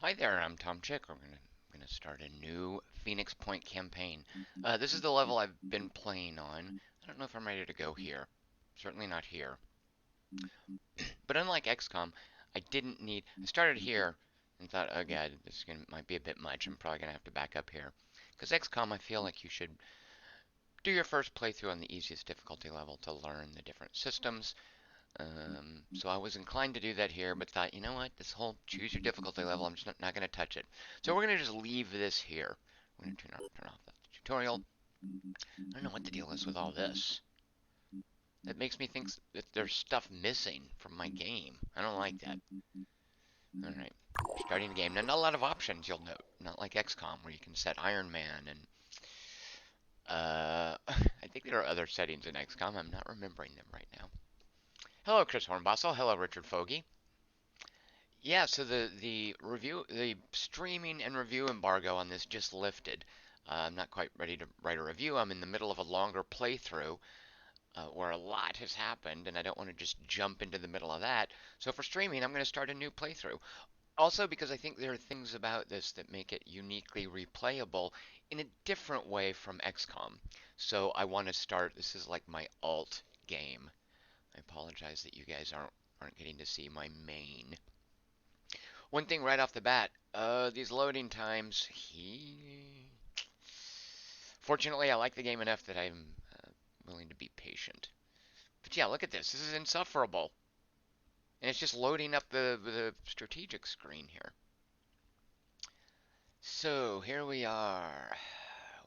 Hi there, I'm Tom Chick. We're gonna start a new Phoenix Point campaign. This is the level I've been playing on. I don't know if I'm ready to go here. Certainly not here. But unlike XCOM, I didn't need. I started here and thought, oh god, might be a bit much. I'm probably gonna have to back up here. Because XCOM, I feel like you should do your first playthrough on the easiest difficulty level to learn the different systems. So I was inclined to do that here, but thought, you know what, this whole choose your difficulty level, I'm just not going to touch it. So we're going to just leave this here. We're going to turn off the tutorial. I don't know what the deal is with all this. That makes me think that there's stuff missing from my game. I don't like that. All right, starting the game. Now, not a lot of options, you'll note. Not like XCOM, where you can set Iron Man and I think there are other settings in XCOM. I'm not remembering them right now. Hello, Chris Hornbossel. Hello, Richard Fogey. Yeah, so the streaming and review embargo on this just lifted. I'm not quite ready to write a review. I'm in the middle of a longer playthrough where a lot has happened, and I don't want to just jump into the middle of that. So for streaming, I'm going to start a new playthrough. Also, because I think there are things about this that make it uniquely replayable in a different way from XCOM. So I want to start. This is like my alt game. I apologize that you guys aren't getting to see my main. One thing right off the bat, these loading times. Fortunately, I like the game enough that I'm willing to be patient. But yeah, look at this. This is insufferable, and it's just loading up the strategic screen here. So here we are,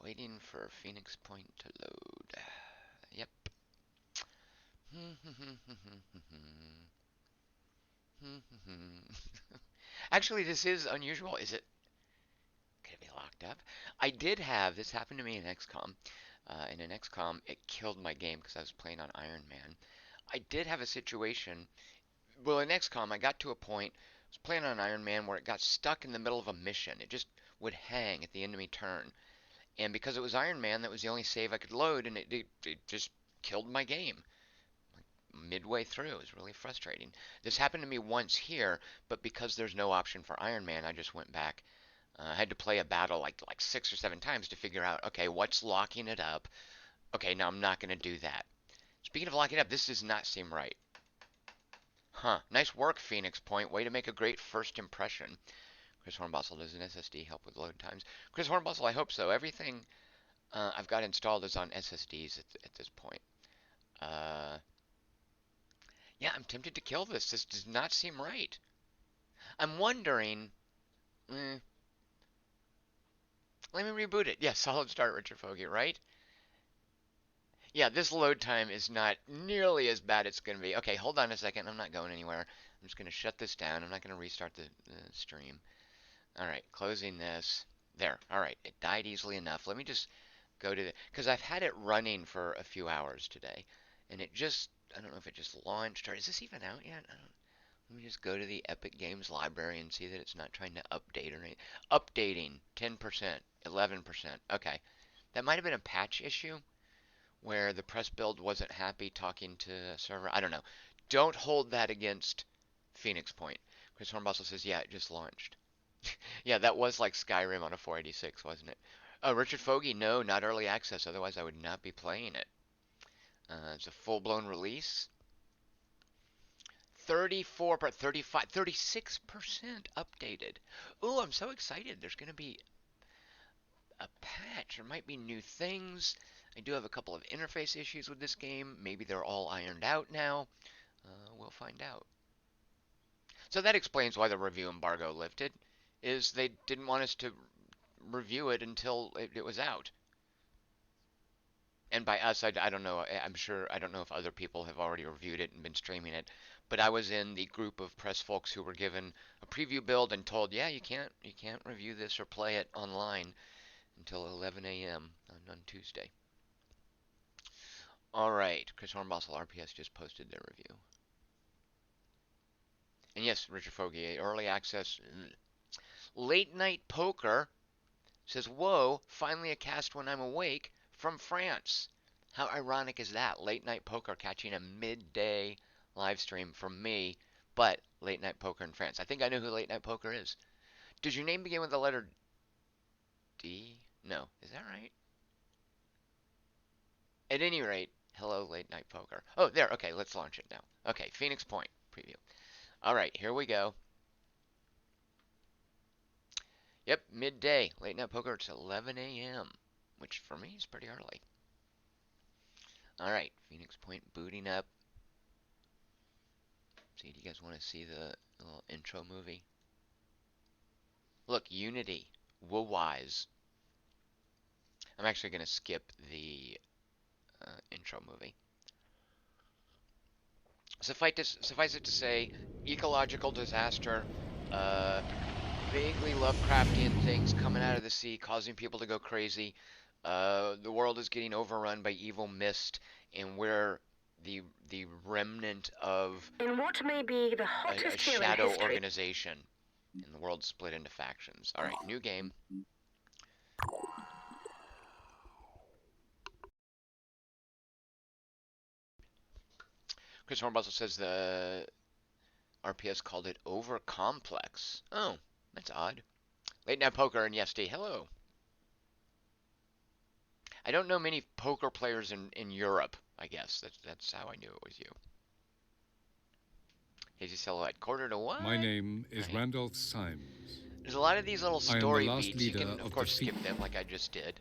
waiting for Phoenix Point to load. Yep. Actually, this is unusual. Is it? Could it be locked up? I did have this happened to me in XCOM. In an XCOM, it killed my game because I was playing on Iron Man. I did have a situation. Well, in XCOM, I got to a point. I was playing on Iron Man where it got stuck in the middle of a mission. It just would hang at the enemy turn, and because it was Iron Man, that was the only save I could load, and it just killed my game midway through. It was really frustrating. This happened to me once here, but because there's no option for Iron Man, I just went back. I had to play a battle like 6 or 7 times to figure out, okay, what's locking it up. Okay, now I'm not going to do that. Speaking of locking up, this does not seem right. Huh. Nice work, Phoenix Point. Way to make a great first impression. Chris Hornbossel, does an SSD help with load times? Chris Hornbossel, I hope so. Everything I've got installed is on SSDs at this point. Uh, yeah, I'm tempted to kill this. This does not seem right. I'm wondering. Eh, let me reboot it. Yeah, solid start, Richard Fogey, right? Yeah, this load time is not nearly as bad as it's going to be. Okay, hold on a second. I'm not going anywhere. I'm just going to shut this down. I'm not going to restart the stream. All right, closing this. There. All right, it died easily enough. Let me just go to the, because I've had it running for a few hours today, and it just, I don't know if it just launched or is this even out yet? I don't, let me just go to the Epic Games library and see that it's not trying to update or anything. Updating 10%, 11%. Okay, that might have been a patch issue where the press build wasn't happy talking to a server. I don't know. Don't hold that against Phoenix Point. Chris Hornbossel says, yeah, it just launched. Yeah, that was like Skyrim on a 486, wasn't it? Richard Fogey, no, not early access. Otherwise, I would not be playing it. It's a full-blown release. 34, 35, 36% updated. Ooh, I'm so excited. There's going to be a patch. There might be new things. I do have a couple of interface issues with this game. Maybe they're all ironed out now. We'll find out. So that explains why the review embargo lifted, is they didn't want us to review it until it was out. And by us, I don't know. I'm sure I don't know if other people have already reviewed it and been streaming it, but I was in the group of press folks who were given a preview build and told, yeah, you can't review this or play it online until 11 a.m. On Tuesday. All right, Chris Hornbossel RPS just posted their review. And yes, Richard Fogier, early access. Late night poker says, whoa, finally a cast when I'm awake from France. How ironic is that? Late night poker catching a midday live stream from me, but late night poker in France. I think I know who late night poker is. Does your name begin with the letter D? No. Is that right? At any rate, hello, late night poker. Oh, there. Okay, let's launch it now. Okay, Phoenix Point preview. All right, here we go. Yep, midday. Late night poker. It's 11 a.m., which for me is pretty early. All right, Phoenix Point booting up. See, do you guys want to see the little intro movie? Look, Unity. Woo-wise. I'm actually going to skip the intro movie. Suffice it to say, ecological disaster, uh, vaguely Lovecraftian things coming out of the sea, causing people to go crazy. The world is getting overrun by evil mist, and we're the remnant of in what may be the a hottest year in shadow history. organization, and the world's split into factions. All right, new game. Chris Hornbostel says the RPS called it over complex. Oh, that's odd. Late night poker and yes, hello. I don't know many poker players in Europe. I guess that's how I knew it was you. Hazy Silhouette, quarter to one. My name is Okay. Randolph Symes. There's a lot of these little I am the story last beats. You leader can, of of course, the skip them like I just did.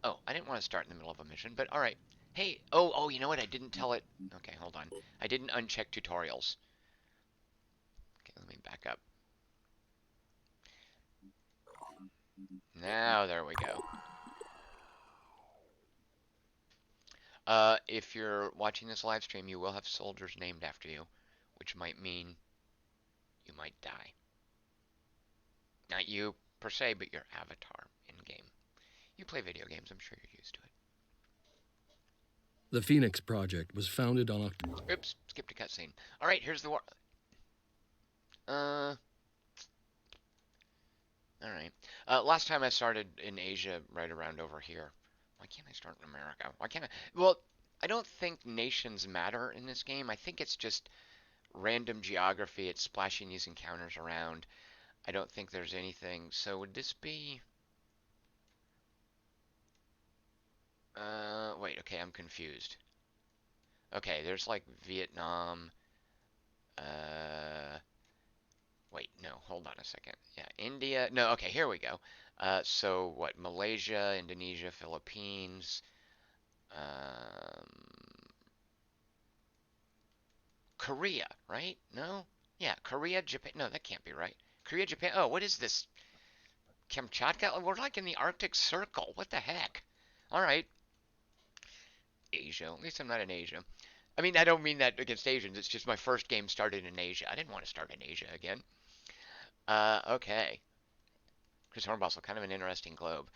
Oh, I didn't want to start in the middle of a mission, but all right. Hey, oh, you know what? I didn't tell it. Okay, hold on. I didn't uncheck tutorials. Okay, let me back up. Now, there we go. If you're watching this live stream, you will have soldiers named after you, which might mean you might die. Not you per se, but your avatar in game. You play video games, I'm sure you're used to it. The Phoenix Project was founded on Oops, skipped a cutscene. All right, here's the war. All right. Last time I started in Asia, right around over here. Why can't I start in America? Why can't I? Well, I don't think nations matter in this game. I think it's just random geography. It's splashing these encounters around. I don't think there's anything. So would this be? Wait. Okay, I'm confused. Okay, there's like Vietnam. Uh, Wait, no, hold on a second. Yeah, India. No, okay, here we go. So what? Malaysia, Indonesia, Philippines, um, Korea, right? No? Yeah, Korea, Japan. No, that can't be right. Korea, Japan. Oh, what is this? Kamchatka? We're like in the Arctic Circle. What the heck? All right. Asia. At least I'm not in Asia. I mean, I don't mean that against Asians. It's just my first game started in Asia. I didn't want to start in Asia again. Okay. Chris Hornbostel, kind of an interesting globe.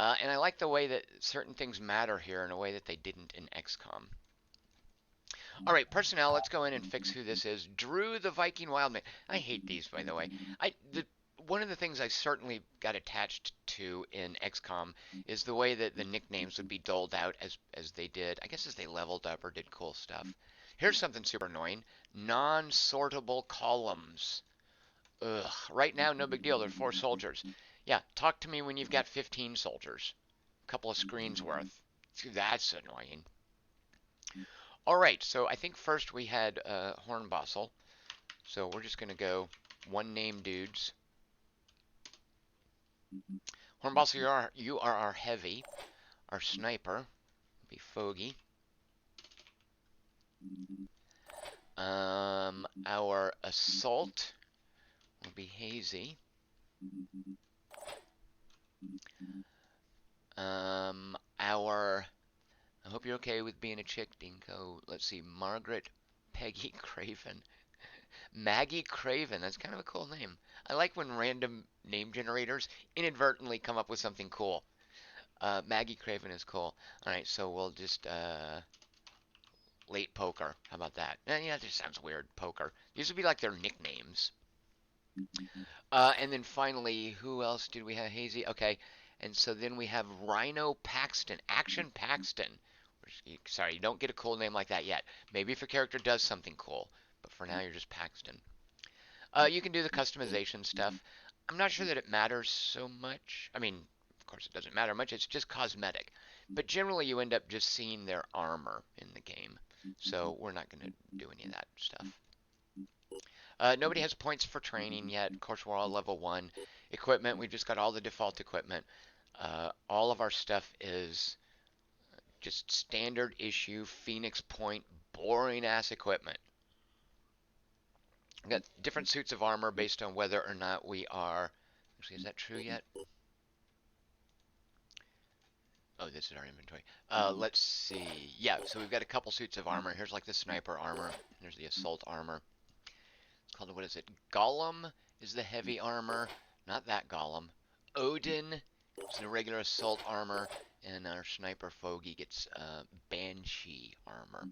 And I like the way that certain things matter here in a way that they didn't in XCOM. All right, personnel. Let's go in and fix who this is. Drew the Viking Wildman. I hate these, by the way. One of the things I certainly got attached to in XCOM is the way that the nicknames would be doled out as they did. I guess as they leveled up or did cool stuff. Here's something super annoying. Non-sortable columns. Ugh. Right now, no big deal. There are 4 soldiers. Yeah, talk to me when you've got 15 soldiers. A couple of screens worth. That's annoying. All right, so I think first we had Hornbostel. So we're just going to go one name dudes. Hornbostel, you are our heavy. Our sniper will be Fogey. Our assault will be Hazy. I hope you're okay with being a chick, Dinko. Let's see, Margaret Peggy Craven. Maggie Craven, that's kind of a cool name. I like when random name generators inadvertently come up with something cool. Maggie Craven is cool. Alright, so we'll just, late poker. How about that? Yeah, that just sounds weird, poker. These would be like their nicknames. And then finally, who else did we have? Hazy, okay. And so then we have Rhino Paxton, Action Paxton. Sorry, you don't get a cool name like that yet. Maybe if your character does something cool, but for now you're just Paxton. You can do the customization stuff. I'm not sure that it matters so much. I mean, of course it doesn't matter much. It's just cosmetic. But generally you end up just seeing their armor in the game. So we're not going to do any of that stuff. Nobody has points for training yet. Of course, we're all level 1. Equipment, we've just got all the default equipment. All of our stuff is just standard issue Phoenix Point boring ass equipment. We've got different suits of armor based on whether or not we are. Actually, is that true yet? Oh, this is our inventory. Let's see. Yeah, so we've got a couple suits of armor. Here's like the sniper armor. There's the assault armor. It's called, what is it? Golem is the heavy armor. Not that Golem. Odin is the regular assault armor. And our sniper Fogey gets Banshee armor.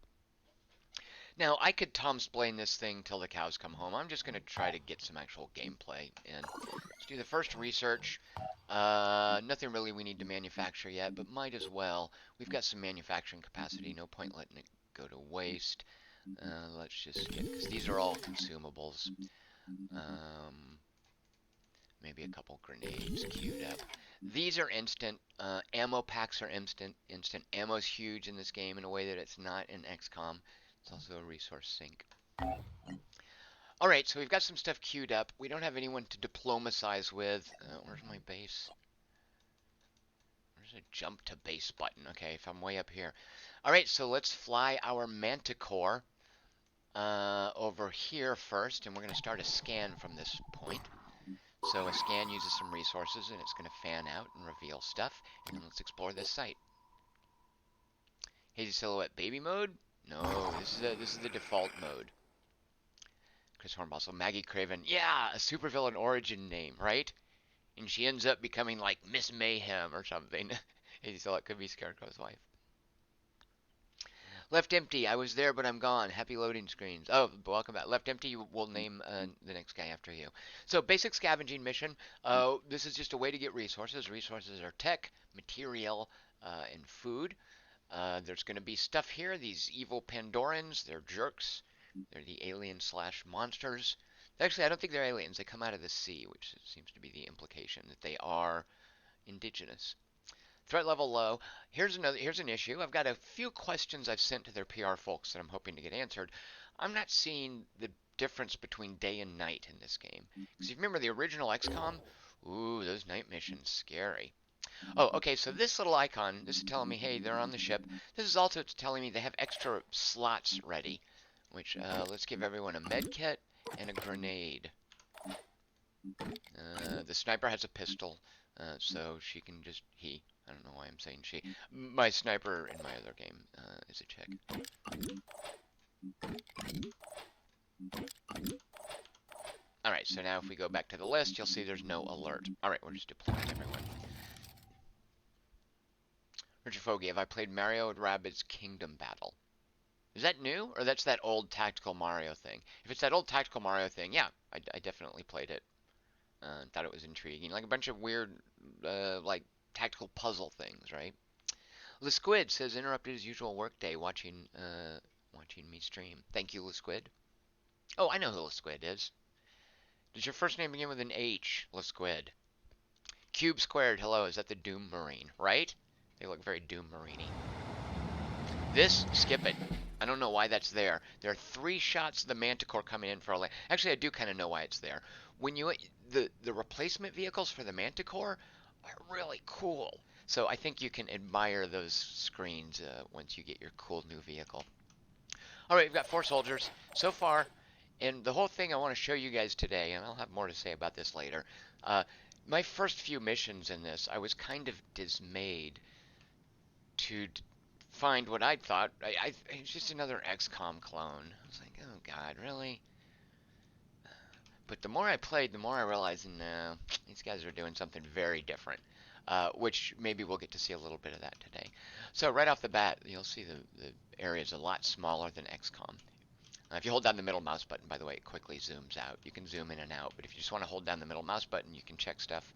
Now, I could Tomsplain this thing till the cows come home. I'm just going to try to get some actual gameplay in. Let's do the first research. Nothing really we need to manufacture yet, but might as well. We've got some manufacturing capacity. No point letting it go to waste. Let's just get, because these are all consumables. Maybe a couple grenades queued up. These are instant. Ammo packs are instant. Instant ammo's huge in this game in a way that it's not in XCOM. It's also a resource sink. Alright, so we've got some stuff queued up. We don't have anyone to diplomatize with. Where's my base? There's a jump to base button. Okay, if I'm way up here. Alright, so let's fly our Manticore over here first, and we're going to start a scan from this point. So a scan uses some resources, and it's going to fan out and reveal stuff. And let's explore this site. Hazy Silhouette Baby Mode? No, this is the default mode. Chris Hornball. So Maggie Craven. Yeah, a supervillain origin name, right? And she ends up becoming like Miss Mayhem or something. Hazy Silhouette could be Scarecrow's wife. Left Empty. I was there, but I'm gone. Happy loading screens. Oh, welcome back. Left Empty. We'll name the next guy after you. So basic scavenging mission. This is just a way to get resources. Resources are tech, material, and food. There's going to be stuff here. These evil Pandorans. They're jerks. They're the alien/monsters. Actually, I don't think they're aliens. They come out of the sea, which seems to be the implication that they are indigenous. Threat level low. Here's an issue. I've got a few questions I've sent to their PR folks that I'm hoping to get answered. I'm not seeing the difference between day and night in this game. Because you remember the original XCOM? Ooh, those night missions, scary. Oh, okay, so this little icon, this is telling me, hey, they're on the ship. This is also telling me they have extra slots ready, which, let's give everyone a med kit and a grenade. The sniper has a pistol, so she can just, I don't know why I'm saying she. My sniper in my other game is a chick. Alright, so now if we go back to the list, you'll see there's no alert. Alright, we're just deploying everyone. Richard Fogey, have I played Mario and Rabbids Kingdom Battle? Is that new? Or that's that old Tactical Mario thing? If it's that old Tactical Mario thing, yeah, I definitely played it. Thought it was intriguing. Like a bunch of weird, like, tactical puzzle things, right? LeSquid says, interrupted his usual workday watching me stream. Thank you, LeSquid. Oh, I know who LeSquid is. Does your first name begin with an H, LeSquid? Cube Squared, hello, is that the Doom Marine, right? They look very Doom Marine-y. This, skip it. I don't know why that's there. There are 3 shots of the Manticore coming in for a land. Actually, I do kind of know why it's there. When you the replacement vehicles for the Manticore are really cool. So I think you can admire those screens once you get your cool new vehicle. All right, we've got 4 soldiers so far, and the whole thing I want to show you guys today, and I'll have more to say about this later. My first few missions in this, I was kind of dismayed to find what I thought. It's just another XCOM clone. I was like, oh god, really? But the more I played, the more I realized, no, these guys are doing something very different. Which maybe we'll get to see a little bit of that today. So right off the bat, you'll see the area is a lot smaller than XCOM. If you hold down the middle mouse button, by the way, it quickly zooms out. You can zoom in and out, but if you just want to hold down the middle mouse button, you can check stuff.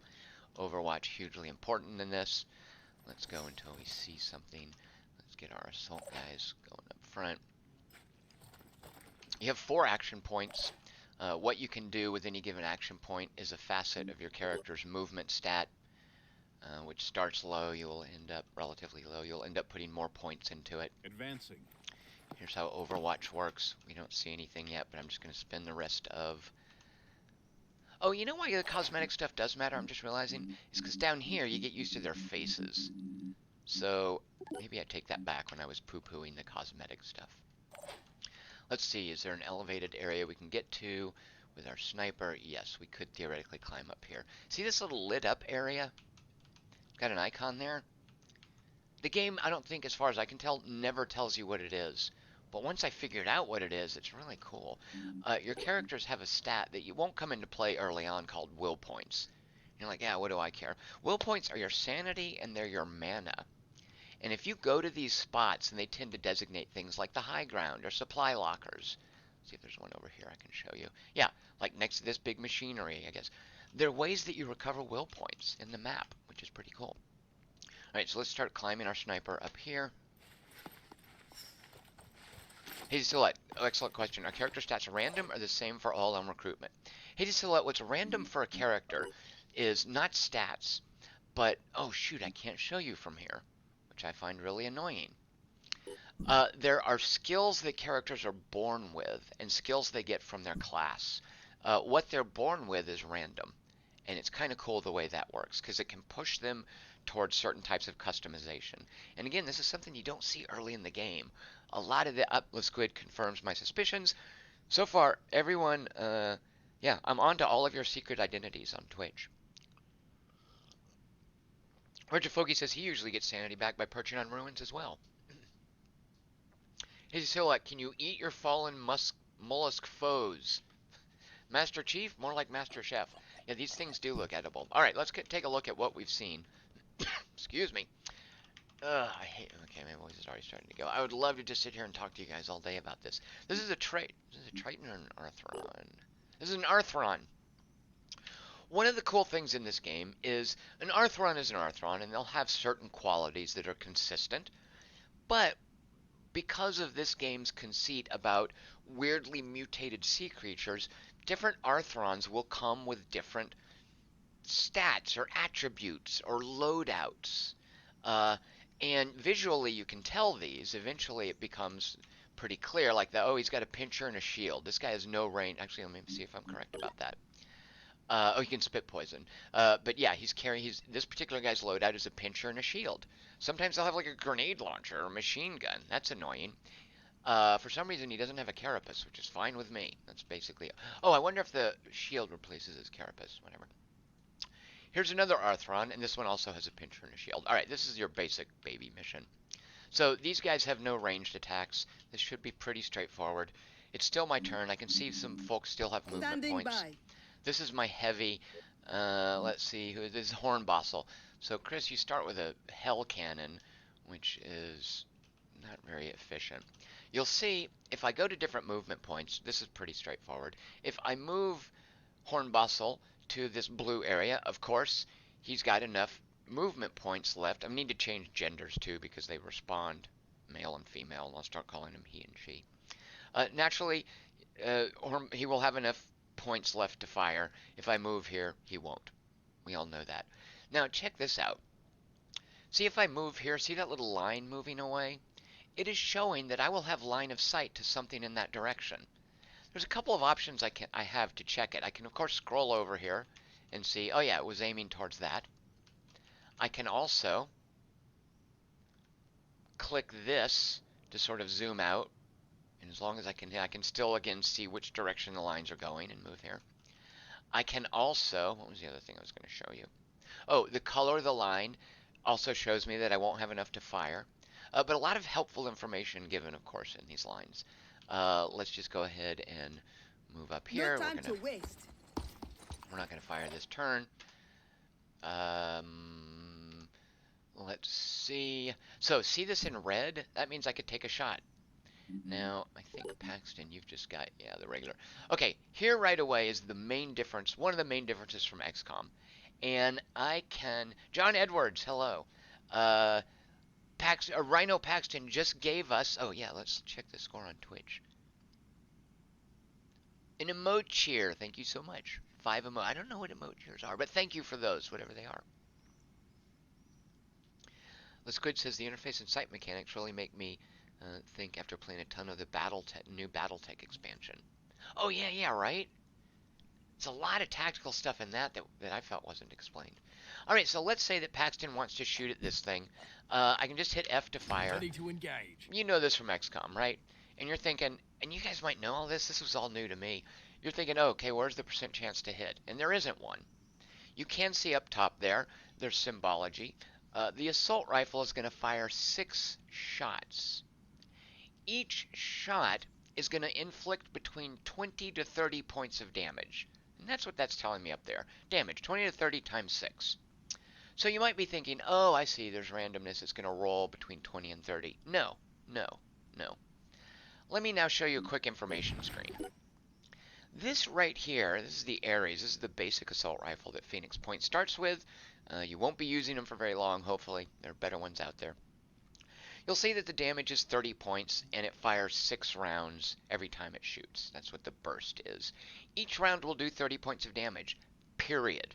Overwatch, hugely important in this. Let's go until we see something. Let's get our assault guys going up front. You have 4 action points. What you can do with any given action point is a facet of your character's movement stat, which starts low. You'll end up relatively low. You'll end up putting more points into it. Advancing. Here's how Overwatch works. We don't see anything yet, but I'm just going to spend the rest of... Oh, you know why the cosmetic stuff does matter, I'm just realizing? It's because down here you get used to their faces. So maybe I take that back when I was poo-pooing the cosmetic stuff. Let's see, is there an elevated area we can get to with our sniper? Yes, we could theoretically climb up here. See this little lit up area? Got an icon there? The game, I don't think, as far as I can tell, never tells you what it is. But once I figured out what it is, it's really cool. Your characters have a stat that you won't come into play early on called will points. You're like, yeah, what do I care? Will points are your sanity and they're your mana. And if you go to these spots, and they tend to designate things like the high ground or supply lockers. See if there's one over here I can show you. Yeah, like next to this big machinery, I guess. There are ways that you recover will points in the map, which is pretty cool. Alright, so let's start climbing our sniper up here. Hey Silhouette, oh, excellent question. Are character stats random or the same for all on recruitment? Hey Silhouette, what's random for a character is not stats, but, oh shoot, I can't show you from here, which I find really annoying. There are skills that characters are born with and skills they get from their class. What they're born with is random, and it's kind of cool the way that works because it can push them towards certain types of customization. And again, this is something you don't see early in the game. A lot of the Squid confirms my suspicions. So far, everyone, yeah, I'm on to all of your secret identities on Twitch. Roger Fogey says he usually gets sanity back by perching on ruins as well. Hey Silhouette, can you eat your fallen mollusk foes? Master Chief? More like Master Chef. Yeah, these things do look edible. Alright, let's take a look at what we've seen. Excuse me. I hate... Okay, my voice is already starting to go. I would love to just sit here and talk to you guys all day about this. This is a Triton or an Arthron? This is an Arthron. One of the cool things in this game is an Arthron is an Arthron, and they'll have certain qualities that are consistent. But because of this game's conceit about weirdly mutated sea creatures, different Arthrons will come with different stats or attributes or loadouts. And visually you can tell these. Eventually it becomes pretty clear, like oh, he's got a pincher and a shield. This guy has no range. Actually, let me see if I'm correct about that. Oh, he can spit poison. But yeah, this particular guy's loadout is a pincher and a shield. Sometimes they'll have like a grenade launcher or a machine gun. That's annoying. For some reason, he doesn't have a carapace, which is fine with me. That's basically... Oh, I wonder if the shield replaces his carapace. Whatever. Here's another Arthron, and this one also has a pincher and a shield. Alright, this is your basic baby mission. So these guys have no ranged attacks. This should be pretty straightforward. It's still my turn. I can see some folks still have movement points. This is my heavy, let's see, this is Hornbostel. So Chris, you start with a Hell Cannon, which is not very efficient. You'll see, if I go to different movement points, this is pretty straightforward. If I move Hornbostel to this blue area, of course, he's got enough movement points left. I need to change genders too, because they respond male and female, and I'll start calling him he and she. Naturally, he will have enough points left to fire. If I move here, he won't. We all know that. Now check this out. See if I move here, see that little line moving away? It is showing that I will have line of sight to something in that direction. There's a couple of options I have to check it. I can of course scroll over here and see, oh yeah, it was aiming towards that. I can also click this to sort of zoom out. And as long as I can still again see which direction the lines are going and move here. I can also, what was the other thing I was going to show you? Oh, the color of the line also shows me that I won't have enough to fire. But a lot of helpful information given, of course, in these lines. Let's just go ahead and move up here. No time to waste. We're not going to fire this turn. Let's see. So, see this in red? That means I could take a shot. Now, I think Paxton, you've just got, yeah, the regular. Okay, here right away is the main difference, one of the main differences from XCOM. And I can, John Edwards, hello. Rhino Paxton just gave us, oh yeah, let's check the score on Twitch. An emote cheer. Thank you so much. 5 emote. I don't know what emote cheers are, but thank you for those, whatever they are. The Squid says the interface and sight mechanics really make me think after playing a ton of the new BattleTech expansion. Oh yeah, right. There's a lot of tactical stuff in that I felt wasn't explained. All right, so let's say that Paxton wants to shoot at this thing. I can just hit F to fire. Ready to engage. You know this from XCOM, right? And you're thinking, and you guys might know all this. This was all new to me. You're thinking, oh, okay, where's the percent chance to hit? And there isn't one. You can see up top there, there's symbology. The assault rifle is going to fire 6 shots. Each shot is going to inflict between 20 to 30 points of damage. And that's what that's telling me up there. Damage, 20 to 30 times 6. So you might be thinking, oh, I see, there's randomness. It's going to roll between 20 and 30. No. Let me now show you a quick information screen. This right here, this is the Ares. This is the basic assault rifle that Phoenix Point starts with. You won't be using them for very long, hopefully. There are better ones out there. You'll see that the damage is 30 points, and it fires 6 rounds every time it shoots. That's what the burst is. Each round will do 30 points of damage, period.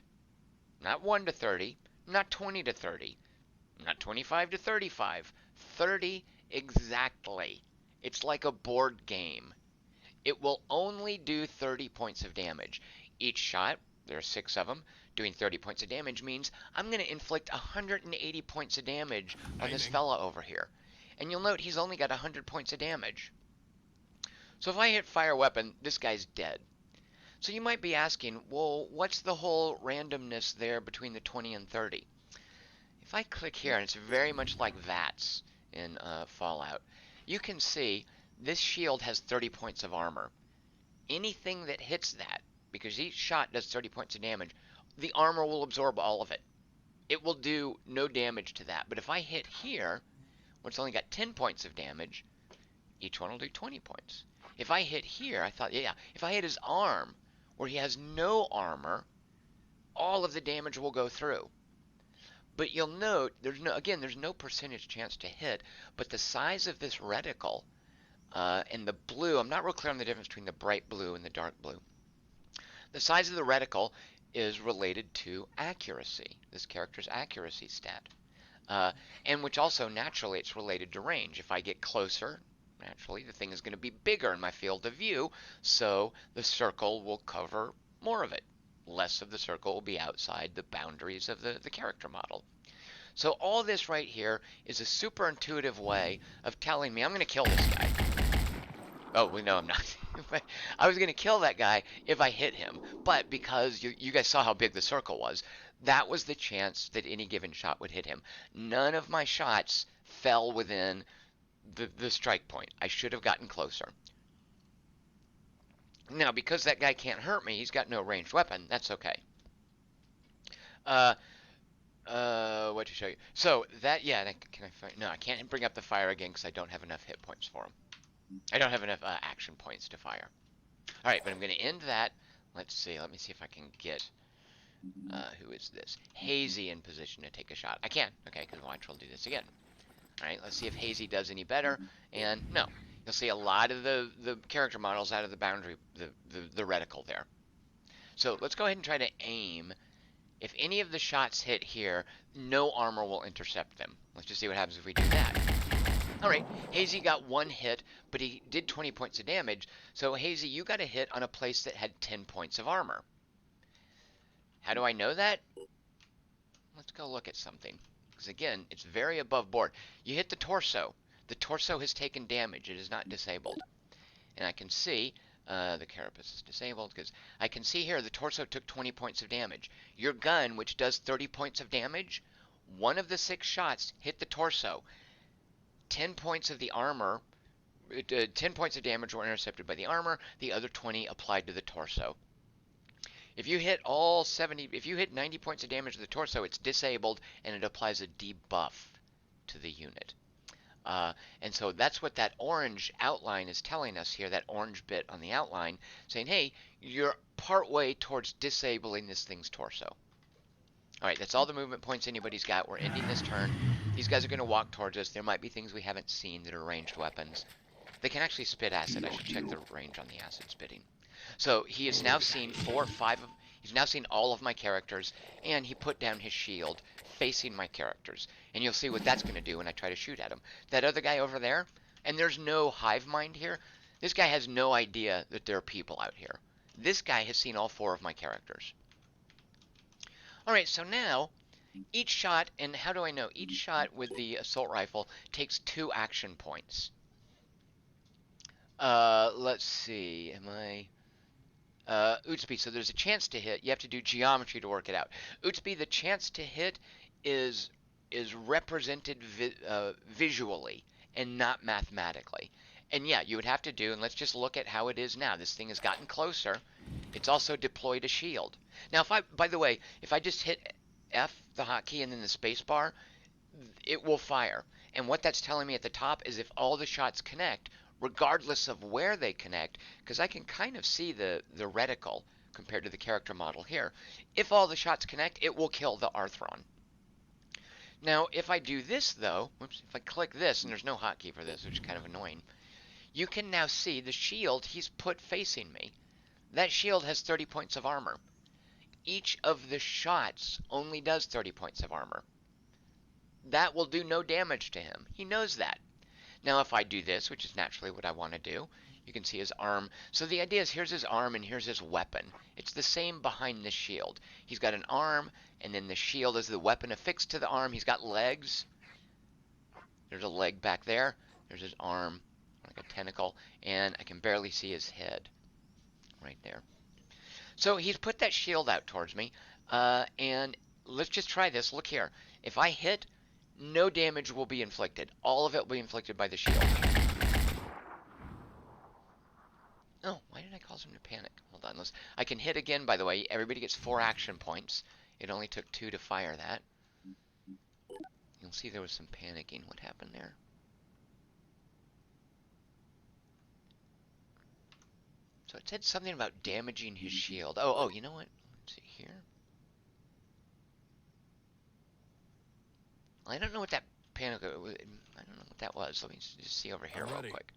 Not 1 to 30, not 20 to 30, not 25 to 35. 30 exactly. It's like a board game. It will only do 30 points of damage. Each shot, there are 6 of them, doing 30 points of damage means I'm going to inflict 180 points of damage on this fella over here. And you'll note he's only got 100 points of damage. So if I hit fire weapon, this guy's dead. So you might be asking, well, what's the whole randomness there between the 20 and 30? If I click here, and it's very much like VATS in Fallout, you can see this shield has 30 points of armor. Anything that hits that, because each shot does 30 points of damage, the armor will absorb all of it. It will do no damage to that. But if I hit here, where it's only got 10 points of damage, each one will do 20 points. If I hit here, I thought, yeah, if I hit his arm, where he has no armor, all of the damage will go through. But you'll note, there's no percentage chance to hit, but the size of this reticle and the blue, I'm not real clear on the difference between the bright blue and the dark blue. The size of the reticle is related to accuracy, this character's accuracy stat. And which also, naturally, it's related to range. If I get closer, naturally, the thing is going to be bigger in my field of view, so the circle will cover more of it. Less of the circle will be outside the boundaries of the character model. So all this right here is a super intuitive way of telling me I'm going to kill this guy. Oh, well, no, I'm not. I was going to kill that guy if I hit him, but because you guys saw how big the circle was, that was the chance that any given shot would hit him. None of my shots fell within the strike point. I should have gotten closer. Now, because that guy can't hurt me, he's got no ranged weapon, that's okay. What to show you? So, that, yeah, can I find, no, I can't bring up the fire again because I don't have enough hit points for him. I don't have enough action points to fire. Alright, but I'm going to end that. Let me see if I can get, who is this? Hazy in position to take a shot. I can, okay, because watch, we'll do this again. Alright, let's see if Hazy does any better, and no. You'll see a lot of the character models out of the boundary, the reticle there. So let's go ahead and try to aim. If any of the shots hit here, no armor will intercept them. Let's just see what happens if we do that. Alright, Hazy got 1 hit, but he did 20 points of damage. So Hazy, you got a hit on a place that had 10 points of armor. How do I know that? Let's go look at something. Because again, it's very above board. You hit the torso. The torso has taken damage. It is not disabled. And I can see, the carapace is disabled, because I can see here the torso took 20 points of damage. Your gun, which does 30 points of damage, one of the 6 shots hit the torso. 10 points of the armor, 10 points of damage were intercepted by the armor, the other 20 applied to the torso. If you hit if you hit 90 points of damage to the torso, it's disabled, and it applies a debuff to the unit. And so that's what that orange outline is telling us here, that orange bit on the outline, saying, hey, you're partway towards disabling this thing's torso. Alright, that's all the movement points anybody's got. We're ending this turn. These guys are going to walk towards us. There might be things we haven't seen that are ranged weapons. They can actually spit acid. I should check the range on the acid spitting. So he has now seen he's now seen all of my characters, and he put down his shield facing my characters. And you'll see what that's going to do when I try to shoot at him. That other guy over there, and there's no hive mind here. This guy has no idea that there are people out here. This guy has seen all 4 of my characters. Alright, so now, each shot, and how do I know? Each shot with the assault rifle takes 2 action points. Let's see, am I... Utsby, so there's a chance to hit. You have to do geometry to work it out. Utsby, the chance to hit is represented visually and not mathematically. And yeah, you would have to do, and let's just look at how it is now. This thing has gotten closer. It's also deployed a shield. Now, if I, by the way, if I just hit F, the hotkey, and then the space bar, it will fire. And what that's telling me at the top is if all the shots connect, regardless of where they connect, because I can kind of see the reticle compared to the character model here. If all the shots connect, it will kill the Arthron. Now, if I do this, though, whoops, if I click this, and there's no hotkey for this, which is kind of annoying, you can now see the shield he's put facing me. That shield has 30 points of armor. Each of the shots only does 30 points of armor. That will do no damage to him. He knows that. Now if I do this, which is naturally what I want to do, you can see his arm. So the idea is here's his arm and here's his weapon. It's the same behind this shield. He's got an arm, and then the shield is the weapon affixed to the arm. He's got legs. There's a leg back there. There's his arm, like a tentacle, and I can barely see his head right there. So he's put that shield out towards me, and let's just try this. Look here. If I hit, no damage will be inflicted. All of it will be inflicted by the shield. Oh, why did I cause him to panic? Hold on. I can hit again, by the way. Everybody gets 4 action points. It only took 2 to fire that. You'll see there was some panicking. What happened there? So it said something about damaging his shield. Oh, you know what? Let's see here. I don't know what that panic. I don't know what that was. Let me just see over here real quick.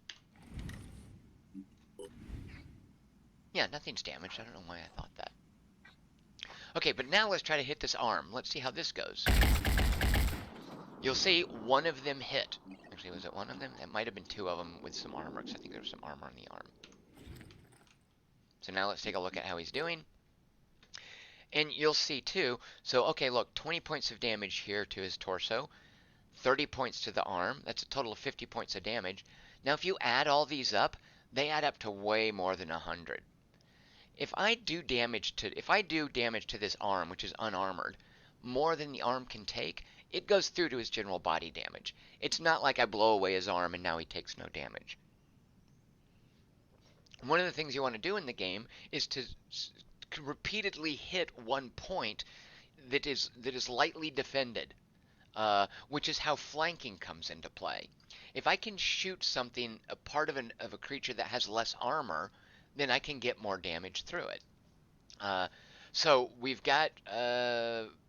Yeah, nothing's damaged. I don't know why I thought that. Okay, but now let's try to hit this arm. Let's see how this goes. You'll see one of them hit. Actually, was it one of them? It might have been 2 of them with some armor, because I think there was some armor on the arm. So now let's take a look at how he's doing. And you'll see too, so okay, look, 20 points of damage here to his torso, 30 points to the arm. That's a total of 50 points of damage. Now if you add all these up, they add up to way more than 100. If I do damage to this arm, which is unarmored, more than the arm can take, it goes through to his general body damage. It's not like I blow away his arm and now he takes no damage. One of the things you want to do in the game is to repeatedly hit one point that is lightly defended, which is how flanking comes into play. If I can shoot something, a part of a creature that has less armor, then I can get more damage through it. So we've got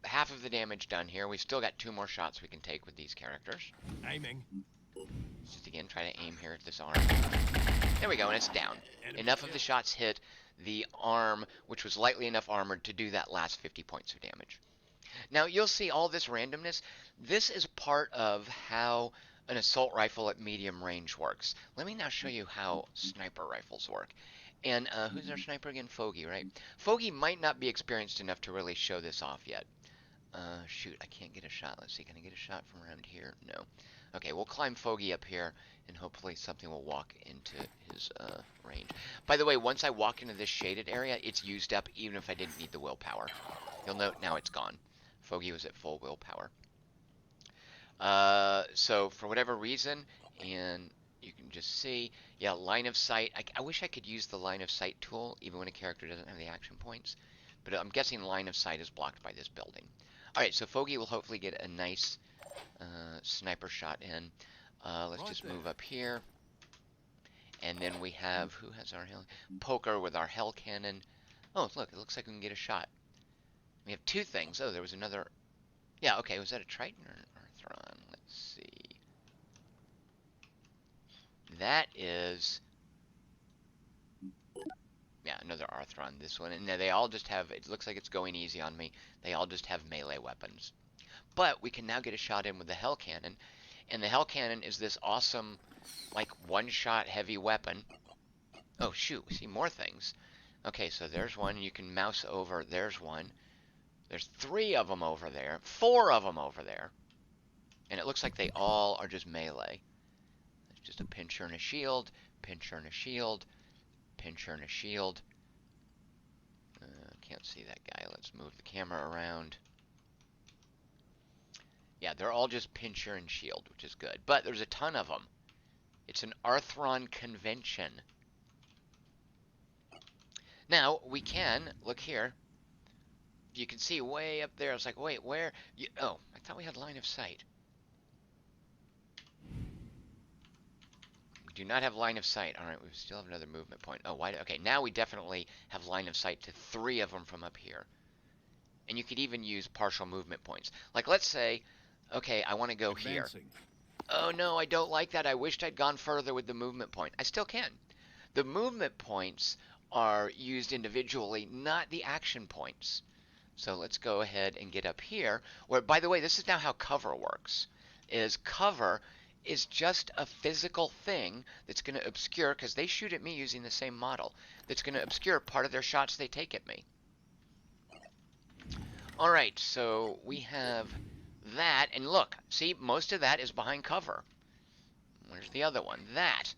half of the damage done here. We've still got 2 more shots we can take with these characters. Aiming. Just again, try to aim here at this arm. There we go, and it's down. Enough of the shots hit the arm, which was lightly enough armored to do that last 50 points of damage. Now, you'll see all this randomness. This is part of how an assault rifle at medium range works. Let me now show you how sniper rifles work. And who's our sniper again? Fogey, right? Fogey might not be experienced enough to really show this off yet. Shoot, I can't get a shot. Let's see, can I get a shot from around here? No. Okay, we'll climb Fogey up here, and hopefully something will walk into his range. By the way, once I walk into this shaded area, it's used up even if I didn't need the willpower. You'll note now it's gone. Fogey was at full willpower. So for whatever reason, and you can just see, yeah, line of sight. I wish I could use the line of sight tool even when a character doesn't have the action points, but I'm guessing line of sight is blocked by this building. Alright, so Fogey will hopefully get a nice sniper shot in. Let's just move up here. And then we have, who has our hell? Poker with our hell cannon. Oh, look, it looks like we can get a shot. We have 2 things. Oh, there was another. Yeah, okay, was that a Triton or an Arthron? Let's see. That is, yeah, another Arthron, this one, and they all just have, it looks like it's going easy on me, they all just have melee weapons. But we can now get a shot in with the Hell Cannon, and the Hell Cannon is this awesome, like, one-shot heavy weapon. Oh, shoot, we see more things. Okay, so there's one, you can mouse over, there's one. There's 3 of them over there, 4 of them over there. And it looks like they all are just melee. It's just a pincher and a shield, pincher and a shield, pincher and a shield. Can't see that guy. Let's move the camera around. Yeah, they're all just pincher and shield, which is good. But there's a ton of them. It's an Arthron convention. Now, we can, look here. You can see way up there. I was like, wait, where? Oh, I thought we had line of sight. We do not have line of sight. All right, we still have another movement point. Oh, why? Okay, now we definitely have line of sight to 3 of them from up here. And you could even use partial movement points. Like, let's say, okay, I want to go here. Oh, no, I don't like that. I wished I'd gone further with the movement point. I still can. The movement points are used individually, not the action points. So let's go ahead and get up here, where, by the way, this is now how cover works. Cover is just a physical thing that's going to obscure, because they shoot at me using the same model, that's going to obscure part of their shots they take at me. Alright, so we have that, and look, see, most of that is behind cover. Where's the other one? That.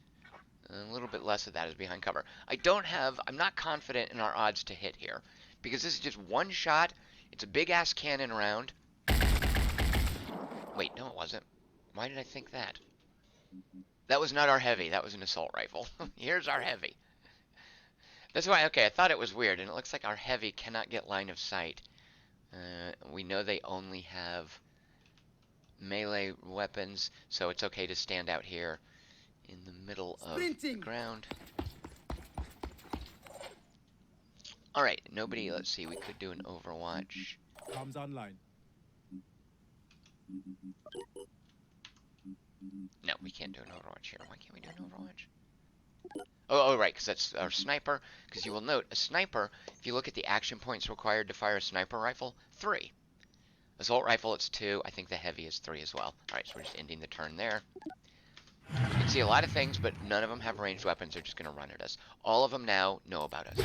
A little bit less of that is behind cover. I'm not confident in our odds to hit here, because this is just one shot. It's a big-ass cannon round. Wait, no it wasn't. Why did I think that? That was not our heavy. That was an assault rifle. Here's our heavy. That's why, okay, I thought it was weird, and it looks like our heavy cannot get line of sight. We know they only have melee weapons, so it's okay to stand out here in the middle of the ground. Alright, nobody, let's see, we could do an Overwatch. Comes online. No, we can't do an Overwatch here. Why can't we do an Overwatch? Oh, right, because that's our sniper. Because you will note, a sniper, if you look at the action points required to fire a sniper rifle, 3. Assault rifle, it's 2. I think the heavy is 3 as well. Alright, so we're just ending the turn there. You can see a lot of things, but none of them have ranged weapons. They're just going to run at us. All of them now know about us.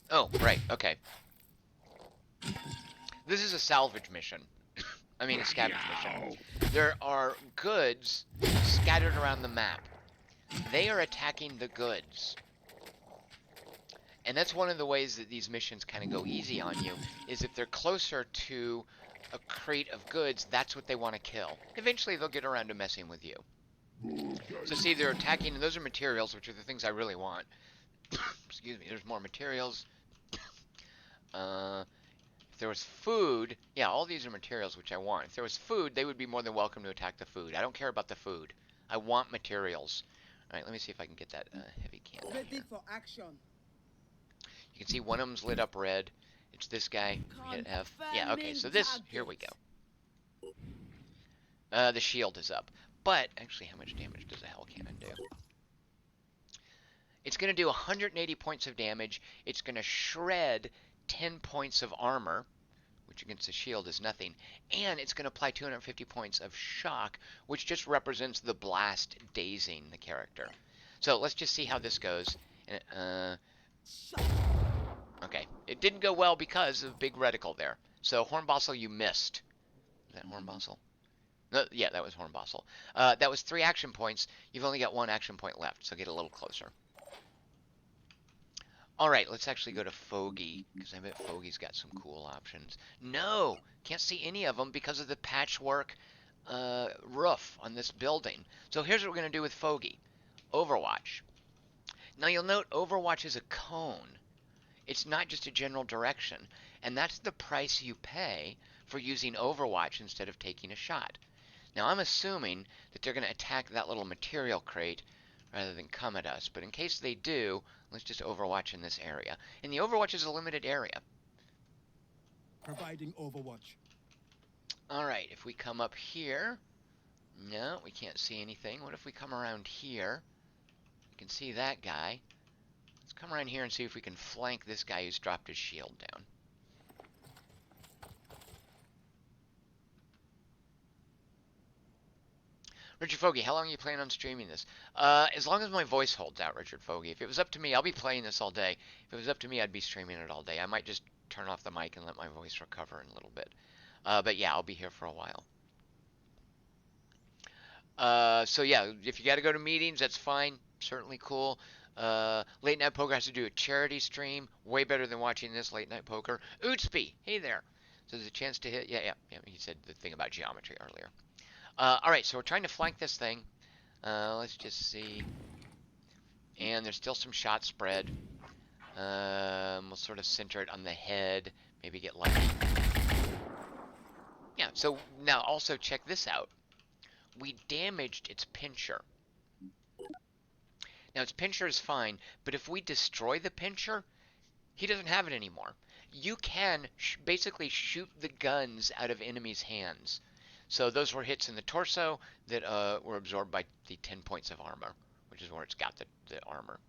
Oh, right, okay. This is a salvage mission. I mean, a scavenge mission. There are goods scattered around the map. They are attacking the goods. And that's one of the ways that these missions kind of go easy on you, is if they're closer to a crate of goods, that's what they want to kill. Eventually, they'll get around to messing with you. So see, they're attacking, and those are materials, which are the things I really want. Excuse me, there's more materials. If there was food, yeah, all these are materials which I want. If there was food, they would be more than welcome to attack the food. I don't care about the food. I want materials. Alright, let me see if I can get that heavy cannon Ready here. for action. You can see one of them's lit up red. It's this guy. We hit F. Yeah, okay, so this, here we go. The shield is up. But, actually, how much damage does a Hell Cannon do? It's going to do 180 points of damage. It's going to shred 10 points of armor, which against the shield is nothing. And it's going to apply 250 points of shock, which just represents the blast dazing the character. So let's just see how this goes. Okay, it didn't go well because of big reticle there. So Hornbossel, you missed. Is that Hornbossel? No, yeah, that was Hornbossel. That was 3 action points. You've only got 1 action point left, so get a little closer. Alright, let's actually go to Fogey, because I bet Fogey's got some cool options. No! Can't see any of them because of the patchwork roof on this building. So here's what we're going to do with Fogey. Overwatch. Now you'll note Overwatch is a cone. It's not just a general direction. And that's the price you pay for using Overwatch instead of taking a shot. Now I'm assuming that they're going to attack that little material crate rather than come at us. But in case they do, let's just Overwatch in this area. And the Overwatch is a limited area. Providing Overwatch. Alright, if we come up here... No, we can't see anything. What if we come around here? You can see that guy. Let's come around here and see if we can flank this guy who's dropped his shield down. Richard Fogey, how long are you planning on streaming this? As long as my voice holds out, Richard Fogey. If it was up to me, I'll be playing this all day. If it was up to me, I'd be streaming it all day. I might just turn off the mic and let my voice recover in a little bit. But yeah, I'll be here for a while. So yeah, if you got to go to meetings, that's fine. Certainly cool. Late Night Poker has to do a charity stream. Way better than watching this Late Night Poker. Ootspy, hey there. So there's a chance to hit. Yeah. He said the thing about geometry earlier. All right, so we're trying to flank this thing. Let's just see. And there's still some shot spread. We'll sort of center it on the head. Maybe get lucky. Yeah, so now also check this out. We damaged its pincher. Now, its pincher is fine, but if we destroy the pincher, he doesn't have it anymore. You can basically shoot the guns out of enemies' hands. So those were hits in the torso that were absorbed by the 10 points of armor, which is where it's got the armor.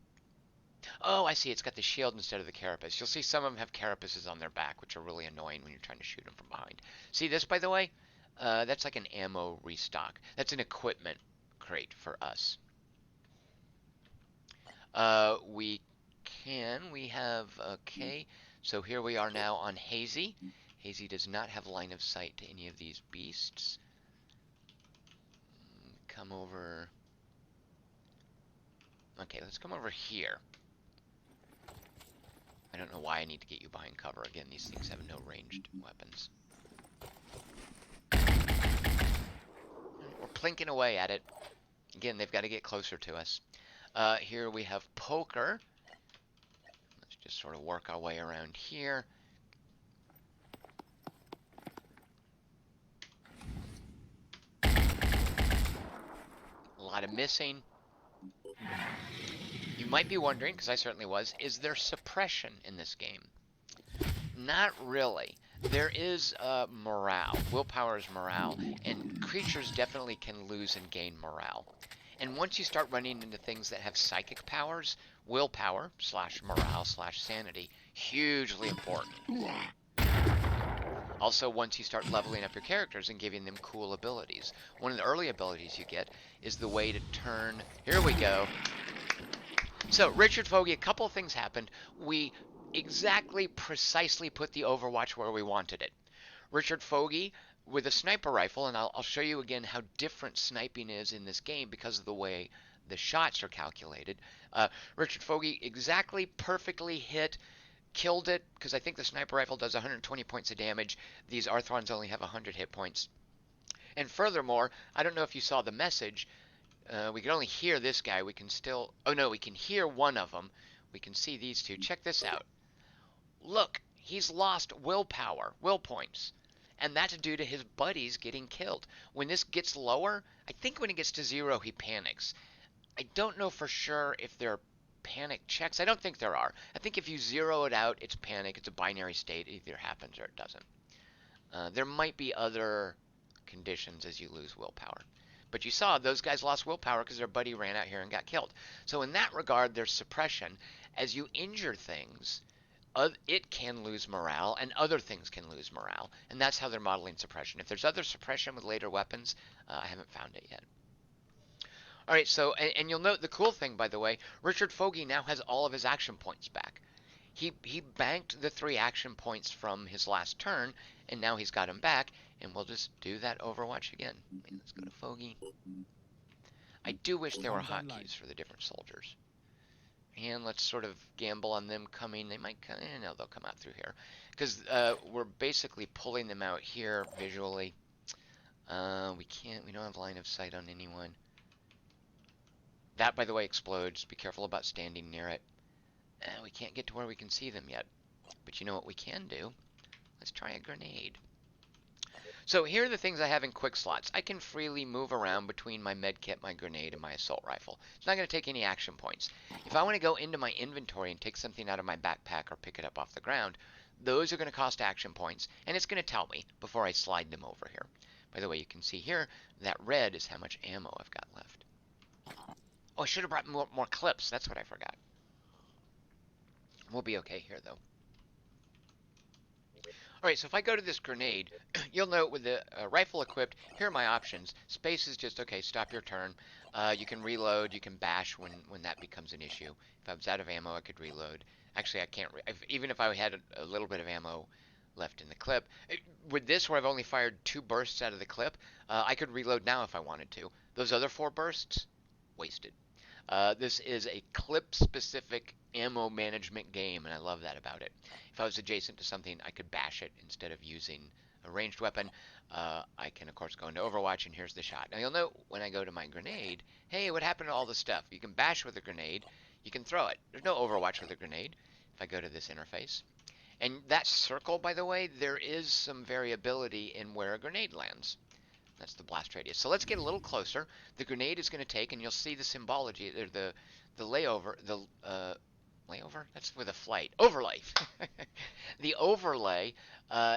Oh, I see. It's got the shield instead of the carapace. You'll see some of them have carapaces on their back, which are really annoying when you're trying to shoot them from behind. See this, by the way? That's like an ammo restock. That's an equipment crate for us. We have, okay. So here we are now on Hazy. Hazy does not have line of sight to any of these beasts. Come over. Okay, let's come over here. I don't know why I need to get you behind cover. Again, these things have no ranged weapons. We're plinking away at it. Again, they've got to get closer to us. Here we have poker. Let's just sort of work our way around here. A lot of missing. You might be wondering, because I certainly was, is there suppression in this game? Not really. There is morale. Willpower is morale, and creatures definitely can lose and gain morale. And once you start running into things that have psychic powers, willpower / morale / sanity, hugely important. Also, once you start leveling up your characters and giving them cool abilities. One of the early abilities you get is the way to turn... Here we go. So, Richard Fogey, a couple of things happened. We precisely put the Overwatch where we wanted it. Richard Fogey with a sniper rifle, and I'll show you again how different sniping is in this game because of the way the shots are calculated. Richard Fogey exactly perfectly hit, killed it, because I think the sniper rifle does 120 points of damage. These Arthrons only have 100 hit points. And furthermore, I don't know if you saw the message, we can only hear this guy. We can still... Oh no, we can hear one of them. We can see these two. Check this out. Look, he's lost willpower, will points. And that's due to his buddies getting killed. When this gets lower, I think when it gets to 0, he panics. I don't know for sure if there are panic checks. I don't think there are. I think if you 0 it out, it's panic. It's a binary state. It either happens or it doesn't. There might be other conditions as you lose willpower. But you saw those guys lost willpower because their buddy ran out here and got killed. So in that regard, there's suppression. As you injure things, it can lose morale, and other things can lose morale. And that's how they're modeling suppression. If there's other suppression with later weapons, I haven't found it yet. All right, so, and you'll note the cool thing, by the way, Richard Fogey now has all of his action points back. He banked the 3 action points from his last turn, and now he's got them back, and we'll just do that Overwatch again. Let's go to Fogey. I do wish there were hotkeys for the different soldiers. And let's sort of gamble on them coming. They might come, no, they'll come out through here. Because we're basically pulling them out here visually. We don't have line of sight on anyone. That, by the way, explodes. Be careful about standing near it. We can't get to where we can see them yet. But you know what we can do? Let's try a grenade. So here are the things I have in quick slots. I can freely move around between my medkit, my grenade, and my assault rifle. It's not going to take any action points. If I want to go into my inventory and take something out of my backpack or pick it up off the ground, those are going to cost action points, and it's going to tell me before I slide them over here. By the way, you can see here, that red is how much ammo I've got left. Oh, I should have brought more clips. That's what I forgot. We'll be okay here, though. All right, so if I go to this grenade, you'll note with the rifle equipped, here are my options. Space is just, okay, stop your turn. You can reload, you can bash when that becomes an issue. If I was out of ammo, I could reload. Actually, I can't, even if I had a little bit of ammo left in the clip. With this, where I've only fired 2 bursts out of the clip, I could reload now if I wanted to. Those other 4 bursts, wasted. This is a clip-specific ammo management game, and I love that about it. If I was adjacent to something, I could bash it instead of using a ranged weapon. I can, of course, go into Overwatch, and here's the shot. Now, you'll note when I go to my grenade, hey, what happened to all the stuff? You can bash with a grenade. You can throw it. There's no Overwatch with a grenade if I go to this interface. And that circle, by the way, there is some variability in where a grenade lands. That's the blast radius. So let's get a little closer. The grenade is going to take, and you'll see the symbology, or the layover, the layover? That's with a flight. Overlay. The overlay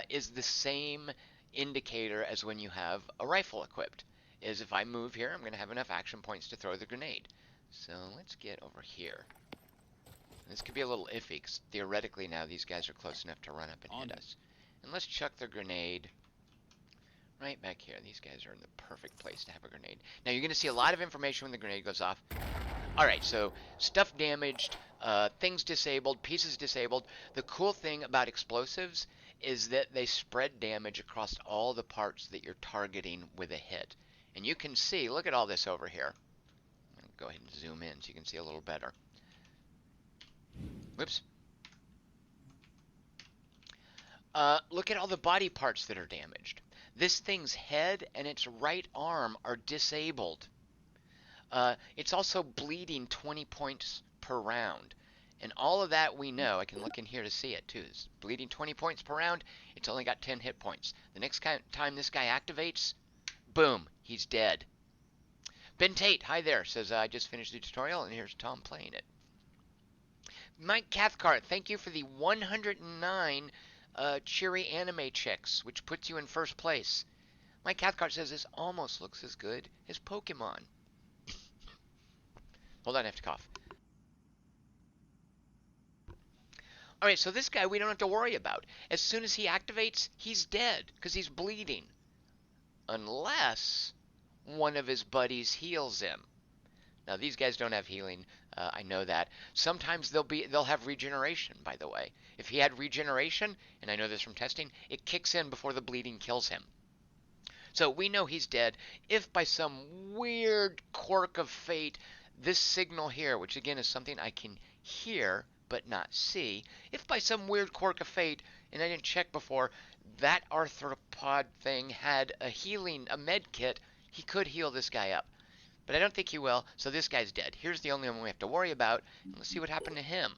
is the same indicator as when you have a rifle equipped. Is if I move here, I'm going to have enough action points to throw the grenade. So let's get over here. This could be a little iffy, because theoretically now these guys are close enough to run up and hit us. And let's chuck the grenade right back here. These guys are in the perfect place to have a grenade. Now you're going to see a lot of information when the grenade goes off. Alright, so stuff damaged, things disabled, pieces disabled. The cool thing about explosives is that they spread damage across all the parts that you're targeting with a hit. And you can see, look at all this over here. I'll go ahead and zoom in so you can see a little better. Whoops. Look at all the body parts that are damaged. This thing's head and its right arm are disabled. It's also bleeding 20 points per round. And all of that we know. I can look in here to see it too. It's bleeding 20 points per round. It's only got 10 hit points. The next time this guy activates, boom, he's dead. Ben Tate, hi there, says I just finished the tutorial and here's Tom playing it. Mike Cathcart, thank you for the 109 cheery anime chicks, which puts you in first place. Mike Cathcart says this almost looks as good as Pokemon. Hold on, I have to cough. Alright, so this guy we don't have to worry about. As soon as he activates, he's dead, because he's bleeding. Unless one of his buddies heals him. Now, these guys don't have healing. I know that. Sometimes they'll have regeneration, by the way. If he had regeneration, and I know this from testing, it kicks in before the bleeding kills him. So we know he's dead. If by some weird quirk of fate, this signal here, which again is something I can hear but not see, if by some weird quirk of fate, and I didn't check before, that arthropod thing had a med kit, he could heal this guy up. But I don't think he will, so this guy's dead. Here's the only one we have to worry about. Let's see what happened to him.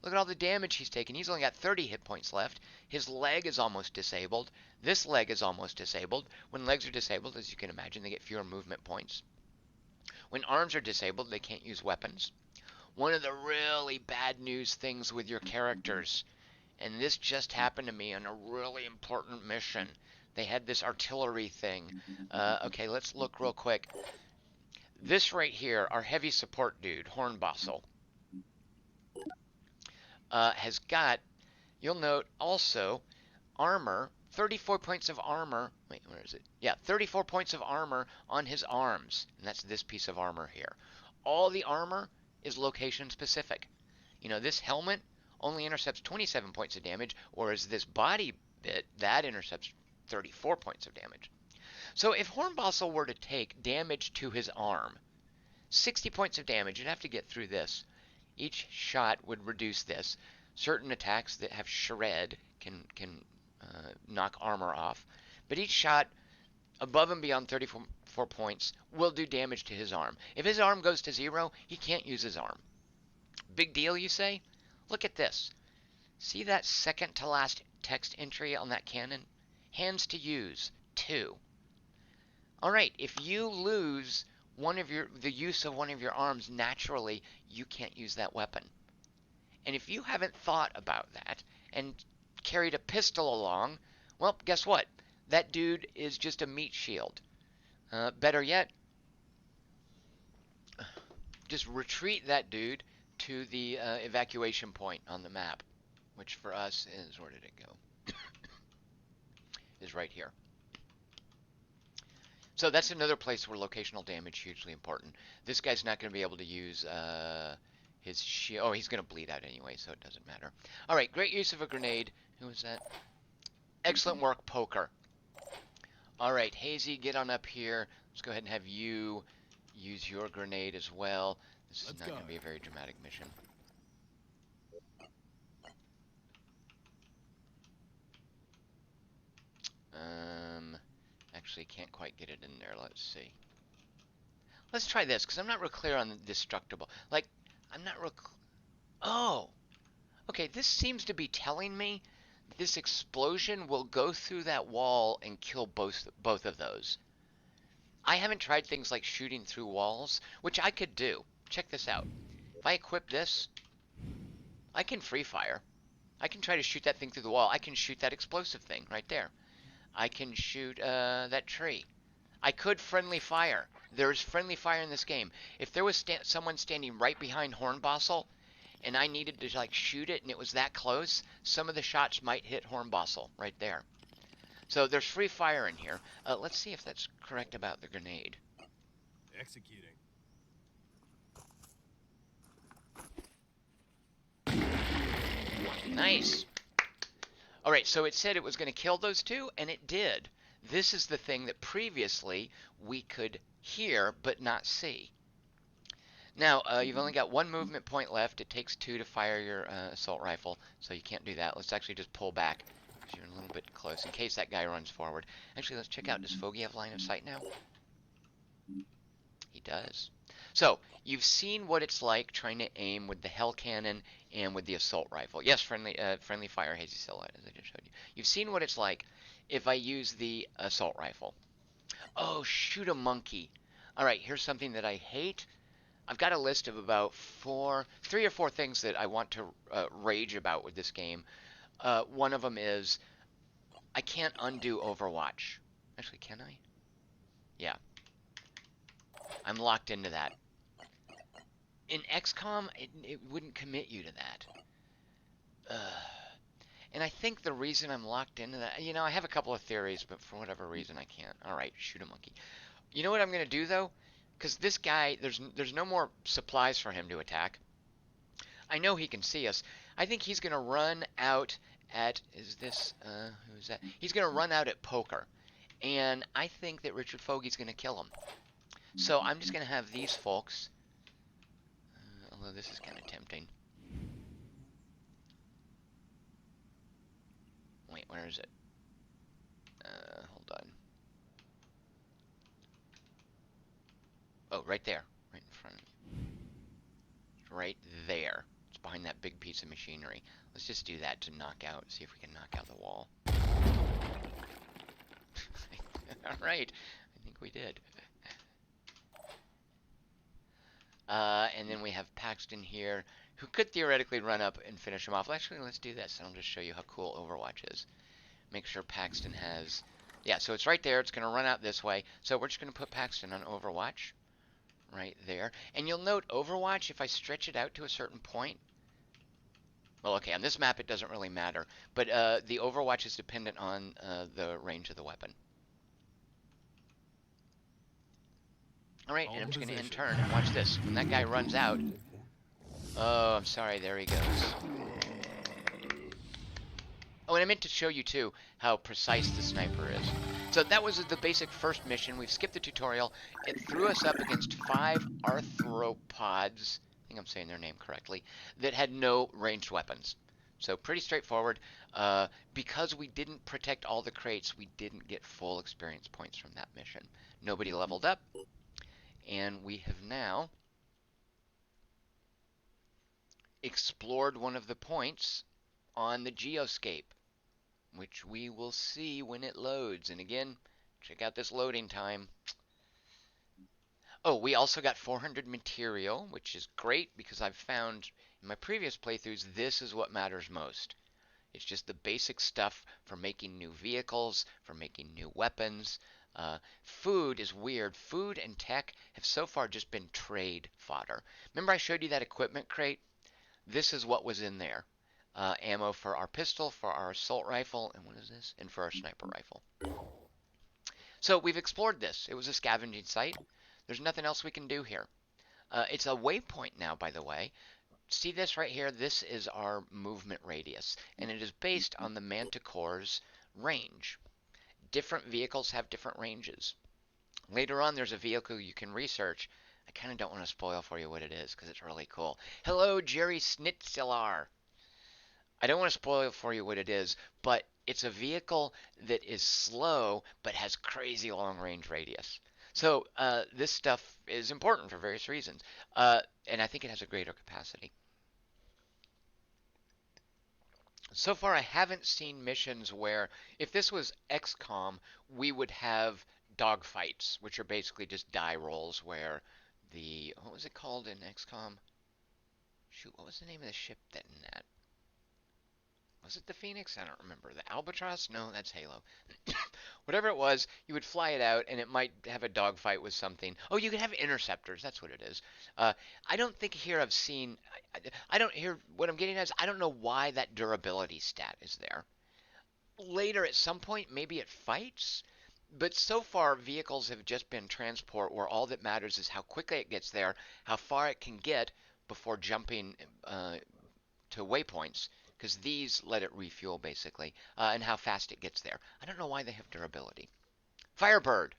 Look at all the damage he's taken. He's only got 30 hit points left. His leg is almost disabled. This leg is almost disabled. When legs are disabled, as you can imagine, they get fewer movement points. When arms are disabled, they can't use weapons. One of the really bad news things with your characters, and this just happened to me on a really important mission. They had this artillery thing. Okay, let's look real quick. This right here, our heavy support dude, Hornbossel, has got, you'll note also, armor, 34 points of armor. Wait, where is it? Yeah, 34 points of armor on his arms. And that's this piece of armor here. All the armor is location specific. You know, this helmet only intercepts 27 points of damage, whereas this body bit, that intercepts 34 points of damage. So if Hornbossel were to take damage to his arm, 60 points of damage, you'd have to get through this. Each shot would reduce this. Certain attacks that have shred can knock armor off, but each shot above and beyond 34 points will do damage to his arm. If his arm goes to 0, he can't use his arm. Big deal, you say? Look at this. See that second to last text entry on that cannon? Hands to use, 2. Alright, if you lose the use of one of your arms naturally, you can't use that weapon. And if you haven't thought about that and carried a pistol along, well, guess what? That dude is just a meat shield. Better yet, just retreat that dude to the evacuation point on the map, which for us is, where did it go? Is right here. So that's another place where locational damage is hugely important. This guy's not going to be able to use his shield. Oh, he's going to bleed out anyway, so it doesn't matter. All right, great use of a grenade. Who was that? Excellent work, Poker. All right, Hazy, get on up here. Let's go ahead and have you use your grenade as well. This is not going to be a very dramatic mission. Actually can't quite get it in there. Let's see. Let's try this, because I'm not real clear on the destructible. Like, I'm not real... Oh! Okay, this seems to be telling me this explosion will go through that wall and kill both of those. I haven't tried things like shooting through walls, which I could do. Check this out. If I equip this, I can free fire. I can try to shoot that thing through the wall. I can shoot that explosive thing right there. I can shoot that tree. I could friendly fire. There's friendly fire in this game. If there was someone standing right behind Hornbossel, and I needed to like shoot it and it was that close, some of the shots might hit Hornbossel right there. So there's free fire in here. Let's see if that's correct about the grenade. Executing. Nice. All right, so it said it was going to kill those two, and it did. This is the thing that previously we could hear but not see. Now, you've only got one movement point left. It takes 2 to fire your assault rifle, so you can't do that. Let's actually just pull back, because you're a little bit close, in case that guy runs forward. Actually, let's check out, does Foggy have line of sight now? He does. So, you've seen what it's like trying to aim with the Hell Cannon and with the assault rifle. Yes, friendly fire, Hazy Silhouette, as I just showed you. You've seen what it's like if I use the assault rifle. Oh, shoot a monkey. All right, here's something that I hate. I've got a list of about 3 or 4 things that I want to rage about with this game. One of them is I can't undo Overwatch. Actually, can I? Yeah. I'm locked into that. In XCOM, it wouldn't commit you to that. And I think the reason I'm locked into that, you know, I have a couple of theories, but for whatever reason I can't. All right, shoot a monkey. You know what I'm going to do, though? Because this guy, there's no more supplies for him to attack. I know he can see us. I think he's going to run out at, who's that? He's going to run out at Poker. And I think that Richard Foggy's going to kill him. So I'm just going to have these folks, although this is kind of tempting. Wait, where is it? Hold on. Oh, right there. Right in front of me. Right there. It's behind that big piece of machinery. Let's just do that to knock out, see if we can knock out the wall. Alright. I think we did. And then we have Paxton here, who could theoretically run up and finish him off. Well, actually, let's do this, and I'll just show you how cool Overwatch is. Make sure Paxton has... Yeah, so it's right there. It's going to run out this way. So we're just going to put Paxton on Overwatch. Right there. And you'll note Overwatch, if I stretch it out to a certain point... Well, okay, on this map it doesn't really matter. But the Overwatch is dependent on the range of the weapon. Alright, and I'm just going to end turn and watch this. When that guy runs out... Oh, I'm sorry, there he goes. Oh, and I meant to show you, too, how precise the sniper is. So that was the basic first mission. We've skipped the tutorial. It threw us up against 5 arthropods, I think I'm saying their name correctly, that had no ranged weapons. So pretty straightforward. Because we didn't protect all the crates, we didn't get full experience points from that mission. Nobody leveled up. And we have now explored one of the points on the geoscape, which we will see when it loads. And again, check out this loading time. Oh, we also got 400 material, which is great because I've found in my previous playthroughs this is what matters most. It's just the basic stuff for making new vehicles, for making new weapons. Food is weird. Food and tech have so far just been trade fodder. Remember I showed you that equipment crate? This is what was in there. Ammo for our pistol, for our assault rifle, and what is this? And for our sniper rifle. So we've explored this. It was a scavenging site. There's nothing else we can do here. It's a waypoint now, by the way. See this right here? This is our movement radius, and it is based on the Manticore's range. Different vehicles have different ranges. Later on, there's a vehicle you can research. I kind of don't want to spoil for you what it is because it's really cool. Hello, Jerry Snitzilar. I don't want to spoil for you what it is, but it's a vehicle that is slow but has crazy long range radius. So this stuff is important for various reasons, and I think it has a greater capacity. So far, I haven't seen missions where, if this was XCOM, we would have dogfights, which are basically just die rolls where what was it called in XCOM? Shoot, what was the name of the ship that in that? Was it the Phoenix? I don't remember. The Albatross? No, that's Halo. Whatever it was, you would fly it out, and it might have a dogfight with something. Oh, you could have interceptors. That's what it is. I don't think here I've seen. I don't hear what I'm getting at is I don't know why that durability stat is there. Later, at some point, maybe it fights. But so far, vehicles have just been transport where all that matters is how quickly it gets there, how far it can get before jumping to waypoints, because these let it refuel basically, and how fast it gets there. I don't know why they have durability. Firebrand.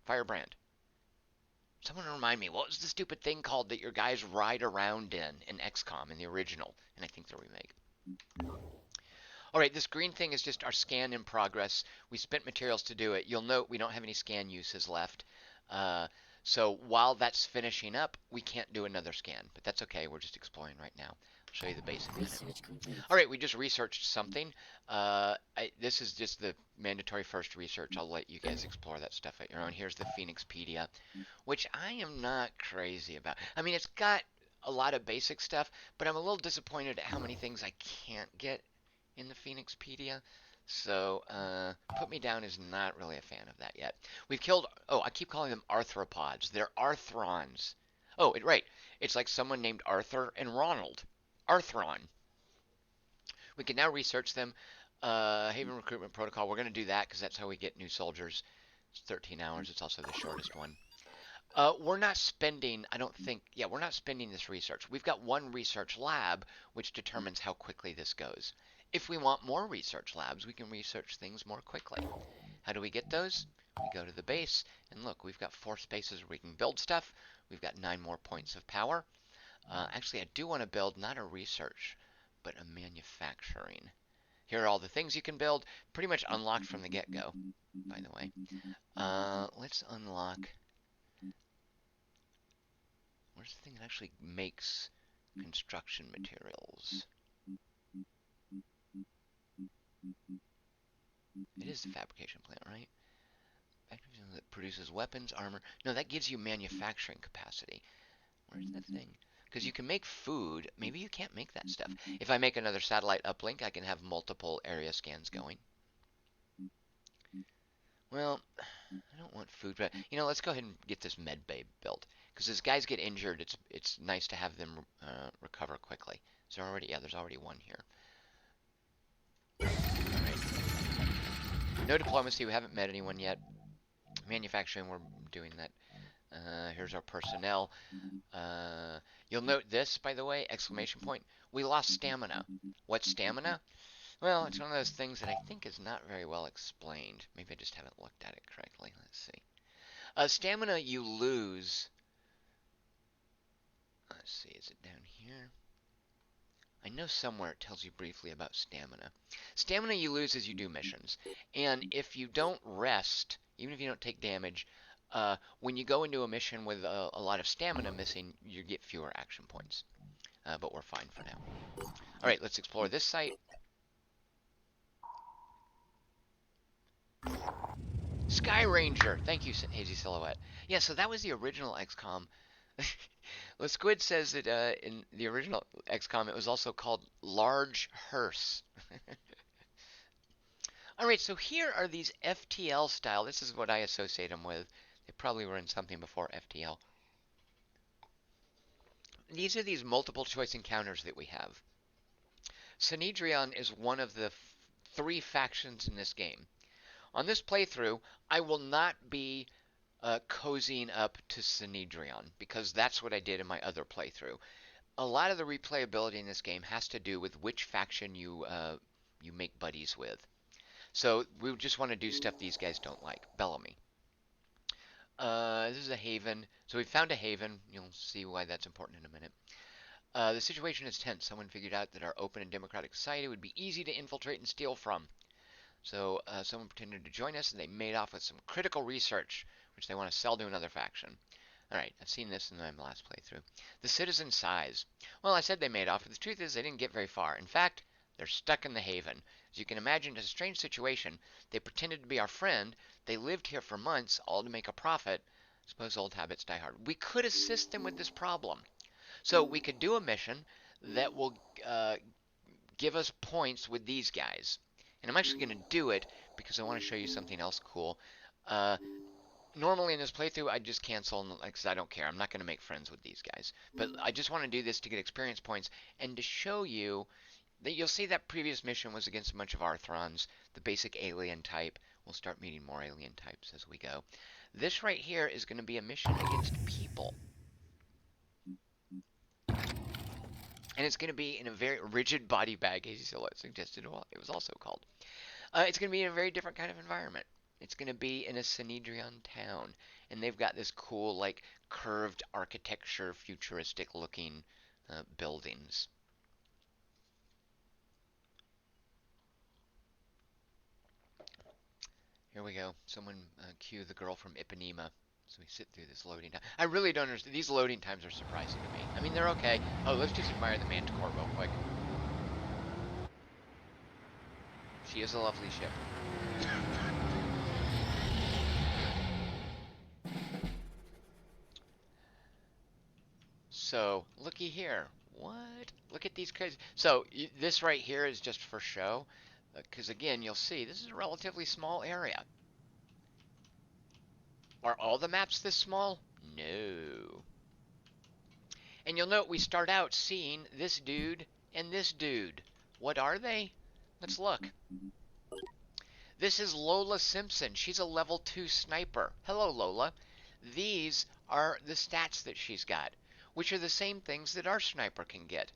Someone remind me, what was the stupid thing called that your guys ride around in XCOM in the original, and I think the remake? All right, this green thing is just our scan in progress. We spent materials to do it. You'll note we don't have any scan uses left. So while that's finishing up, we can't do another scan, but that's okay. We're just exploring right now. I'll show you the base in a minute. All right, we just researched something. This is just the mandatory first research. I'll let you guys explore that stuff at your own. Here's the Phoenixpedia, which I am not crazy about. I mean, it's got a lot of basic stuff, but I'm a little disappointed at how many things I can't get in the Phoenixpedia. So, put me down as not really a fan of that yet. We've killed, oh, I keep calling them arthropods. They're arthrons. Oh, right. It's like someone named Arthur and Ronald. Arthron. We can now research them. Haven Recruitment Protocol. We're going to do that because that's how we get new soldiers. It's 13 hours. It's also the shortest one. We're not spending, I don't think, yeah, we're not spending this research. We've got one research lab, which determines how quickly this goes. If we want more research labs, we can research things more quickly. How do we get those? We go to the base, and look, we've got 4 spaces where we can build stuff. We've got 9 more points of power. Actually, I do want to build not a research, but a manufacturing. Here are all the things you can build, pretty much unlocked from the get-go, by the way. Let's unlock... Where's the thing that actually makes construction materials? It is the fabrication plant, right? That produces weapons, armor. No, that gives you manufacturing capacity. Where's that thing? Because you can make food. Maybe you can't make that stuff. If I make another satellite uplink, I can have multiple area scans going. Well, I don't want food, but let's go ahead and get this med bay built. Because as guys get injured, it's nice to have them recover quickly. So there's already one here. All right. No diplomacy. We haven't met anyone yet. Manufacturing, we're doing that. Here's our personnel. You'll note this, by the way, exclamation point. We lost stamina. What's stamina? Well, it's one of those things that I think is not very well explained. Maybe I just haven't looked at it correctly. Let's see. Stamina you lose. Let's see, is it down here? I know somewhere it tells you briefly about stamina. Stamina you lose as you do missions. And if you don't rest, even if you don't take damage, when you go into a mission with a lot of stamina missing, you get fewer action points. But we're fine for now. Alright, let's explore this site. Sky Ranger! Thank you, Hazy Silhouette. Yeah, so that was the original XCOM. Squid says that in the original XCOM it was also called Large Hearse. All right, so here are these FTL style. This is what I associate them with. They probably were in something before FTL. These are these multiple choice encounters that we have. Synedrion is one of the three factions in this game. On this playthrough, I will not be cozying up to Synedrion because that's what I did in my other playthrough. A lot of the replayability in this game has to do with which faction you make buddies with. So we just want to do stuff these guys don't like. Bellamy. This is a haven. So we found a haven. You'll see why that's important in a minute. The situation is tense. Someone figured out that our open and democratic society would be easy to infiltrate and steal from. So someone pretended to join us, and they made off with some critical research, which they want to sell to another faction. Alright, I've seen this in my last playthrough. The citizen sighs. Well, I said they made off, but the truth is they didn't get very far. In fact, they're stuck in the haven. As you can imagine, it's a strange situation. They pretended to be our friend. They lived here for months, all to make a profit. Suppose old habits die hard. We could assist them with this problem. So we could do a mission that will give us points with these guys. And I'm actually going to do it because I want to show you something else cool. Normally in this playthrough, I'd just cancel because I don't care. I'm not going to make friends with these guys. But I just want to do this to get experience points and to show you that you'll see that previous mission was against a bunch of Arthrons, the basic alien type. We'll start meeting more alien types as we go. This right here is going to be a mission against people. And it's going to be in a very rigid body bag, as you suggested it was also called. It's going to be in a very different kind of environment. It's going to be in a Synedrion town. And they've got this cool, like, curved architecture, futuristic looking buildings. Here we go. Someone cue the girl from Ipanema. So we sit through this loading time. I really don't understand. These loading times are surprising to me. I mean, they're okay. Oh, let's just admire the Manticore real quick. She is a lovely ship. So, looky here. What? Look at these crazy. So, this right here is just for show. Because again, you'll see, this is a relatively small area. Are all the maps this small? No. And you'll note we start out seeing this dude and this dude. What are they? Let's look. This is Lola Simpson. She's a level 2 sniper. Hello, Lola. These are the stats that she's got, which are the same things that our sniper can get.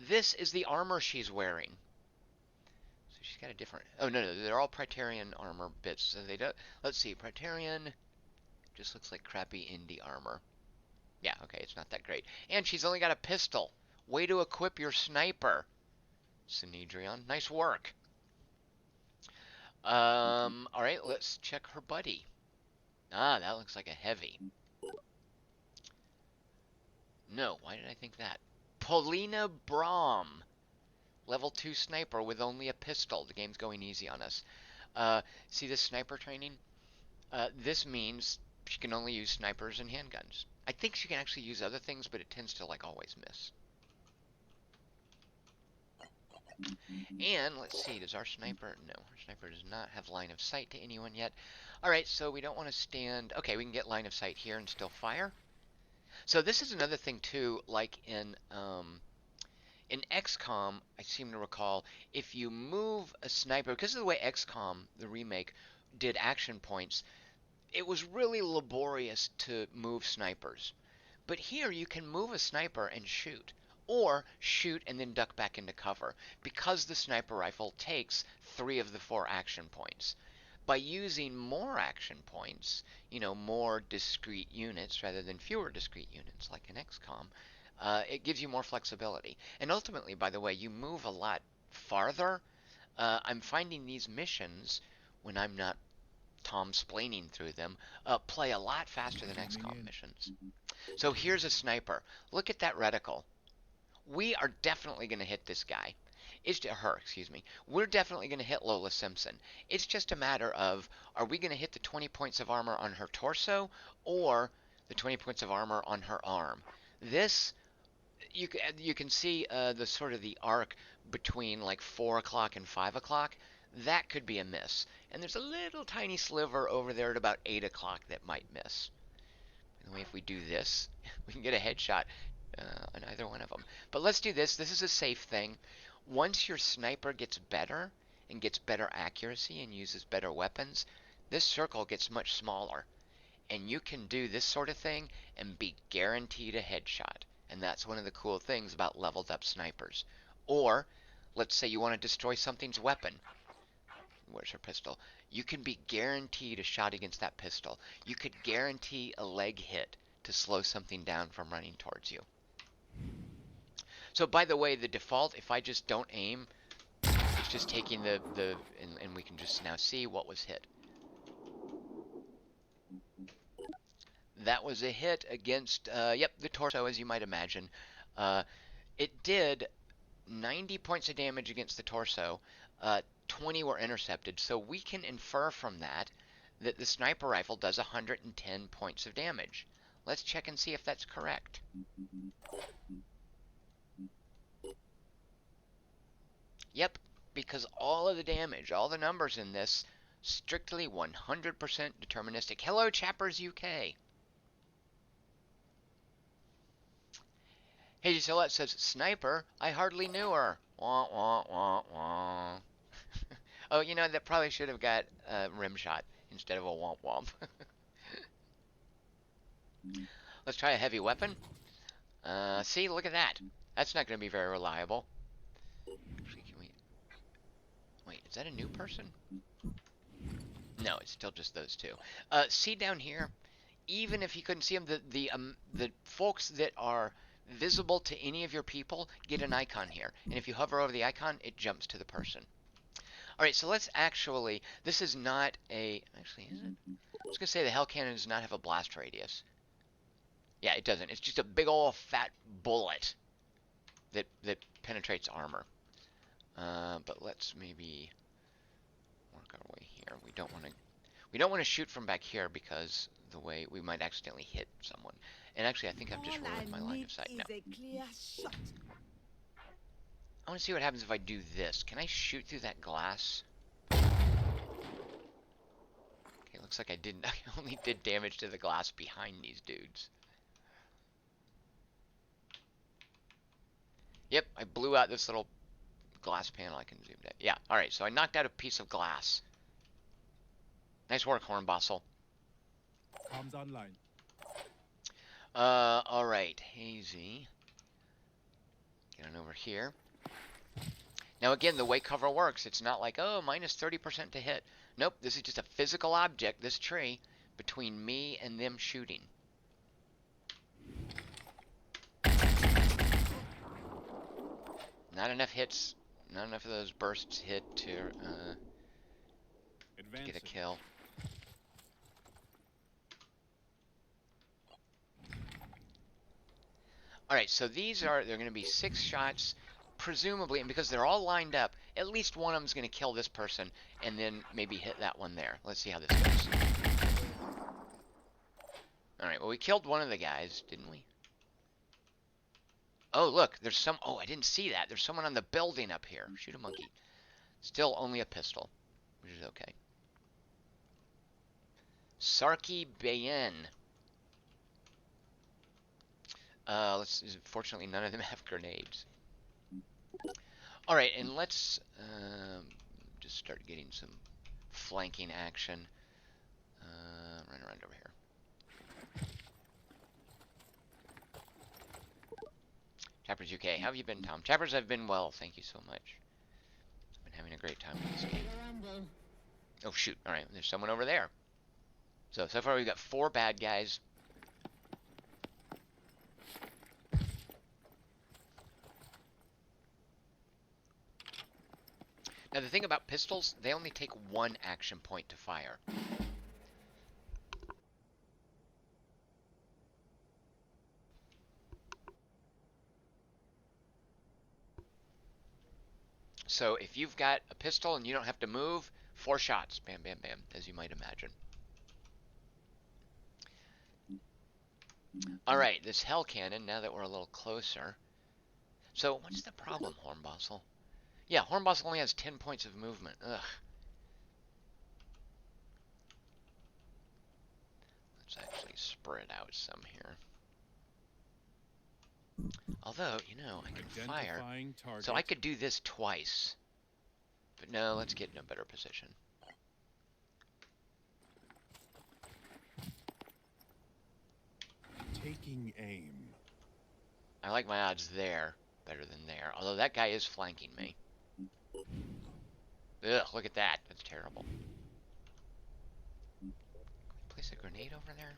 This is the armor she's wearing. So she's got a different... Oh, no, they're all Praetorian armor bits. So they don't... Let's see, Praetorian just looks like crappy indie armor. Yeah, okay, it's not that great. And she's only got a pistol. Way to equip your sniper, Synedrion. Nice work. Alright, let's check her buddy. Ah, that looks like a heavy. No, why did I think that? Paulina Brahm. Level 2 sniper with only a pistol. The game's going easy on us. See this sniper training? This means she can only use snipers and handguns. I think she can actually use other things, but it tends to, like, always miss. And, let's see, does our sniper... No, our sniper does not have line of sight to anyone yet. Alright, so we don't want to stand... Okay, we can get line of sight here and still fire. So this is another thing, too, like in XCOM, I seem to recall, if you move a sniper... Because of the way XCOM, the remake, did action points, it was really laborious to move snipers. But here you can move a sniper and shoot. Or shoot and then duck back into cover. Because the sniper rifle takes 3 of the 4 action points. By using more action points, you know, more discrete units rather than fewer discrete units like in XCOM, it gives you more flexibility. And ultimately, by the way, you move a lot farther. I'm finding these missions, when I'm not Tomsplaining through them, play a lot faster than XCOM missions. So here's a sniper. Look at that reticle. We are definitely going to hit this guy. Excuse me. We're definitely going to hit Lola Simpson. It's just a matter of, are we going to hit the 20 points of armor on her torso or the 20 points of armor on her arm? This, you can see the sort of the arc between like 4 o'clock and 5 o'clock. that could be a miss. And there's a little tiny sliver over there at about 8 o'clock that might miss. Anyway, if we do this, we can get a headshot on either one of them. But let's do this. This is a safe thing. Once your sniper gets better and gets better accuracy and uses better weapons, this circle gets much smaller. And you can do this sort of thing and be guaranteed a headshot. And that's one of the cool things about leveled up snipers. Or, let's say you want to destroy something's weapon. Where's her pistol? You can be guaranteed a shot against that pistol. You could guarantee a leg hit to slow something down from running towards you. So by the way, the default, if I just don't aim, it's just taking and we can just now see what was hit. That was a hit against, yep, the torso, as you might imagine. It did 90 points of damage against the torso. 20 were intercepted, so we can infer from that that the sniper rifle does 110 points of damage. Let's check and see if that's correct. Yep, because all of the damage, all the numbers in this, strictly 100% deterministic. Hello, Chappers UK. Hey, Gillette says, Sniper, I hardly knew her. Wah, wah, wah, wah. Oh, you know, that probably should have got a rim shot instead of a womp womp. Let's try a heavy weapon. See, look at that. That's not going to be very reliable. Actually, can we... Wait, is that a new person? No, it's still just those two. See down here, even if you couldn't see them, the folks that are visible to any of your people get an icon here. And if you hover over the icon, it jumps to the person. Alright, so let's actually, this is not a, actually is it? I was going to say the Hell Cannon does not have a blast radius. Yeah, it doesn't. It's just a big old fat bullet that penetrates armor. But let's maybe work our way here. We don't want to shoot from back here because the way we might accidentally hit someone. And actually, I think I've just ruined my line of sight now. I want to see what happens if I do this. Can I shoot through that glass? Okay, looks like I didn't. I only did damage to the glass behind these dudes. Yep, I blew out this little glass panel. I can zoom that. Yeah, alright, so I knocked out a piece of glass. Nice work, Hornbostle. Comms online. Alright, Hazy. Get on over here. Now again, the way cover works, it's not like, oh, minus 30% to hit. Nope, this is just a physical object, this tree, between me and them shooting. Not enough hits, not enough of those bursts hit to get a kill. Alright, so they're going to be 6 shots, presumably, and because they're all lined up, at least one of them's going to kill this person, and then maybe hit that one there. Let's see how this goes. Alright, well, we killed one of the guys, didn't we? Oh, look, there's some... Oh, I didn't see that. There's someone on the building up here. Shoot a monkey. Still only a pistol, which is okay. Sarki Bayen. Fortunately, none of them have grenades. Alright, and let's just start getting some flanking action. Run around over here. Chappers UK, how have you been, Tom? Chappers, I've been well, thank you so much. I've been having a great time with this game. Oh, shoot. Alright, there's someone over there. So far we've got 4 bad guys. Now the thing about pistols, they only take 1 action point to fire. So if you've got a pistol and you don't have to move, 4 shots, bam, bam, bam, as you might imagine. Alright, this Hell Cannon, now that we're a little closer. So what's the problem, Hornbostle? Yeah, Hornboss only has 10 points of movement. Ugh. Let's actually spread out some here. Although, you know, I can fire. Identifying target. So I could do this twice. But no, let's get in a better position. Taking aim. I like my odds there better than there. Although that guy is flanking me. Ugh, look at that. That's terrible. Place a grenade over there?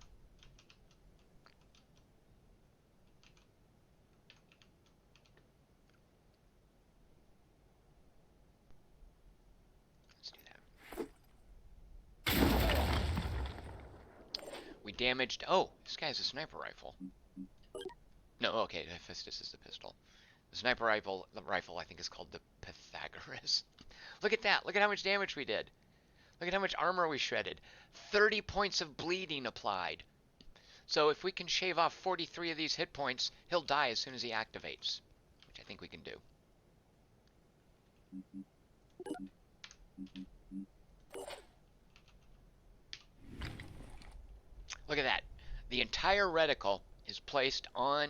Let's do that. We damaged... Oh, this guy has a sniper rifle. No, okay, Hephaestus is the pistol. The sniper rifle, I think is called the Pythagoras. Look at that. Look at how much damage we did. Look at how much armor we shredded. 30 points of bleeding applied. So if we can shave off 43 of these hit points, he'll die as soon as he activates, which I think we can do. Look at that. The entire reticle is placed on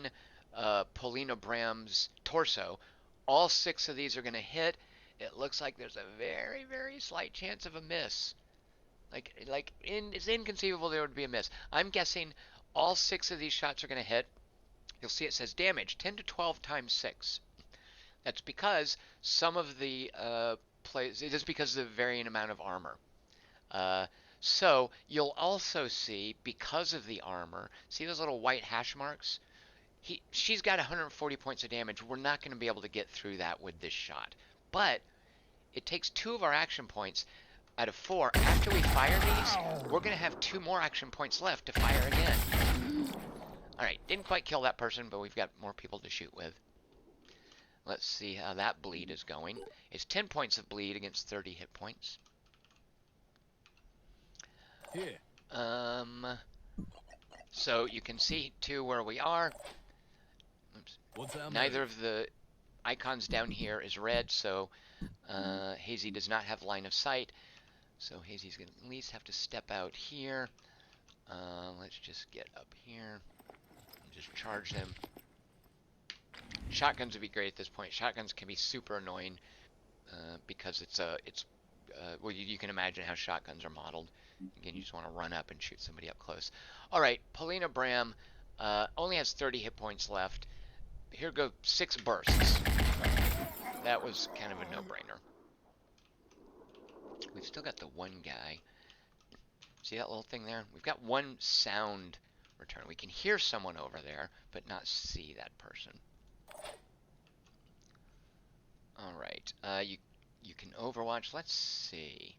Polina Bram's torso. All 6 of these are going to hit. It looks like there's a very, very slight chance of a miss. It's inconceivable there would be a miss. I'm guessing all 6 of these shots are going to hit. You'll see it says damage 10 to 12 times 6. That's because some of the it is because of the varying amount of armor. So you'll also see, because of the armor, see those little white hash marks? She's got 140 points of damage. We're not going to be able to get through that with this shot. But it takes 2 of our action points out of 4. After we fire these, we're going to have 2 more action points left to fire again. Alright, didn't quite kill that person, but we've got more people to shoot with. Let's see how that bleed is going. It's 10 points of bleed against 30 hit points. Here. So you can see, too, where we are. Oops. Neither of the icons down here is red, so Hazy does not have line of sight. So Hazy's going to at least have to step out here. Let's just get up here and just charge them. Shotguns would be great at this point. Shotguns can be super annoying because well, you can imagine how shotguns are modeled. Again, you just want to run up and shoot somebody up close. All right, Polina Bram only has 30 hit points left. Here go 6 bursts. That was kind of a no-brainer. We've still got the one guy. See that little thing there? We've got 1 sound return. We can hear someone over there, but not see that person. Alright, you can overwatch. Let's see.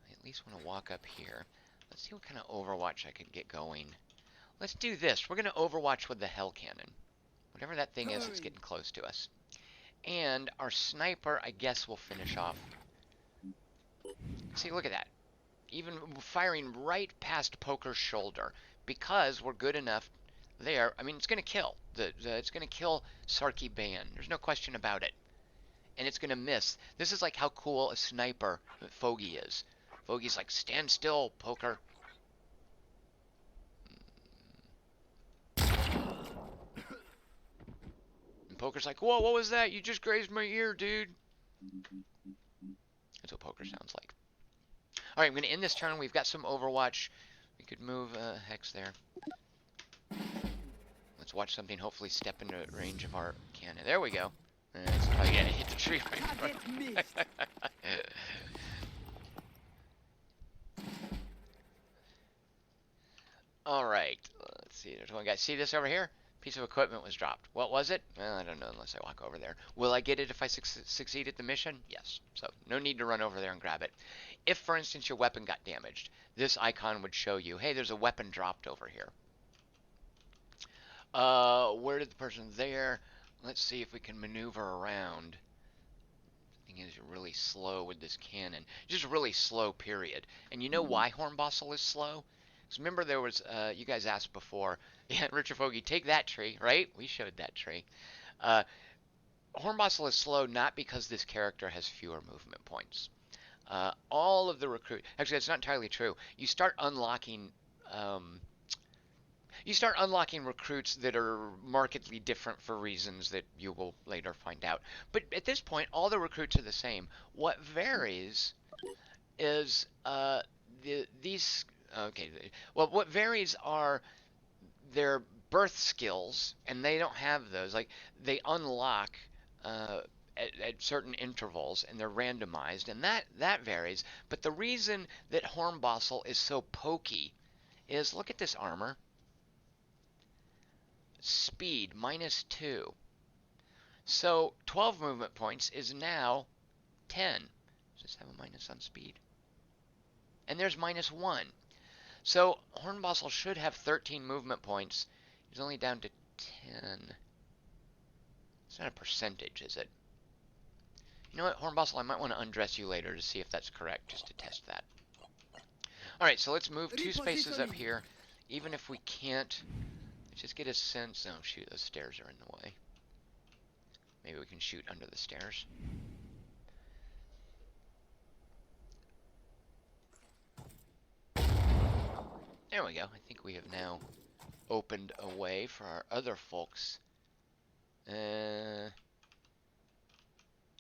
I at least want to walk up here. Let's see what kind of overwatch I could get going. Let's do this. We're going to overwatch with the Hell Cannon. Whatever that thing is, it's getting close to us. And our sniper, I guess, will finish off. See, look at that. Even firing right past Poker's shoulder. Because we're good enough there. I mean, it's going to kill. It's going to kill Sarky Ban. There's no question about it. And it's going to miss. This is like how cool a sniper Fogey is. Fogey's like, stand still, Poker. And Poker's like, whoa, what was that? You just grazed my ear, dude. That's what Poker sounds like. Alright, I'm going to end this turn. We've got some Overwatch. We could move Hex there. Let's watch something hopefully step into range of our cannon. There we go. It's probably going to hit the tree right in front. Alright, let's see. There's one guy. See this over here? Piece of equipment was dropped. What was it? Well, I don't know unless I walk over there. Will I get it if I succeed at the mission? Yes. So, no need to run over there and grab it. If, for instance, your weapon got damaged, this icon would show you, hey, there's a weapon dropped over here. Where did the person there? Let's see if we can maneuver around. The thing is, you're really slow with this cannon. Just really slow, period. And you know why Hornbossel is slow? Because remember there was, you guys asked before, yeah, Richard Fogey, take that tree, right? We showed that tree. Hornbostel is slow not because this character has fewer movement points. All of the actually, that's not entirely true. Um, you start unlocking recruits that are markedly different for reasons that you will later find out. But at this point, all the recruits are the same. What varies is these. Okay, well, what varies are their birth skills, and they don't have those. Like they unlock uh, at certain intervals, and they're randomized, and that varies. But the reason that Hornbostel is so pokey is look at this armor. Speed -2. So 12 movement points is now 10. Just have a minus on speed. And there's -1. So Hornbostel should have 13 movement points. He's only down to 10. It's not a percentage, is it? You know what, Hornbostel, I might want to undress you later to see if that's correct, just to test that. Alright, so let's move 2 spaces up here. Even if we can't, let's just get a sense. Oh, shoot, those stairs are in the way. Maybe we can shoot under the stairs. There we go. I think we have now opened a way for our other folks. Yeah,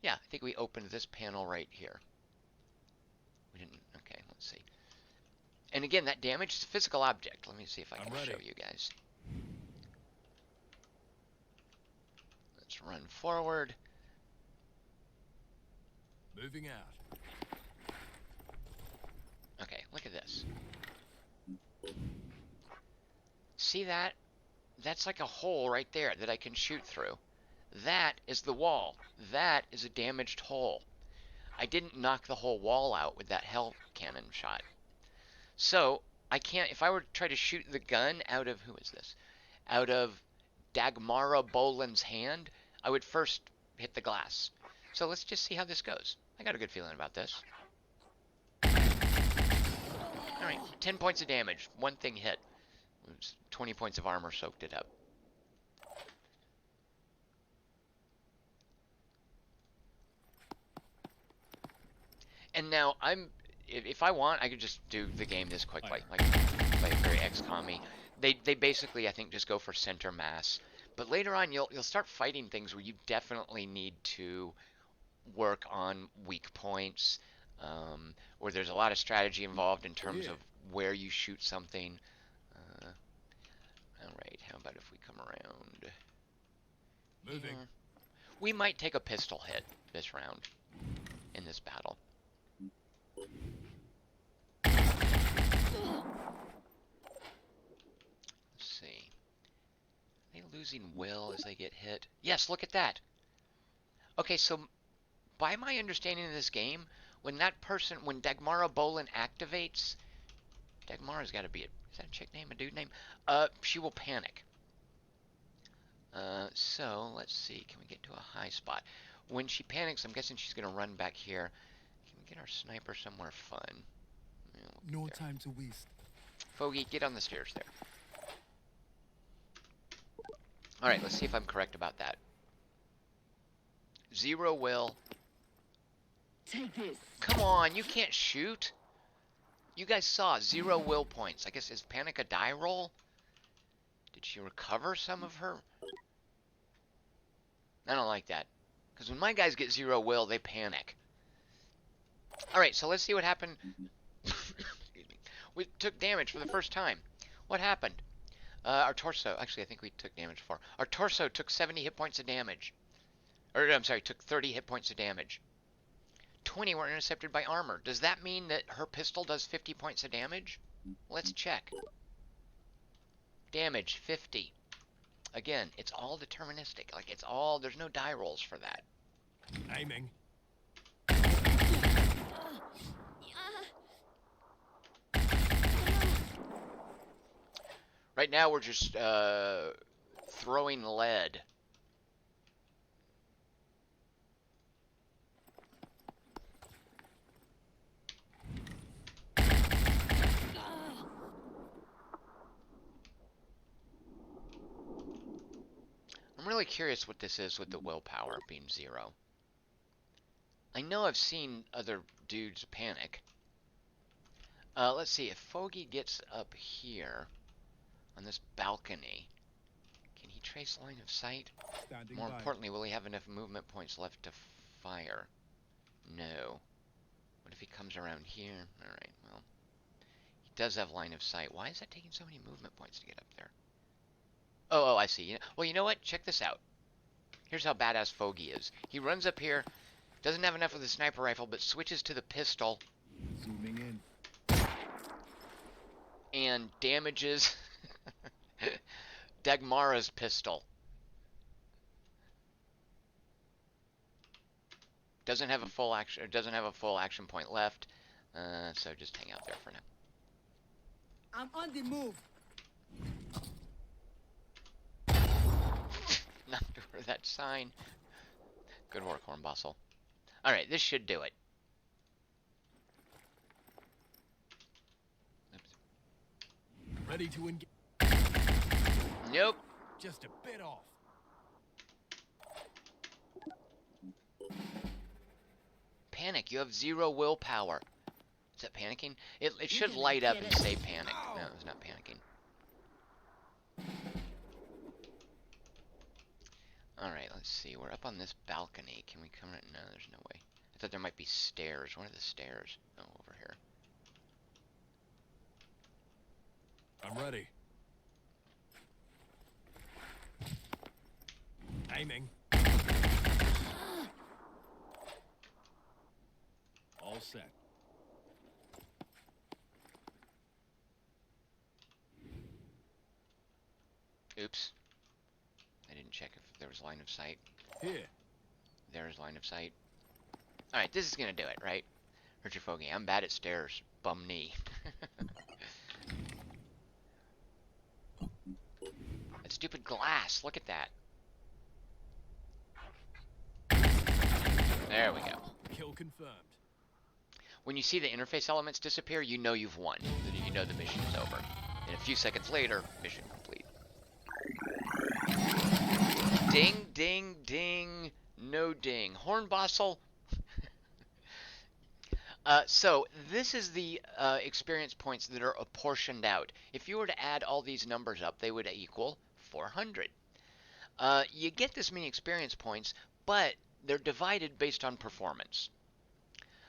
I think we opened this panel right here. We didn't. Okay, let's see. And again, that damage is a physical object. Let me see if I can show you guys. Let's run forward. Moving out. Okay, look at this. See that? That's like a hole right there that I can shoot through. That is the wall. That is a damaged hole. I didn't knock the whole wall out with that hell cannon shot. So, I can't, if I were to try to shoot the gun out of, who is this? Out of Dagmara Boland's hand, I would first hit the glass. So let's just see how this goes. I got a good feeling about this. Alright, 10 points of damage. One thing hit. 20 points of armor soaked it up. And now if I want, I could just do the game this quickly, like very XCOM-y. They basically, I think, just go for center mass. But later on, you'll start fighting things where you definitely need to work on weak points, where there's a lot of strategy involved in terms of where you shoot something. All right, how about if we come around? Moving. Here? We might take a pistol hit this round in this battle. Let's see. Are they losing will as they get hit? Yes, look at that. Okay, so by my understanding of this game, when Dagmara Bolin activates, Dagmara's got to be is that a chick name, a dude name? She will panic. So let's see. Can we get to a high spot? When she panics, I'm guessing she's gonna run back here. Can we get our sniper somewhere fun? Yeah, No time to waste. Fogey, get on the stairs there. All right, let's see if I'm correct about that. 0 will. Take this. Come on, you can't shoot. You guys saw 0 will points. I guess, is Panic a die roll? Did she recover some of her? I don't like that. Because when my guys get 0 will, they panic. Alright, so let's see what happened. Excuse me. We took damage for the first time. What happened? Our torso, actually I think we took damage before. Our torso took 70 hit points of damage. Or, I'm sorry, took 30 hit points of damage. 20 were intercepted by armor. Does that mean that her pistol does 50 points of damage? Let's check. Damage, 50. Again, it's all deterministic. Like, it's all, there's no die rolls for that. Aiming. Right now, we're just, throwing lead. I'm really curious what this is with the willpower being 0. I know I've seen other dudes panic. Let's see, if Foggy gets up here on this balcony, can he trace line of sight? Standing More by. importantly, will he have enough movement points left to fire? No. What if he comes around here? Alright, well, he does have line of sight. Why is that taking so many movement points to get up there? Oh, I see. Well, you know what? Check this out. Here's how badass Foggy is. He runs up here, doesn't have enough with the sniper rifle, but switches to the pistol Zooming in. and damages Dagmara's pistol. Doesn't have a full action point left, so just hang out there for now. I'm on the move. Knocked over that sign. Good work, Hornbostle. Alright, this should do it. Oops. Ready to engage. Nope. Just a bit off. Panic. You have 0 willpower. Is that panicking? It should light up and say panic. No, it's not panicking. Alright, let's see. We're up on this balcony. Can we come right? No, there's no way. I thought there might be stairs. Where are the stairs? Oh, over here. I'm ready. Aiming. All set. Oops. I didn't check if there was line of sight. Here. There's line of sight. Alright, this is gonna do it, right? Richard Fogey, I'm bad at stairs. Bum knee. That stupid glass. Look at that. There we go. Kill confirmed. When you see the interface elements disappear, you know you've won. You know the mission is over. And a few seconds later, mission complete. Ding, ding, ding. No ding. Hornbostle. So this is the experience points that are apportioned out. If you were to add all these numbers up, they would equal 400. You get this many experience points, but they're divided based on performance.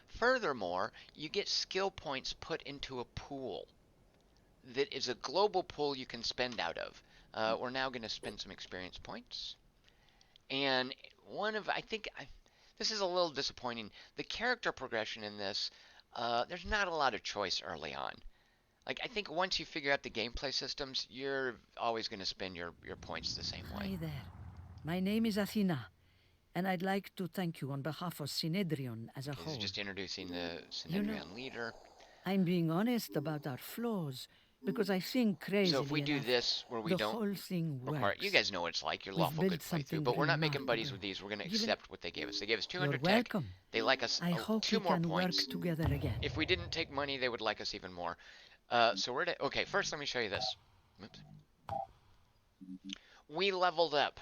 Furthermore, you get skill points put into a pool that is a global pool you can spend out of. We're now going to spend some experience points. And this is a little disappointing. The character progression in this, there's not a lot of choice early on. Like, I think once you figure out the gameplay systems, you're always going to spend your points the same way. Hi there. My name is Athena, and I'd like to thank you on behalf of Synedrion as a This is whole. just introducing the You know- Synedrion leader. I'm being honest about our flaws, because I think crazily So if we do enough, this, where we the don't whole thing require, works. you guys know what it's like, your We've lawful built good playthrough, something but we're not making buddies remarkable. with these. We're going to Give it- accept what they gave us. They gave us You're 200 tech. welcome. They like us I hope 2 we more can points. work together again. If we didn't take money, they would like us even more. So we're to, okay, first let me show you this. Oops. We leveled up.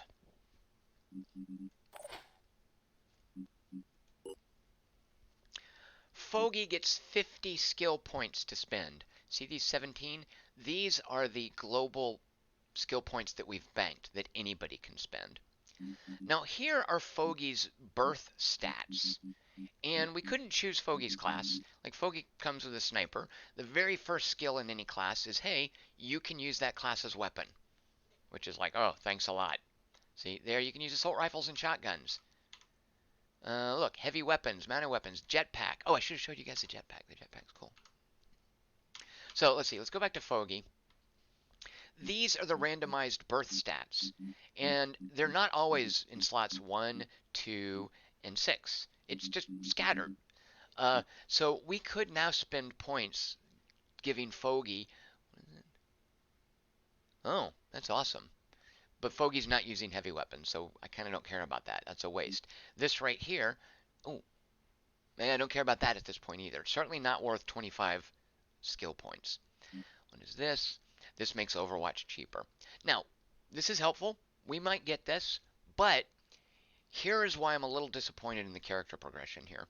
Fogey gets 50 skill points to spend. See these 17? These are the global skill points that we've banked that anybody can spend. Now here are Fogey's birth stats. And we couldn't choose Fogey's class. Like, Fogey comes with a sniper. The very first skill in any class is, hey, you can use that class's weapon. Which is like, oh, thanks a lot. See, there you can use assault rifles and shotguns. Look, heavy weapons, mounted weapons, jetpack. Oh, I should have showed you guys the jetpack. The jetpack's cool. So, let's see. Let's go back to Fogey. These are the randomized birth stats. And they're not always in slots 1, 2, and 6. It's just scattered. So we could now spend points giving Fogey. Oh, that's awesome. But Fogey's not using heavy weapons, so I kind of don't care about that. That's a waste. This right here, oh, I don't care about that at this point either. Certainly not worth 25 skill points. What is this? This makes Overwatch cheaper. Now, this is helpful. We might get this, But here is why I'm a little disappointed in the character progression here.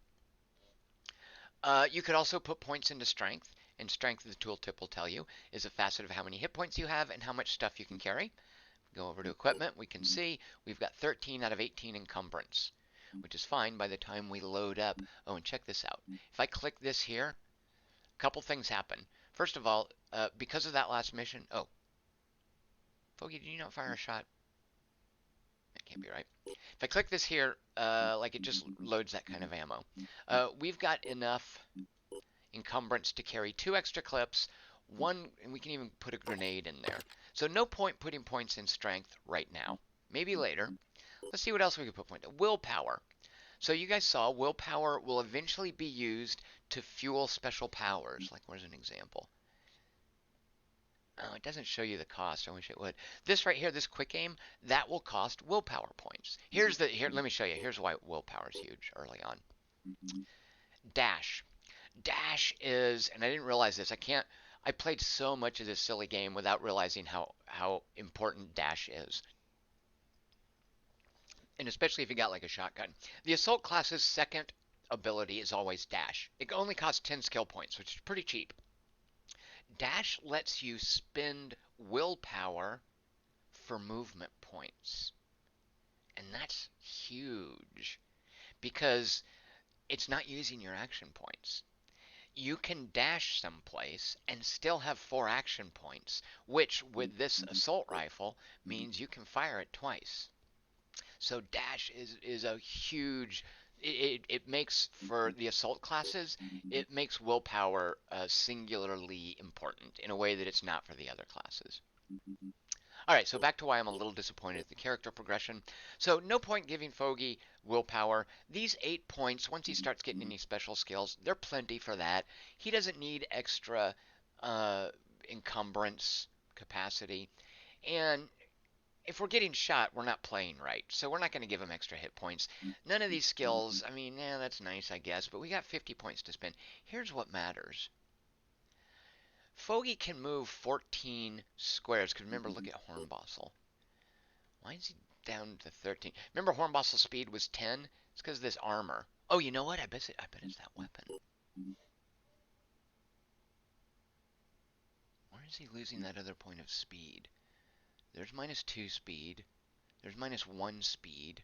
You could also put points into strength, and strength, the tooltip will tell you, is a facet of how many hit points you have and how much stuff you can carry. Go over to equipment, we can see we've got 13 out of 18 encumbrance, which is fine by the time we load up. Oh, and check this out. If I click this here, a couple things happen. First of all, because of that last mission, oh, Fogey, did you not fire a shot? That can't be right. If I click this here, like it just loads that kind of ammo. We've got enough encumbrance to carry 2 extra clips, one, and we can even put a grenade in there. So no point putting points in strength right now. Maybe later. Let's see what else we can put points. Willpower. So you guys saw willpower will eventually be used to fuel special powers. Like, where's an example? Oh, it doesn't show you the cost. I wish it would. This right here, this quick aim, that will cost willpower points. Here, let me show you. Here's why willpower is huge early on. Dash. Dash is, and I didn't realize this. I played so much of this silly game without realizing how important dash is. And especially if you got like a shotgun. The assault class's second ability is always dash. It only costs 10 skill points, which is pretty cheap. Dash lets you spend willpower for movement points. And that's huge because it's not using your action points. You can dash someplace and still have 4 action points, which with this assault rifle means you can fire it twice. So dash is a huge, it makes, for the assault classes, it makes willpower singularly important in a way that it's not for the other classes. Alright, so back to why I'm a little disappointed at the character progression. So no point giving Fogey willpower. These 8 points, once he starts getting any special skills, they're plenty for that. He doesn't need extra encumbrance capacity. And if we're getting shot, we're not playing right. So we're not going to give him extra hit points. None of these skills, I mean, yeah, that's nice, I guess, but we got 50 points to spend. Here's what matters. Fogey can move 14 squares, because remember, look at Hornbostel. Why is he down to 13? Remember Hornbostel's speed was 10? It's because of this armor. Oh, you know what? I bet it's that weapon. Where is he losing that other point of speed? There's -2 speed. There's -1 speed.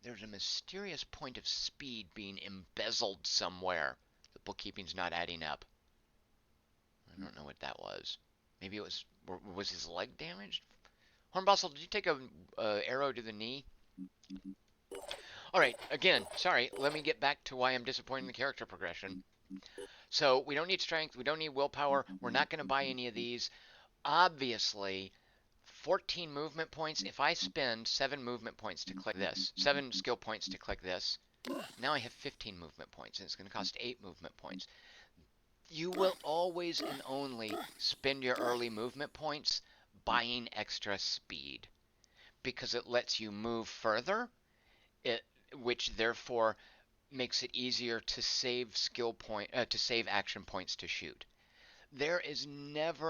There's a mysterious point of speed being embezzled somewhere. The bookkeeping's not adding up. I don't know what that was. Maybe it was his leg damaged? Hornbostel, did you take a arrow to the knee? Alright, again, sorry, let me get back to why I'm disappointed in the character progression. So, we don't need strength, we don't need willpower, we're not going to buy any of these. Obviously, 14 movement points, if I spend 7 movement points to click this, 7 skill points to click this, now I have 15 movement points, and it's going to cost 8 movement points. You will always and only spend your early movement points buying extra speed, because it lets you move further, which therefore makes it easier to save action points to shoot. There is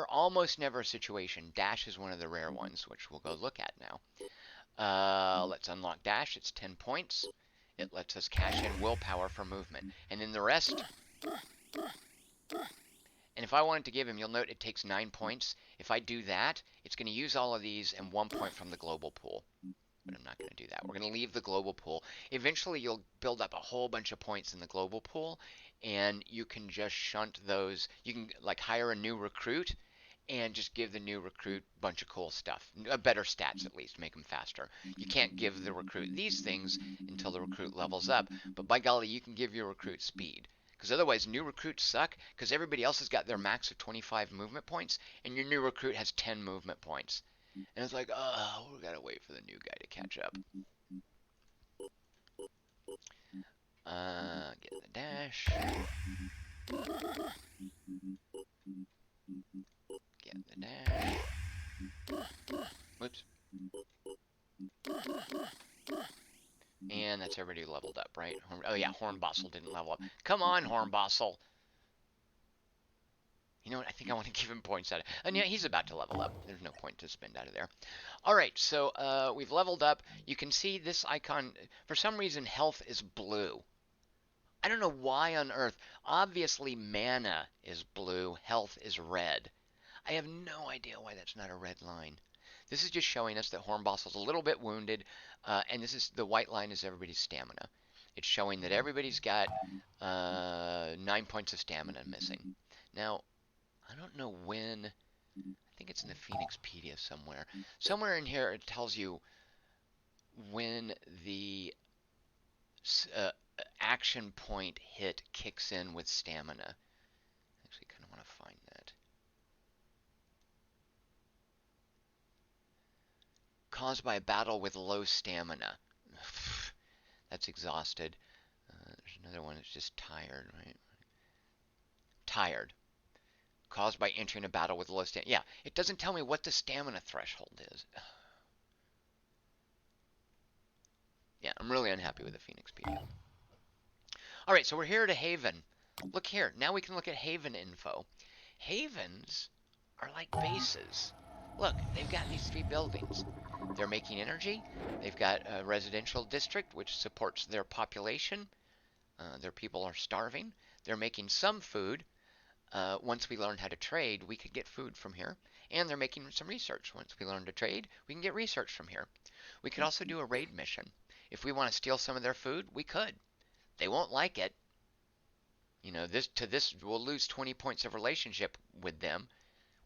almost never a situation. Dash is one of the rare ones, which we'll go look at now. Let's unlock Dash. It's 10 points. It lets us cash in willpower for movement. And then the rest. And if I wanted to give him, you'll note it takes 9 points. If I do that, it's going to use all of these and 1 point from the global pool. But I'm not going to do that. We're going to leave the global pool. Eventually, you'll build up a whole bunch of points in the global pool, and you can just shunt those. You can like hire a new recruit and just give the new recruit a bunch of cool stuff. Better stats, at least, make them faster. You can't give the recruit these things until the recruit levels up, but by golly, you can give your recruit speed. Because otherwise, new recruits suck, because everybody else has got their max of 25 movement points, and your new recruit has 10 movement points. And it's like, oh, we gotta wait for the new guy to catch up. Get the dash. Get the dash. Whoops. And that's everybody leveled up, right? Oh yeah, Hornbostel didn't level up. Come on, Hornbostel. You know what? I think I want to give him points out of. And yeah, he's about to level up. There's no point to spend out of there. All right, so we've leveled up. You can see this icon. For some reason, health is blue. I don't know why on earth. Obviously, mana is blue. Health is red. I have no idea why that's not a red line. This is just showing us that Hornbossel's a little bit wounded, and this is the white line is everybody's stamina. It's showing that everybody's got 9 points of stamina missing. Now, I don't know when. I think it's in the Phoenixpedia somewhere. Somewhere in here it tells you when the uh, action point hit kicks in with stamina. I actually kind of want to find that. Caused by a battle with low stamina. That's exhausted. There's another one that's just tired, right? Tired. Caused by entering a battle with low stamina. Yeah, it doesn't tell me what the stamina threshold is. Yeah, I'm really unhappy with the Phoenixpedia. All right, so we're here at a haven. Look here. Now we can look at haven info. Havens are like bases. Look, they've got these 3 buildings. They're making energy. They've got a residential district which supports their population. Their people are starving. They're making some food. Once we learn how to trade, we could get food from here. And they're making some research. Once we learn to trade, we can get research from here. We could also do a raid mission. If we want to steal some of their food, we could. They won't like it. You know, we'll lose 20 points of relationship with them.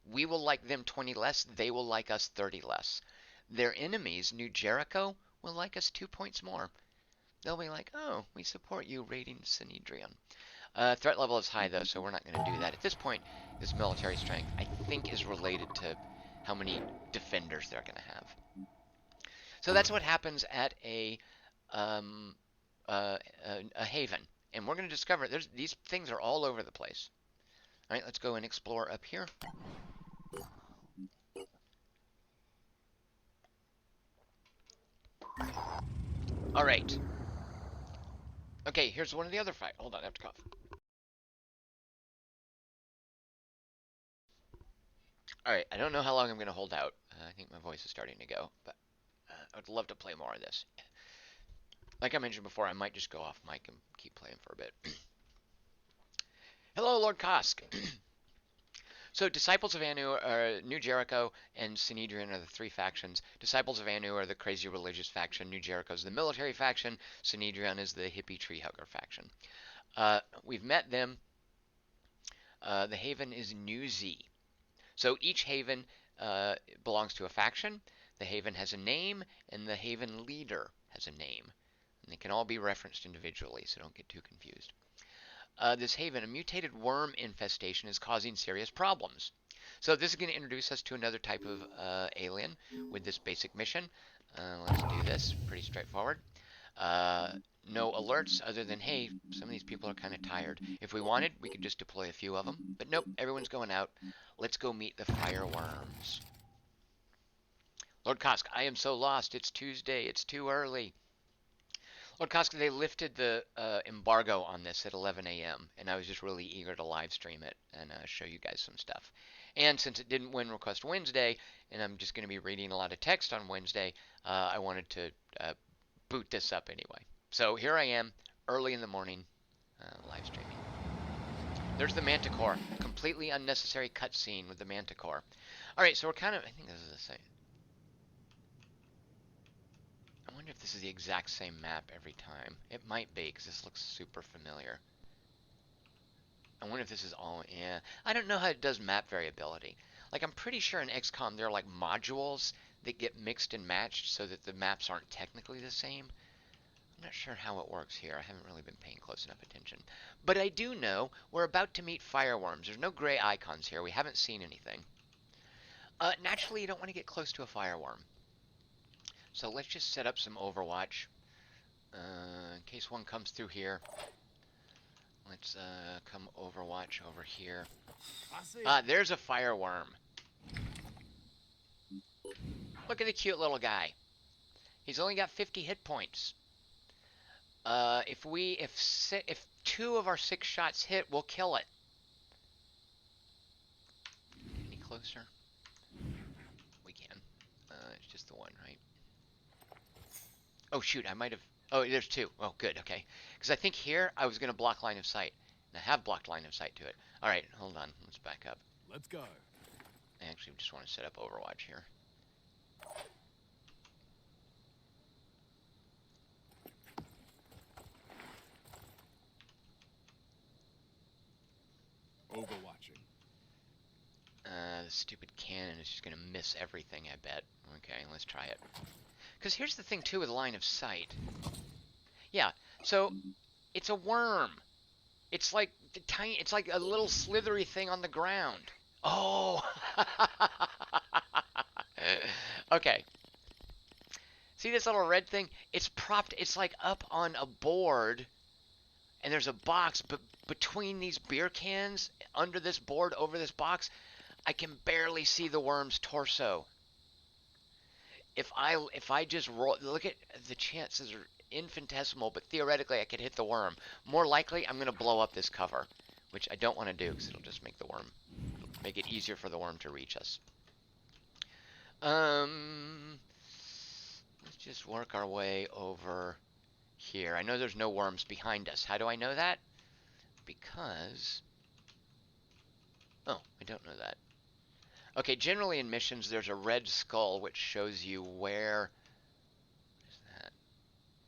We will like them 20 less. They will like us 30 less. Their enemies, New Jericho, will like us 2 points more. They'll be like, oh, we support you raiding Synedrion. Threat level is high, though, so we're not going to do that. At this point, this military strength, I think, is related to how many defenders they're going to have. So that's what happens at a haven. And we're going to discover these things are all over the place. All right, let's go and explore up here. All right. Okay, here's one of the other fight. Hold on, I have to cough. All right, I don't know how long I'm going to hold out. I think my voice is starting to go, but I would love to play more of this. Like I mentioned before, I might just go off mic and keep playing for a bit. Hello, Lord Kosk. So, Disciples of Anu are New Jericho and Synedrion are the 3 factions. Disciples of Anu are the crazy religious faction. New Jericho is the military faction. Synedrion is the hippie tree hugger faction. We've met them. The haven is New Z. So each haven belongs to a faction. The haven has a name, and the haven leader has a name. And they can all be referenced individually, so don't get too confused. This haven, a mutated worm infestation, is causing serious problems. So this is going to introduce us to another type of alien with this basic mission. Let's do this. Pretty straightforward. No alerts other than, hey, some of these people are kind of tired. If we wanted, we could just deploy a few of them. But nope, everyone's going out. Let's go meet the fireworms. Lord Kosk, I am so lost. It's Tuesday. It's too early. Lord Kosk, they lifted the embargo on this at 11 a.m. and I was just really eager to live stream it and show you guys some stuff. And since it didn't win Request Wednesday, and I'm just going to be reading a lot of text on Wednesday, I wanted to boot this up anyway. So here I am, early in the morning, live streaming. There's the Manticore. Completely unnecessary cutscene with the Manticore. Alright, so we're kind of, I think this is the same. I wonder if this is the exact same map every time. It might be, because this looks super familiar. I wonder if this is all, yeah. I don't know how it does map variability. Like, I'm pretty sure in XCOM there are like modules that get mixed and matched so that the maps aren't technically the same. I'm not sure how it works here. I haven't really been paying close enough attention. But I do know we're about to meet fireworms. There's no gray icons here. We haven't seen anything. Naturally, you don't want to get close to a fireworm. So let's just set up some Overwatch. In case one comes through here. Let's come Overwatch over here. There's a fireworm. Look at the cute little guy. He's only got 50 hit points. If 2 of our 6 shots hit, we'll kill it. closer? We can. It's just the one, right? Oh, shoot, I might have... Oh, there's two. Oh, good, okay. Because I think here I was going to block line of sight. And I have blocked line of sight to it. All right, hold on. Let's back up. Let's go. I actually just want to set up Overwatch here. Overwatching. The stupid cannon is just going to miss everything, I bet. Okay, let's try it. Because here's the thing, too, with line of sight. Yeah, so it's a worm. It's like the tiny. It's like a little slithery thing on the ground. Oh. Okay. See this little red thing? It's propped. It's like up on a board, and there's a box. But between these beer cans, under this board, over this box, I can barely see the worm's torso. If I just roll, look at the chances are infinitesimal, but theoretically I could hit the worm. More likely, I'm going to blow up this cover, which I don't want to do because it'll just make make it easier for the worm to reach us. Let's just work our way over here. I know there's no worms behind us. How do I know that? Because... Oh, I don't know that. Okay, generally in missions, there's a red skull which shows you where... What is that?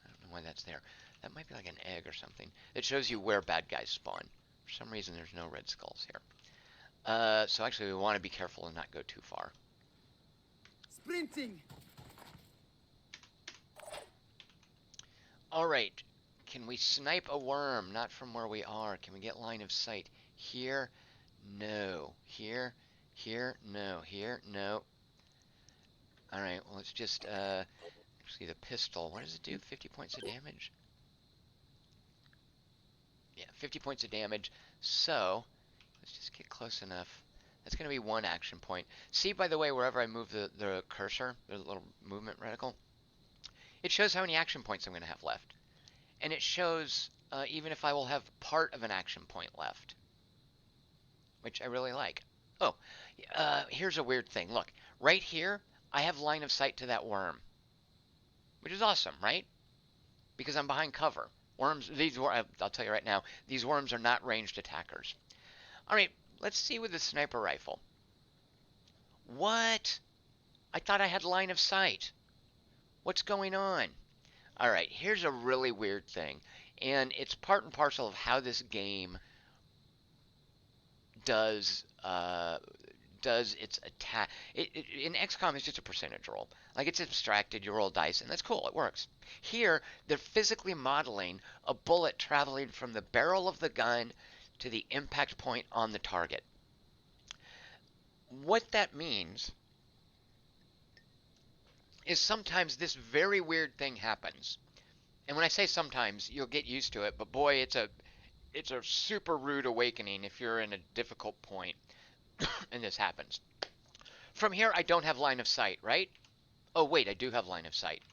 I don't know why that's there. That might be like an egg or something. It shows you where bad guys spawn. For some reason, there's no red skulls here. So actually, we want to be careful and not go too far. Sprinting! Alright. Can we snipe a worm? Not from where we are. Can we get line of sight? Here? No. Here? Here? No. Here? No. Alright, well, let's just, actually, the pistol. What does it do? 50 points of damage? Yeah, 50 points of damage. So, let's just get close enough. That's going to be one action point. See, by the way, wherever I move the cursor, the little movement reticle, it shows how many action points I'm going to have left. And it shows even if I will have part of an action point left, which I really like. Oh, here's a weird thing. Look, right here, I have line of sight to that worm, which is awesome, right? Because I'm behind cover. Worms, I'll tell you right now, these worms are not ranged attackers. All right, let's see with the sniper rifle. What? I thought I had line of sight. What's going on? All right, here's a really weird thing, and it's part and parcel of how this game does its attack. In XCOM, it's just a percentage roll. Like, it's abstracted, you roll dice, and that's cool, it works. Here, they're physically modeling a bullet traveling from the barrel of the gun to the impact point on the target. What that means is sometimes this very weird thing happens. And when I say sometimes, you'll get used to it, but boy, it's a super rude awakening if you're in a difficult point and this happens. From here, I don't have line of sight, right? Oh, wait, I do have line of sight.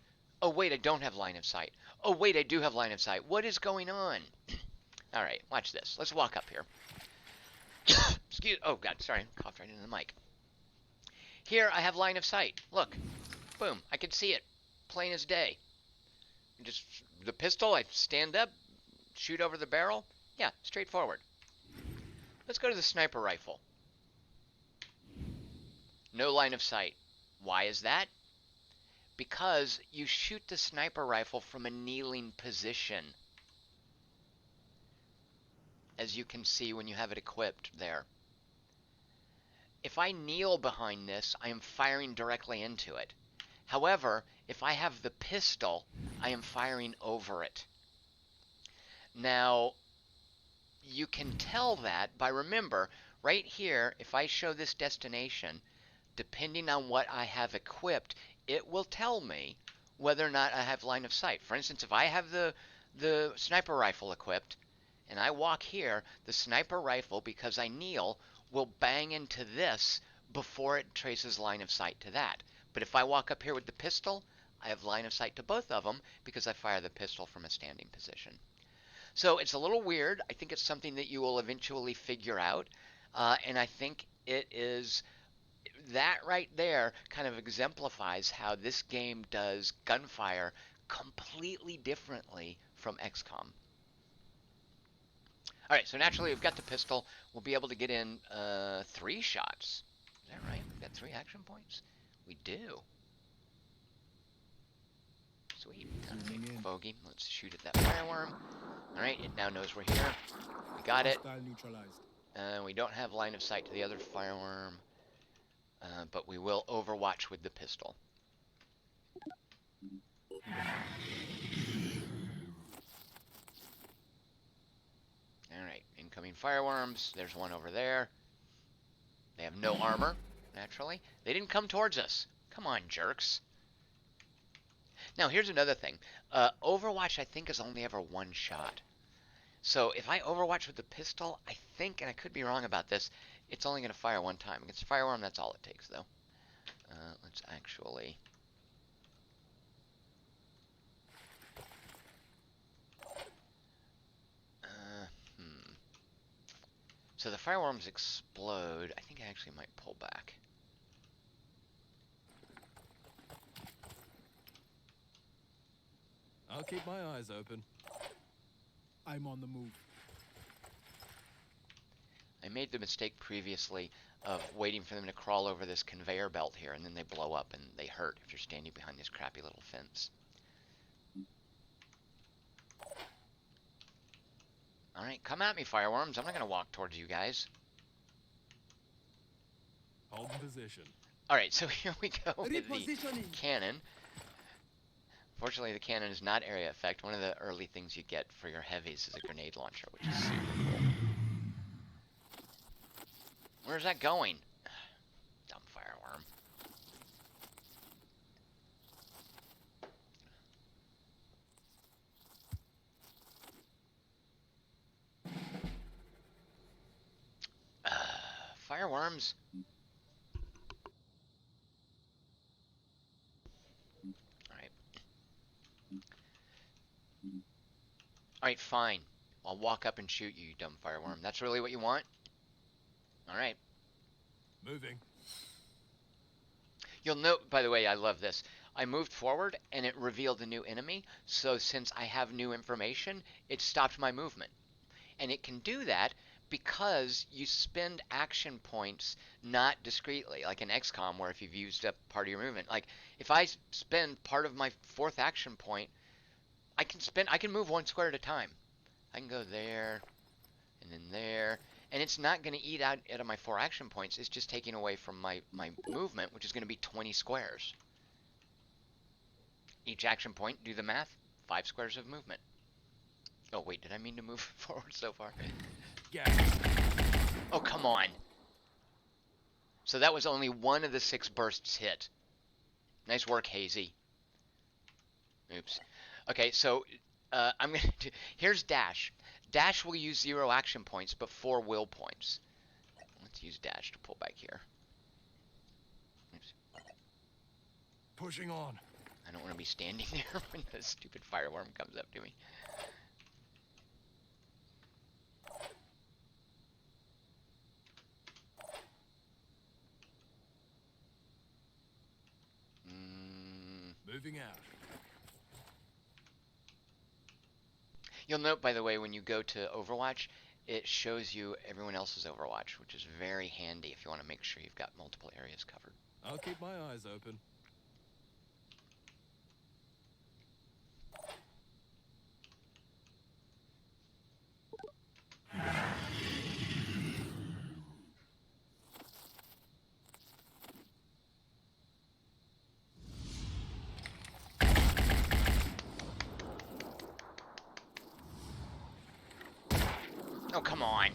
Oh, wait, I don't have line of sight. Oh, wait, I do have line of sight. What is going on? All right, watch this. Let's walk up here. Oh, God, sorry. Coughed right into the mic. Here, I have line of sight. Look. Boom. I can see it. Plain as day. Just the pistol, I stand up, shoot over the barrel. Yeah, straightforward. Let's go to the sniper rifle. No line of sight. Why is that? Because you shoot the sniper rifle from a kneeling position, as you can see when you have it equipped there. If I kneel behind this, I am firing directly into it. However, if I have the pistol, I am firing over it. Now, you can tell that by, remember, right here, if I show this destination, depending on what I have equipped, it will tell me whether or not I have line of sight. For instance, if I have the sniper rifle equipped, and I walk here, the sniper rifle, because I kneel, will bang into this before it traces line of sight to that. But if I walk up here with the pistol, I have line of sight to both of them because I fire the pistol from a standing position. So it's a little weird. I think it's something that you will eventually figure out. And I think it is that right there kind of exemplifies how this game does gunfire completely differently from XCOM. All right, so naturally we've got the pistol. We'll be able to get in 3 shots. Is that right? We've got 3 action points? We do. Sweet. Okay, Bogey. Let's shoot at that fireworm. All right, it now knows we're here. We got it. We don't have line of sight to the other fireworm, but we will overwatch with the pistol. Alright, incoming fireworms. There's one over there. They have no armor, naturally. They didn't come towards us. Come on, jerks. Now, here's another thing. Overwatch, I think, is only ever 1 shot. So if I overwatch with the pistol, I think, and I could be wrong about this, it's only going to fire 1 time. Against a fireworm, that's all it takes, though. Let's actually... So the fireworms explode. I think I actually might pull back. I'll keep my eyes open. I'm on the move. I made the mistake previously of waiting for them to crawl over this conveyor belt here, and then they blow up and they hurt if you're standing behind this crappy little fence. Alright, come at me, fireworms. I'm not going to walk towards you guys. Hold in position. Alright, so here we go with the cannon. Fortunately, the cannon is not area effect. One of the early things you get for your heavies is a grenade launcher, which is super cool. Where's that going? Dumb fireworm. Fireworms. Alright. Alright, fine. I'll walk up and shoot you, you dumb fireworm. That's really what you want? Alright. Moving. You'll note, by the way, I love this. I moved forward and it revealed a new enemy. So since I have new information, it stopped my movement. And it can do that because you spend action points not discreetly, like in XCOM, where if you've used up part of your movement, like if I spend part of my 4th action point, I can move 1 square at a time. I can go there, and then there, and it's not going to eat out of my 4 action points. It's just taking away from my movement, which is going to be 20 squares. Each action point, do the math, 5 squares of movement. Oh wait, did I mean to move forward so far? Yeah. Oh, come on. So that was only 1 of the 6 bursts hit. Nice work, Hazy. Oops. Okay, so I'm going to do... Here's Dash. Dash will use 0 action points, but 4 will points. Let's use Dash to pull back here. Oops. Pushing on. I don't want to be standing there when the stupid fireworm comes up to me. Moving out. You'll note, by the way, when you go to Overwatch, it shows you everyone else's Overwatch, which is very handy if you want to make sure you've got multiple areas covered. I'll keep my eyes open. Oh, come on.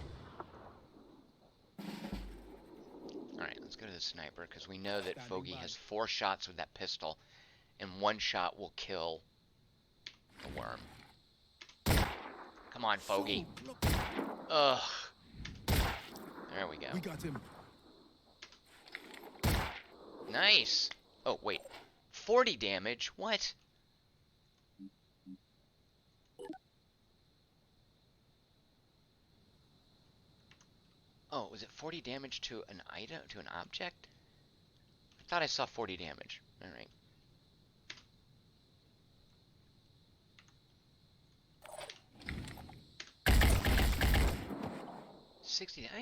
Alright, let's go to the sniper, because we know that Fogey has 4 shots with that pistol, and 1 shot will kill the worm. Come on, Fogey. Ugh. There we go. We got him. Nice. Oh, wait. 40 damage? What? Oh, was it 40 damage to an item, to an object? Thought I saw 40 damage. All right.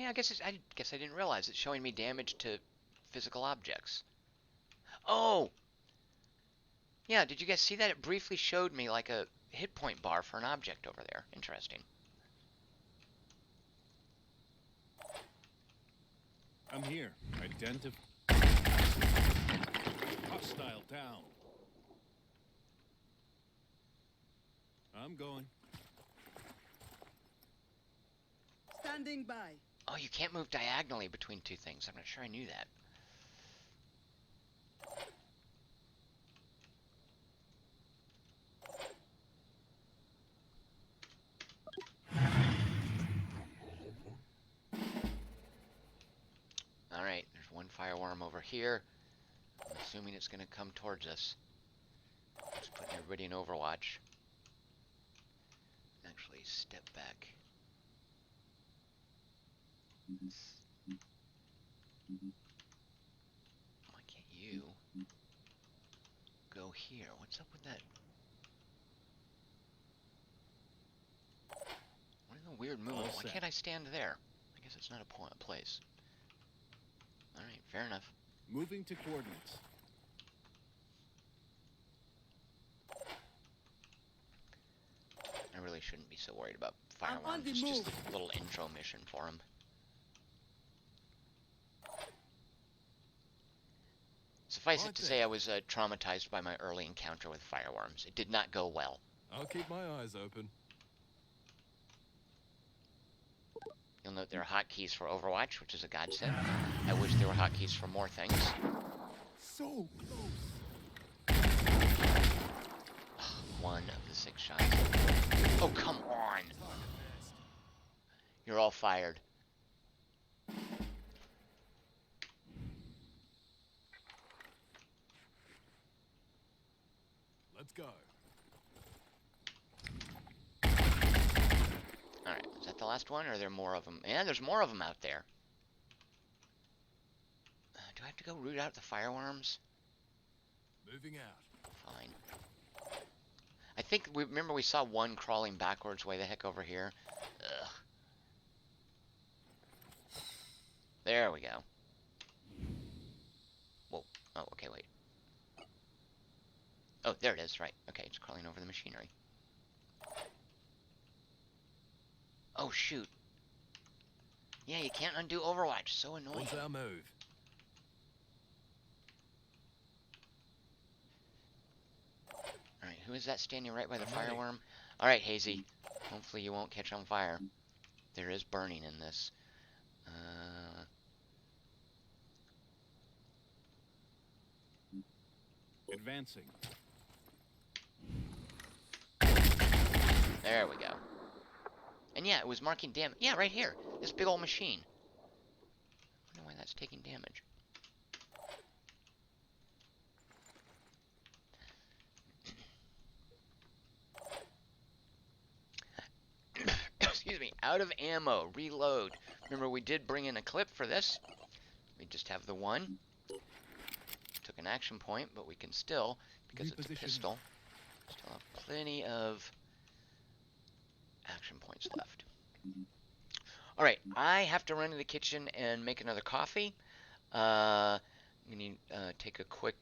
I guess I guess I didn't realize it's showing me damage to physical objects. Oh, yeah. Did you guys see that? It briefly showed me like a hit point bar for an object over there. Interesting. I'm here. Identify. Hostile down. I'm going. Standing by. Oh, you can't move diagonally between two things. I'm not sure I knew that. Alright, there's one fireworm over here. I'm assuming it's going to come towards us. Just putting everybody in Overwatch. Actually, step back. Why can't you go here? What's up with that? What is the weird move? Why can't I stand there? I guess it's not a place. Alright, fair enough. Moving to coordinates. I really shouldn't be so worried about I'm on fireworms. the It's just move. a little intro mission for them. Suffice it to say, I was traumatized by my early encounter with fireworms. It did not go well. I'll keep my eyes open. You'll note there are hotkeys for Overwatch, which is a godsend. I wish there were hotkeys for more things. So close. One of the 6 shots. Oh, come on! You're all fired. Let's go. Alright, is that the last one, or are there more of them? Yeah, there's more of them out there. Do I have to go root out the fireworms? Moving out. Fine. I think, remember we saw one crawling backwards way the heck over here? Ugh. There we go. Whoa. Oh, okay, wait. Oh, there it is, right. Okay, it's crawling over the machinery. Oh, shoot. Yeah, you can't undo Overwatch. So annoying. What's our move? Alright, who is that standing right by the I'm ready. fireworm? Alright, Hazy. Hopefully you won't catch on fire. There is burning in this. Advancing. There we go. And yeah, it was marking damage. Yeah, right here. This big old machine. I wonder why that's taking damage. Excuse me. Out of ammo. Reload. Remember, we did bring in a clip for this. We just have the one. Took an action point, but we can still, because it's a Reposition. pistol, still have plenty of action points left. Alright, I have to run to the kitchen and make another coffee. I'm going to take a quick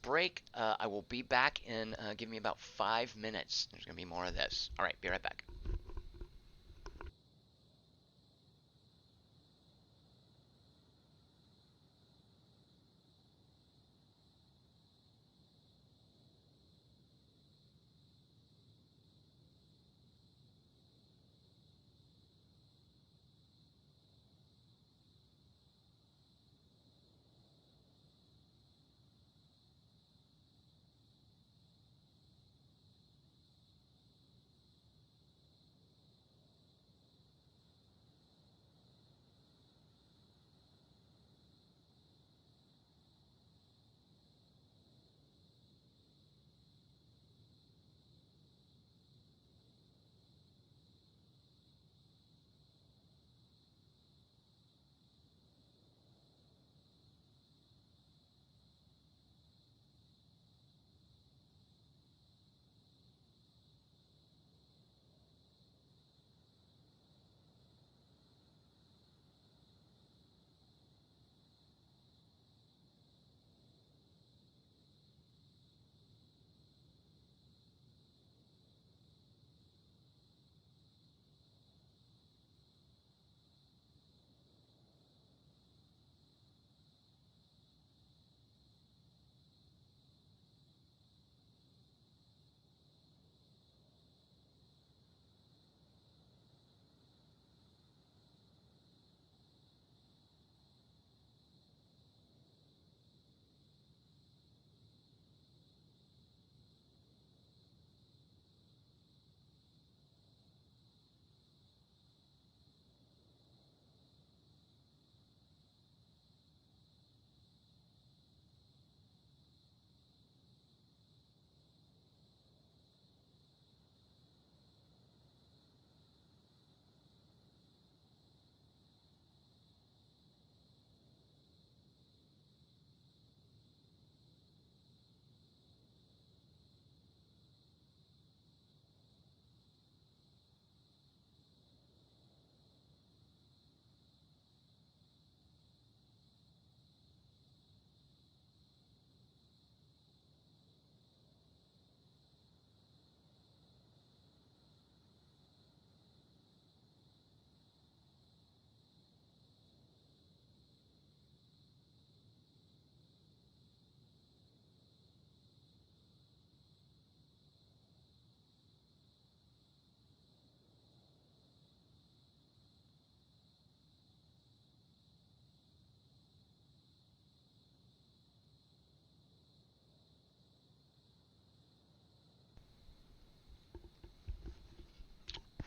break. I will be back in, give me about 5 minutes. There's going to be more of this. Alright, be right back.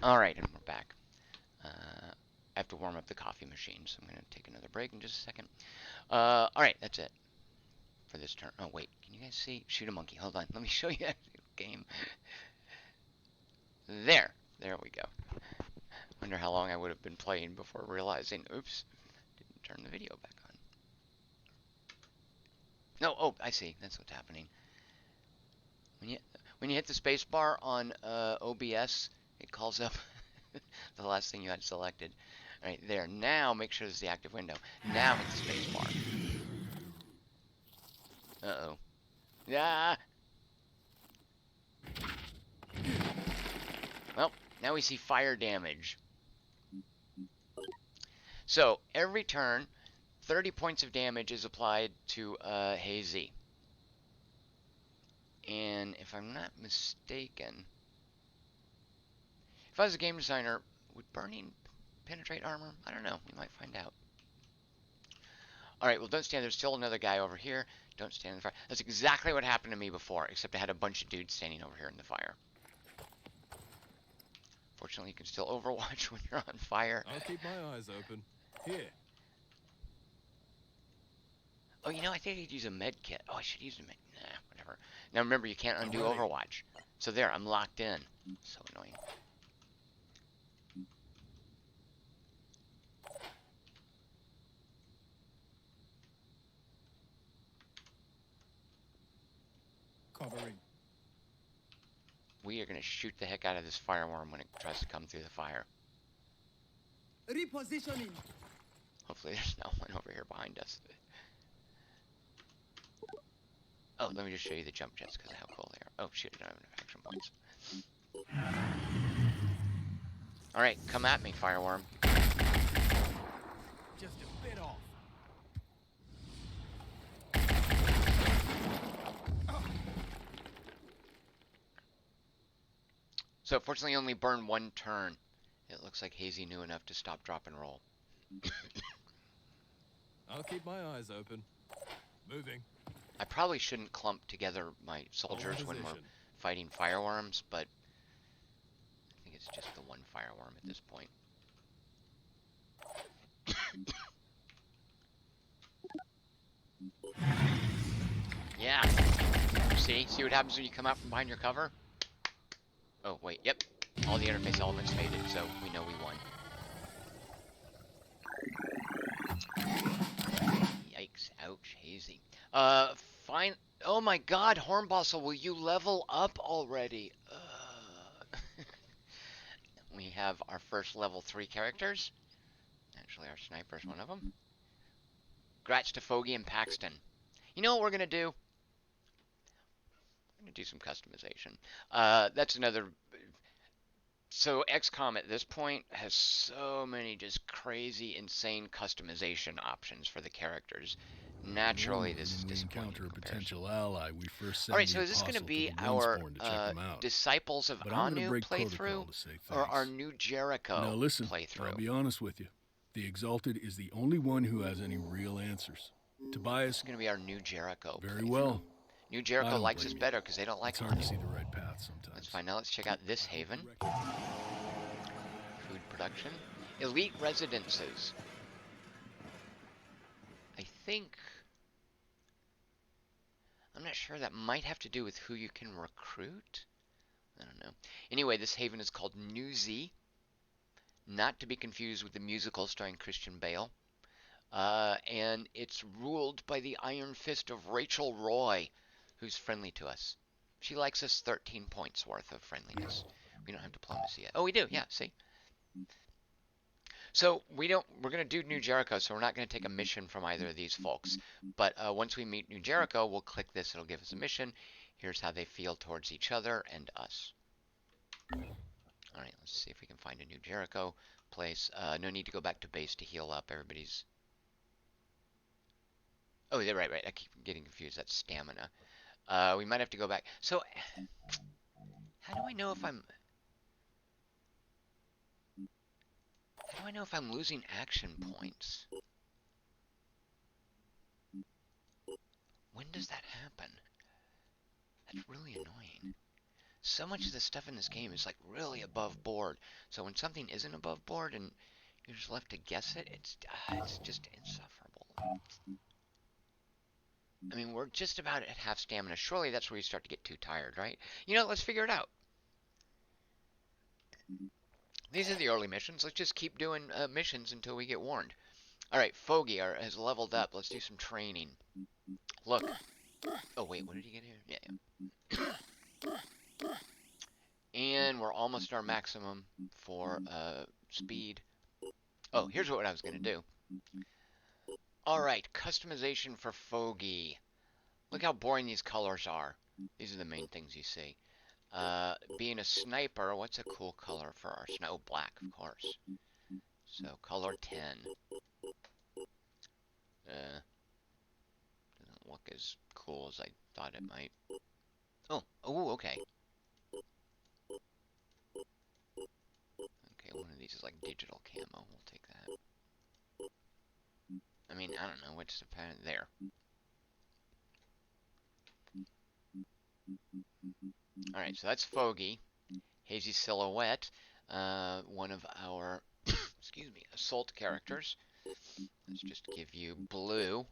Alright, and we're back. I have to warm up the coffee machine, so I'm going to take another break in just a second. Alright, that's it for this turn. Oh, wait, can you guys see? Shoot a monkey. Hold on, let me show you that game. There we go. Wonder how long I would have been playing before realizing, oops, didn't turn the video back on. No, oh, I see, that's what's happening. When you hit the space bar on OBS, it calls up the last thing you had selected. All right, there. Now make sure this is the active window. Now hit the space bar. Uh-oh. Yeah. Well, now we see fire damage. So every turn, 30 points of damage is applied to Hazy. And if I'm not mistaken, if I was a game designer, would burning penetrate armor? I don't know. We might find out. Alright, well, don't stand. There's still another guy over here. Don't stand in the fire. That's exactly what happened to me before, except I had a bunch of dudes standing over here in the fire. Fortunately, you can still overwatch when you're on fire. I'll keep my eyes open. Here. Oh, you know, I think I could use a med kit. Oh, I should use a med. Nah, whatever. Now remember, you can't undo Overwatch. So there, I'm locked in. So annoying. Covering. We are going to shoot the heck out of this fireworm when it tries to come through the fire. Repositioning. Hopefully there's no one over here behind us. Oh, let me just show you the jump jets because of how cool they are. Oh, shoot, I don't have enough action points. Alright, come at me, fireworm. Just a bit off. So, fortunately, only burned one turn. It looks like Hazy knew enough to stop, drop, and roll. I'll keep my eyes open. Moving. I probably shouldn't clump together my soldiers when we're fighting fireworms, but I think it's just the one fireworm at this point. Yeah. See what happens when you come out from behind your cover? Oh, wait, yep. All the interface elements faded, so we know we won. Yikes, ouch, Hazy. Fine. Oh my god, Hornbostle, will you level up already? We have our first level 3 characters. Actually, our sniper's one of them. Gratch to Fogey and Paxton. You know what we're gonna do? We're gonna do some customization. That's another... So XCOM at this point has so many just crazy, insane customization options for the characters. Naturally, this is disappointing. Encounter a potential ally. We first send Alright, so is this going to be our Disciples of Anu playthrough, or our New Jericho now listen, playthrough? I'll be honest with you. The Exalted is the only one who has any real answers. Tobias... It's going to be our New Jericho Very playthrough. well. New Jericho likes us better because they don't like It's hard Anu. to see the right path sometimes. That's fine. Now let's check out this haven. Food production. Elite residences. I think... I'm not sure. That might have to do with who you can recruit. I don't know. Anyway, this haven is called Newsy. Not to be confused with the musical starring Christian Bale. And it's ruled by the iron fist of Rachel Roy, who's friendly to us. She likes us 13 points worth of friendliness. We don't have diplomacy yet. Oh, we do. Yeah, see? So we're going to do New Jericho, so we're not going to take a mission from either of these folks. But once we meet New Jericho, we'll click this. It'll give us a mission. Here's how they feel towards each other and us. All right, let's see if we can find a New Jericho place. No need to go back to base to heal up. Everybody's... Oh, yeah, right. I keep getting confused. That's stamina. We might have to go back. So, how do I know if I'm... How do I know if I'm losing action points? When does that happen? That's really annoying. so much of the stuff in this game is like really above board. So when something isn't above board and you're just left to guess it, it's just insufferable. I mean, we're just about at half stamina. Surely that's where you start to get too tired, right? You know, let's figure it out. These are the early missions. Let's just keep doing missions until we get warned. All right, Fogey has leveled up. Let's do some training. Look. Oh, wait, what did he get here? Yeah. And we're almost at our maximum for speed. Oh, here's what I was going to do. All right, customization for Fogey. Look how boring these colors are. These are the main things you see. Being a sniper, what's a cool color for our snow? Oh, black, of course. So, color 10. Doesn't look as cool as I thought it might. Oh, okay. Okay, one of these is like digital camo. We'll take that. I mean, I don't know. What's the pattern there? Alright, so that's Fogey. Hazy Silhouette. One of our, excuse me, assault characters. Let's just give you blue.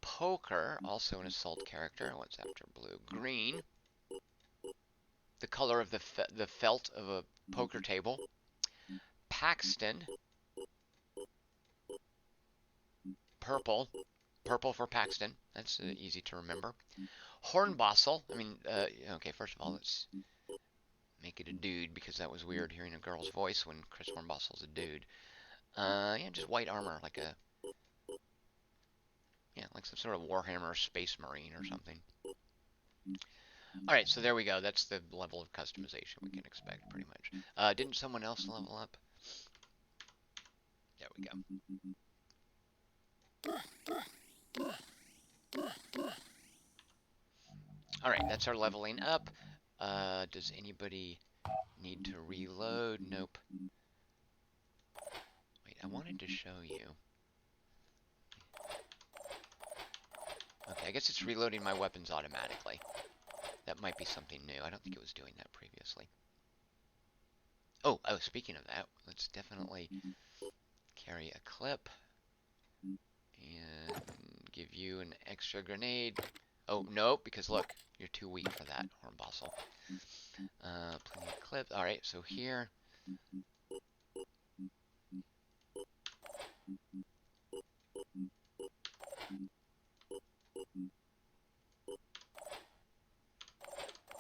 Poker, also an assault character. What's after blue? Green. The color of the felt of a poker table. Paxton. Purple. Purple for Paxton. That's easy to remember. Hornbostel. I mean, okay, first of all, let's make it a dude, because that was weird hearing a girl's voice when Chris Hornbostel's a dude. Yeah, just white armor, like a... Yeah, like some sort of Warhammer Space Marine or something. Alright, so there we go. That's the level of customization we can expect, pretty much. Didn't someone else level up? There we go. Alright, that's our leveling up. Does anybody need to reload? Nope. Wait, I wanted to show you. Okay, I guess it's reloading my weapons automatically. That might be something new. I don't think it was doing that previously. Oh, speaking of that, let's definitely carry a clip and give you an extra grenade. Oh, no, because look, you're too weak for that, Hornbostel. Plenty of clips. Alright, so here.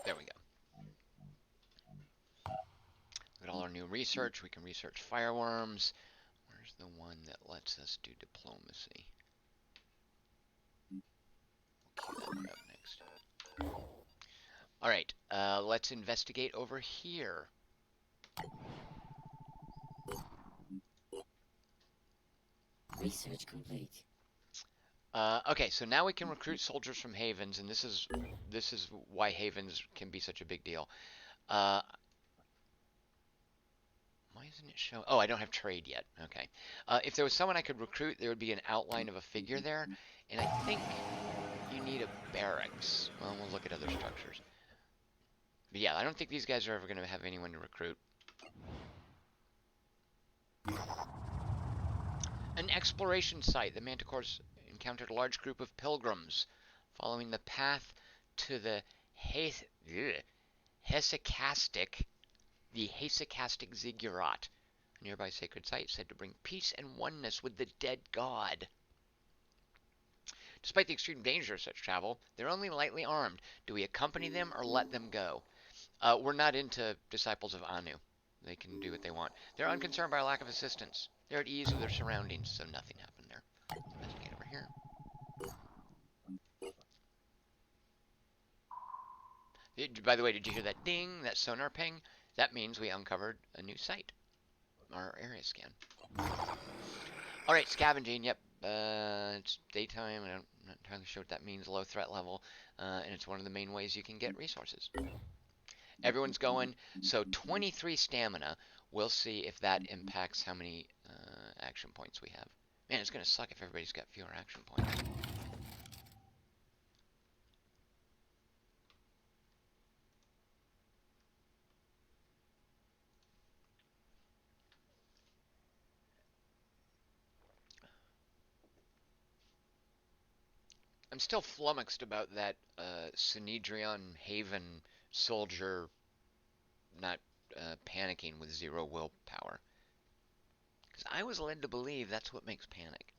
There we go. Look at all our new research. We can research fireworms. Where's the one that lets us do diplomacy? We'll queue that one up next. Alright, let's investigate over here. Research complete. Okay, so now we can recruit soldiers from Havens, and this is why Havens can be such a big deal. Why isn't it showing? Oh, I don't have trade yet. Okay. If there was someone I could recruit, there would be an outline of a figure there, and I think you need a barracks. Well, we'll look at other structures. But yeah, I don't think these guys are ever going to have anyone to recruit. An exploration site. The Manticores encountered a large group of pilgrims following the path to the hesychastic ziggurat, a nearby sacred site said to bring peace and oneness with the dead god. Despite the extreme danger of such travel, they're only lightly armed. Do we accompany them or let them go? We're not into disciples of Anu. They can do what they want. They're unconcerned by our lack of assistance. They're at ease with their surroundings, so nothing happened there. Investigate over here. By the way, did you hear that ding, that sonar ping? That means we uncovered a new site. Our area scan. Alright, scavenging, yep. It's daytime, I'm not entirely sure what that means, low threat level, and it's one of the main ways you can get resources. Everyone's going, so 23 stamina. We'll see if that impacts how many action points we have. Man, it's going to suck if everybody's got fewer action points. I'm still flummoxed about that Synedrion Haven soldier not panicking with 0 willpower. Because I was led to believe that's what makes panic.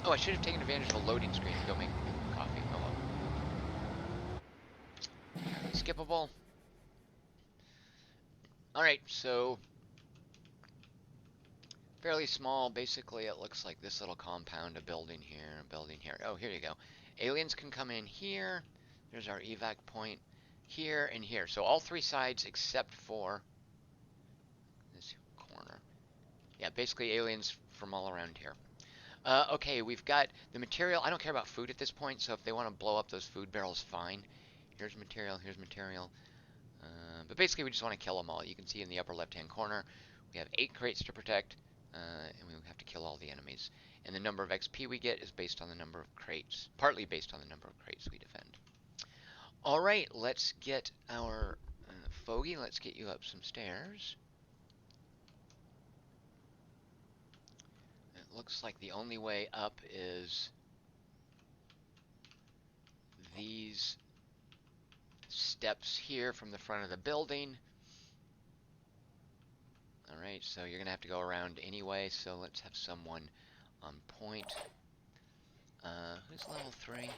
Oh, I should have taken advantage of a loading screen to go make coffee. Oh well. Skippable. Alright, so fairly small. Basically, it looks like this little compound, a building here, a building here. Oh, here you go. Aliens can come in here. There's our evac point here and here. So all 3 sides except for this corner. Yeah, basically aliens from all around here. Okay, we've got the material. I don't care about food at this point, so if they want to blow up those food barrels, fine. Here's material, here's material. But basically, we just want to kill them all. You can see in the upper left-hand corner, we have 8 crates to protect, and we have to kill all the enemies. And the number of XP we get is based on the number of crates, partly based on the number of crates we defend. All right, let's get our Fogey. Let's get you up some stairs. It looks like the only way up is these steps here from the front of the building. Alright, so you're gonna have to go around anyway, so let's have someone on point. Who's level 3?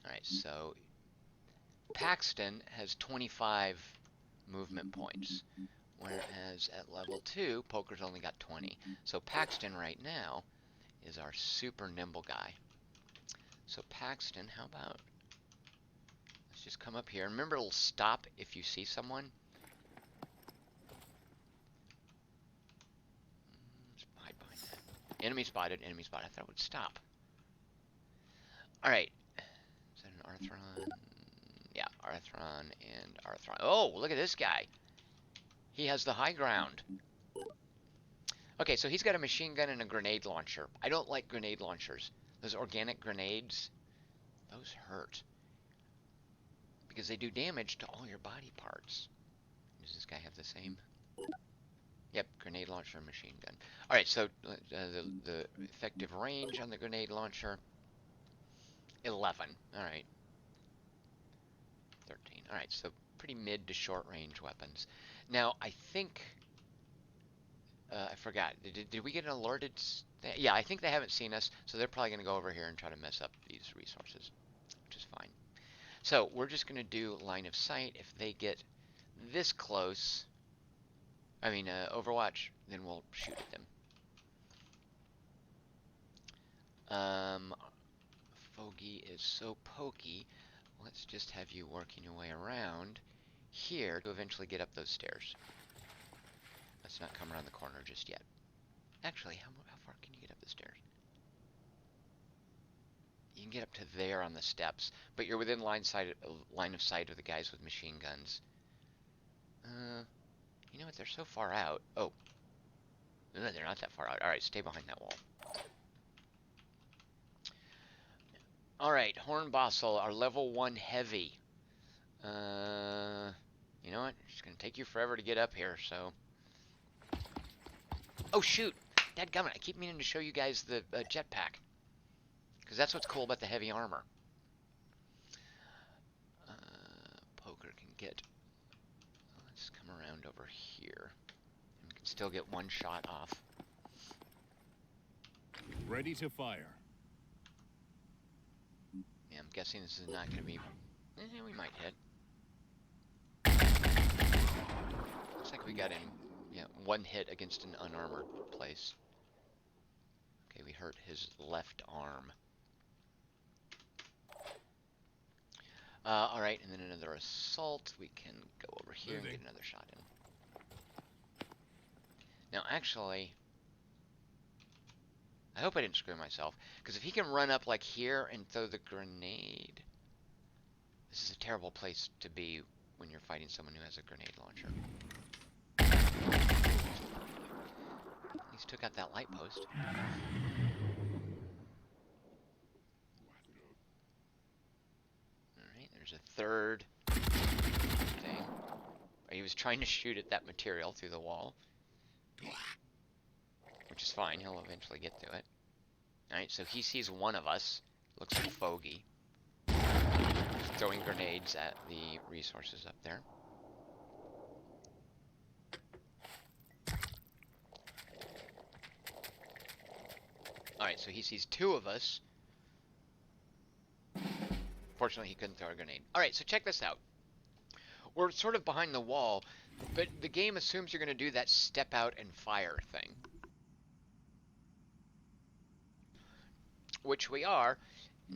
Alright, so Paxton has 25 movement points, whereas at level 2, Poker's only got 20. So Paxton right now is our super nimble guy. So Paxton, how about, let's just come up here. Remember, it'll stop if you see someone. Hide behind that. Enemy spotted, enemy spotted. I thought it would stop. Alright. Is that an Arthron? Yeah, Arthron and Arthron. Oh, look at this guy. He has the high ground. Okay, so he's got a machine gun and a grenade launcher. I don't like grenade launchers. Those organic grenades, those hurt. Because they do damage to all your body parts. Does this guy have the same? Yep, grenade launcher and machine gun. Alright, so the effective range on the grenade launcher, 11. Alright. 13. Alright, so pretty mid to short range weapons. Now, I think... I forgot. Did we get an alerted... Yeah, I think they haven't seen us, so they're probably going to go over here and try to mess up these resources, which is fine. So, we're just going to do line of sight. If they get this close... I mean, Overwatch, then we'll shoot at them. Fogey is so pokey. Let's just have you working your way around here to eventually get up those stairs. Let's not come around the corner just yet. Actually, how far can you get up the stairs? You can get up to there on the steps, but you're within line of sight of the guys with machine guns. You know what? They're so far out. Oh. No, they're not that far out. Alright, stay behind that wall. Alright, Hornbossel, our level 1 heavy. You know what? It's going to take you forever to get up here, so... Oh, shoot! Dadgummit, I keep meaning to show you guys the jetpack. Because that's what's cool about the heavy armor. Poker can get... Let's come around over here. And we can still get one shot off. Ready to fire. Yeah, I'm guessing this is not going to be... we might hit. Looks like we got in, yeah, one hit against an unarmored place. Okay, we hurt his left arm. Alright, and then another assault. We can go over here and get another shot in. Now, actually... I hope I didn't screw myself, because if he can run up like here and throw the grenade... This is a terrible place to be when you're fighting someone who has a grenade launcher. At least took out that light post. Alright, there's a third thing. He was trying to shoot at that material through the wall. Which is fine, he'll eventually get to it. Alright, so he sees one of us. Looks like Fogey. He's throwing grenades at the resources up there. Alright, so he sees two of us. Fortunately, he couldn't throw a grenade. Alright, so check this out. We're sort of behind the wall, but the game assumes you're going to do that step out and fire thing. Which we are.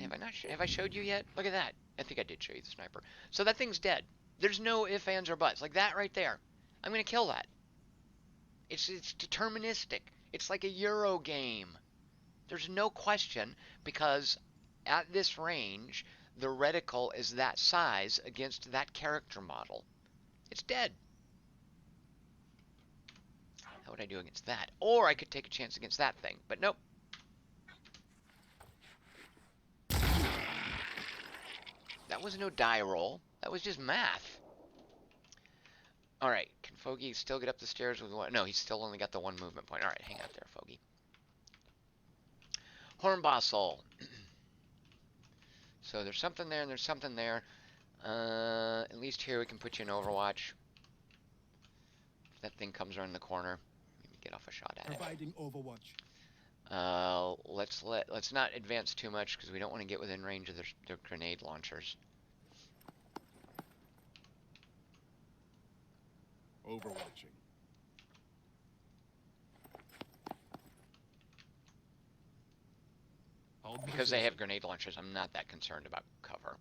Have I showed you yet? Look at that. I think I did show you the sniper. So that thing's dead. There's no ifs, ands, or buts. Like that right there. I'm going to kill that. It's deterministic. It's like a Euro game. There's no question, because at this range, the reticle is that size against that character model. It's dead. How would I do against that? Or I could take a chance against that thing, but nope. That was no die roll. That was just math. Alright, can Fogey still get up the stairs with one? No, he's still only got the one movement point. Alright, hang out there, Fogey. Hornbossel. So there's something there and there's something there. At least here we can put you in Overwatch. If that thing comes around the corner, maybe get off a shot at it. Providing Overwatch. Let's not advance too much because we don't want to get within range of their grenade launchers. Overwatching. Hold Because they position. have grenade launchers, I'm not that concerned about cover.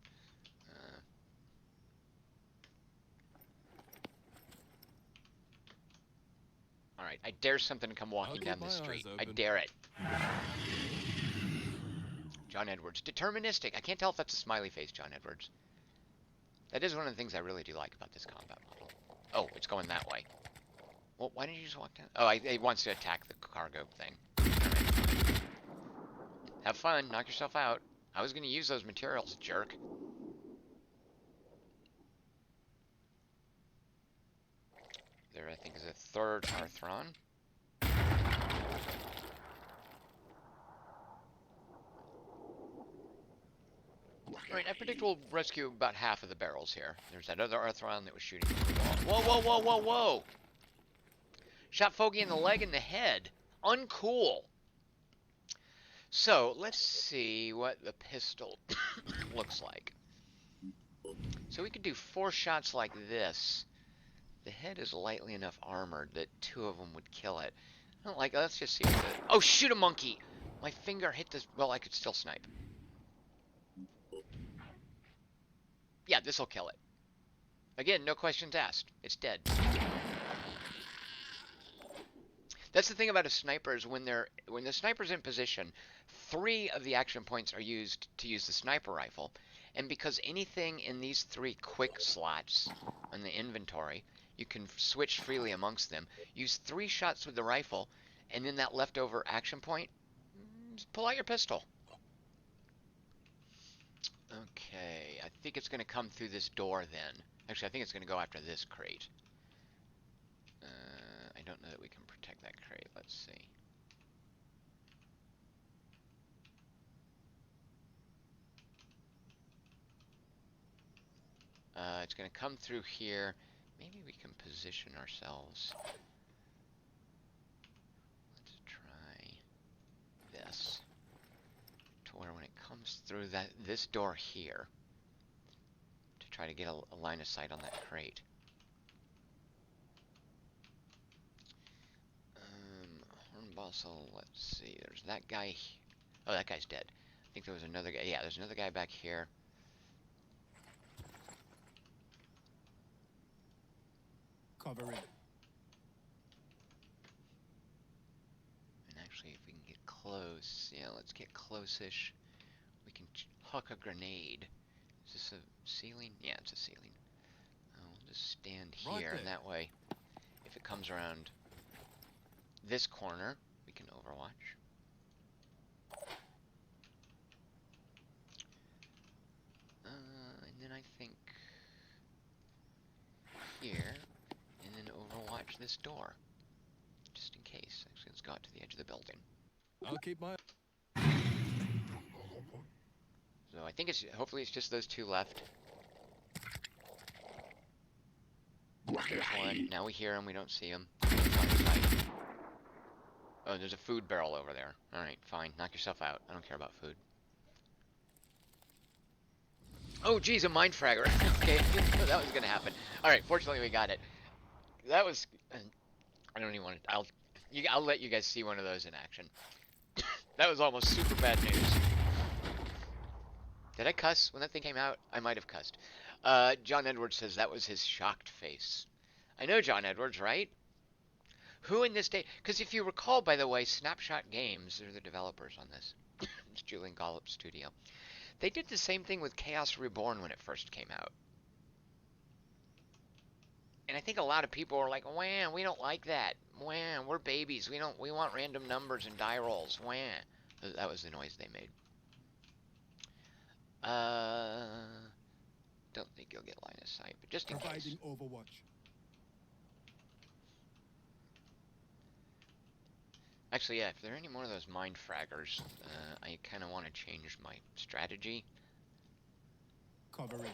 Alright, I dare something to come walking keep down my the eyes street. I open. dare it. John Edwards. Deterministic. I can't tell if that's a smiley face, John Edwards. That is one of the things I really do like about this combat model. Oh, it's going that way. Well, why didn't you just walk down? Oh, he wants to attack the cargo thing. Have fun. Knock yourself out. I was going to use those materials, jerk. There, I think, is a third Arthron. Alright, I predict we'll rescue about half of the barrels here. There's that other Arthron that was shooting through the wall. Whoa, whoa, whoa, whoa, whoa! Shot Fogey in the leg and the head. Uncool. So, let's see what the pistol looks like. So we could do 4 shots like this. The head is lightly enough armored that 2 of them would kill it. I don't like it. Let's just see what the... Oh, shoot a monkey! My finger hit this... Well, I could still snipe. Yeah, this'll kill it. Again, no questions asked. It's dead. That's the thing about a sniper is when the sniper's in position, 3 of the action points are used to use the sniper rifle, and because anything in these 3 quick slots on the inventory, you can switch freely amongst them. Use 3 shots with the rifle, and then that leftover action point, just pull out your pistol. Okay, I think it's going to come through this door then. Actually, I think it's going to go after this crate. I don't know that we can protect that crate. Let's see. It's going to come through here. Maybe we can position ourselves. Let's try this. To where when it comes through this door here, to try to get a line of sight on that crate. Hornbossel, let's see. There's that guy. Oh, that guy's dead. I think there was another guy. Yeah, there's another guy back here. Covering. And actually, if we can get close, yeah, let's get close-ish. We can huck a grenade. Is this a ceiling? Yeah, it's a ceiling. We'll just stand Right here, there. and that way, if it comes around this corner, we can overwatch. And then I think here, and then overwatch this door. just in case. Actually, let's go out to the edge of the building. I'll keep my... So I think hopefully it's just those two left. There's one. Now we hear him, we don't see him. Oh, there's a food barrel over there. Alright, fine. Knock yourself out. I don't care about food. Oh, geez, a mind fragger. Okay, I didn't know that was gonna happen. Alright, fortunately we got it. That was... I don't even want to... I'll let you guys see one of those in action. That was almost super bad news. Did I cuss when that thing came out? I might have cussed. John Edwards says that was his shocked face. I know John Edwards, right? Who in this day... Because if you recall, by the way, Snapshot Games, they're the developers on this. It's Julian Gollop's studio. They did the same thing with Chaos Reborn when it first came out. And I think a lot of people are like, wah, we don't like that. Wah, we're babies. We want random numbers and die rolls. Wah. That was the noise they made. Don't think you'll get line of sight, but just in case. Providing overwatch. Actually, yeah, if there are any more of those mind fraggers, I kind of want to change my strategy. Covering.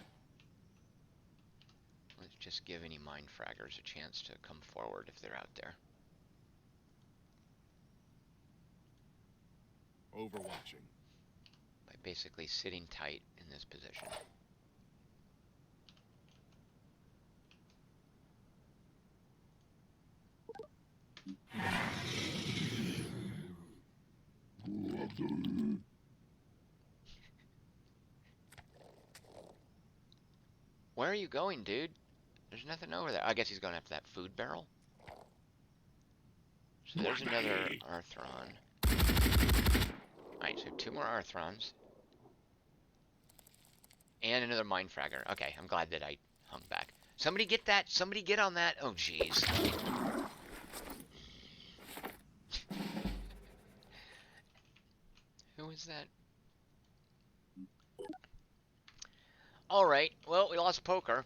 Let's just give any mind fraggers a chance to come forward if they're out there. Overwatching. By basically sitting tight in this position. Where are you going, dude? There's nothing over there. I guess he's going after that food barrel. So there's another Arthron. Alright, so two more Arthrons. And another Mind Fragger. Okay, I'm glad that I hung back. Somebody get that! Somebody get on that! Oh, jeez. Who is that? Alright, well, we lost Poker.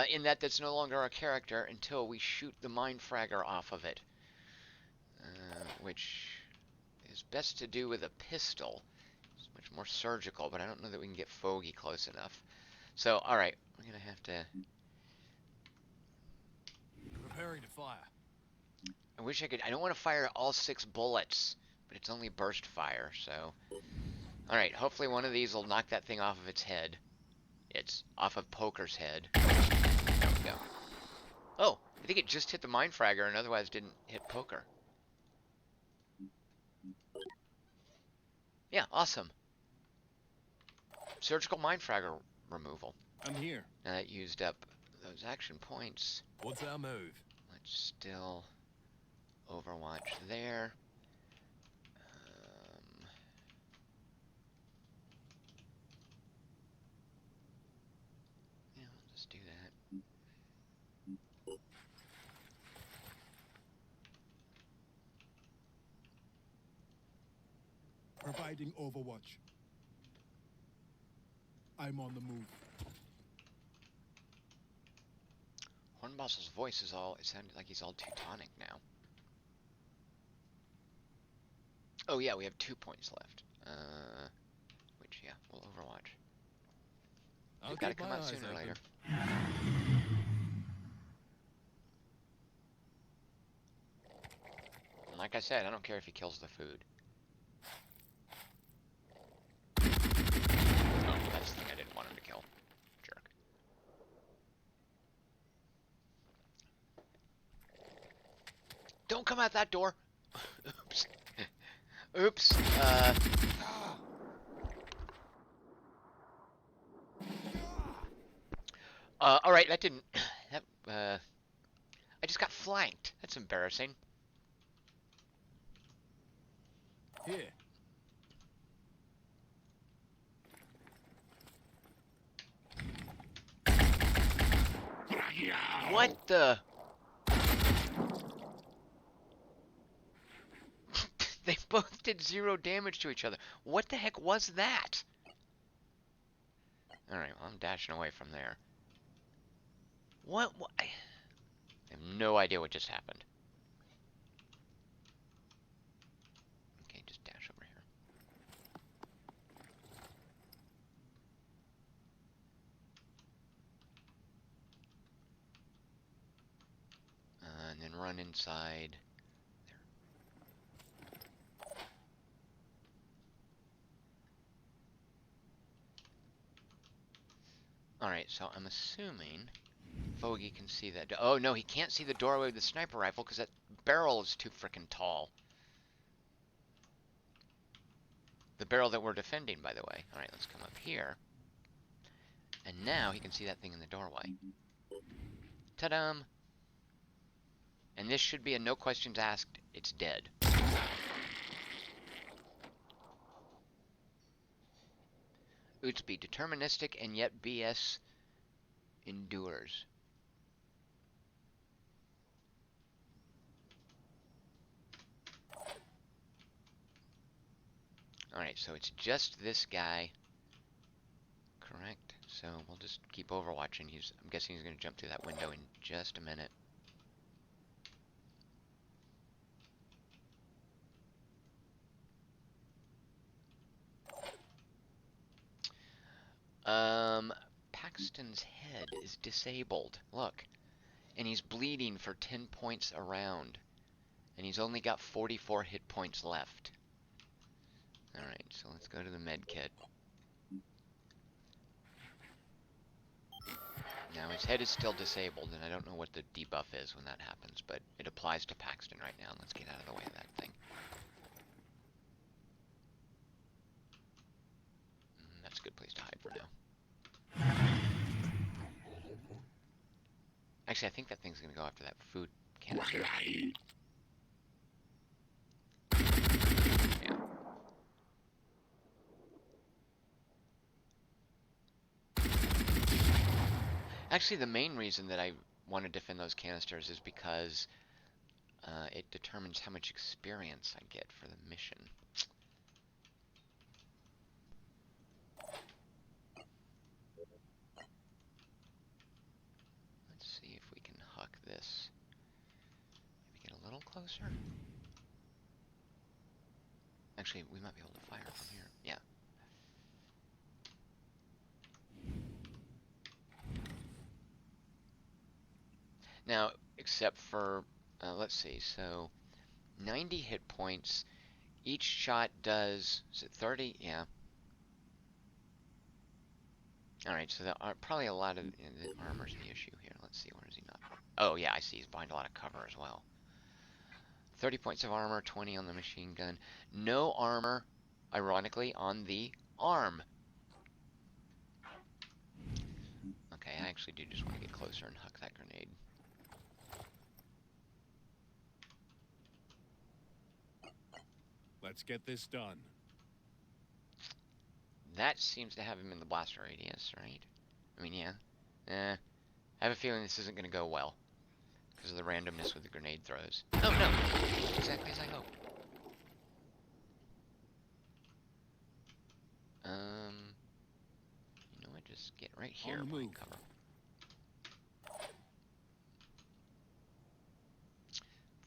In that's no longer a character until we shoot the Mind Fragger off of it. Which is best to do with a pistol. It's much more surgical, but I don't know that we can get Fogey close enough. So, alright, we're gonna have to... Preparing to fire. I wish I could... I don't want to fire all 6 bullets, but it's only burst fire, so... Alright, hopefully one of these will knock that thing off of its head. It's off of Poker's head. There we go. Oh, I think it just hit the Mind Fragger and otherwise didn't hit Poker. Yeah, awesome. Surgical Mind Fragger removal. I'm here. Now that used up those action points. What's our move? Let's still Overwatch there. Yeah, I'll just do that. Providing overwatch. I'm on the move. Hornbossel's voice is all, it sounded like he's all Teutonic now. Oh yeah, we have 2 points left. Which, yeah, we'll Overwatch. They've got to come out sooner or later. And like I said, I don't care if he kills the food. Oh, that's the thing I didn't want him to kill. Jerk. Don't come out that door! Oops. Oops. Alright, that didn't... I just got flanked. That's embarrassing. Here. What the... They both did 0 damage to each other. What the heck was that? Alright, well, I'm dashing away from there. What? I have no idea what just happened. and then run inside. Alright, so I'm assuming Fogey can see that. Oh, no, he can't see the doorway with the sniper rifle because that barrel is too frickin' tall. The barrel that we're defending, by the way. Alright, let's come up here. And now he can see that thing in the doorway. Ta-dum! And this should be a no questions asked, it's dead. Oots be deterministic and yet BS endures. Alright, so it's just this guy. Correct. So we'll just keep overwatching. I'm guessing he's going to jump through that window in just a minute. Paxton's head is disabled. Look. And he's bleeding for 10 points a round. And he's only got 44 hit points left. Alright, so let's go to the med kit. Now his head is still disabled, and I don't know what the debuff is when that happens, but it applies to Paxton right now. Let's get out of the way of that thing. That's a good place to hide for now. Actually, I think that thing's going to go after that food canister. Yeah. Actually, the main reason that I want to defend those canisters is because it determines how much experience I get for the mission. Let's see if we can huck this. Maybe get a little closer. Actually, we might be able to fire from here. Yeah. Now, except for, let's see, so 90 hit points. Each shot does, is it 30? Yeah. Alright, so there are probably a lot of, the armor's the issue here. Let's see, where is he not? Oh, yeah, I see, he's behind a lot of cover as well. 30 points of armor, 20 on the machine gun. No armor, ironically, on the arm. Okay, I actually do just want to get closer and huck that grenade. Let's get this done. That seems to have him in the blaster radius, right? I mean, yeah. I have a feeling this isn't going to go well. Because of the randomness with the grenade throws. Oh, no! Exactly as I hoped. You know what? Just get right here behind cover.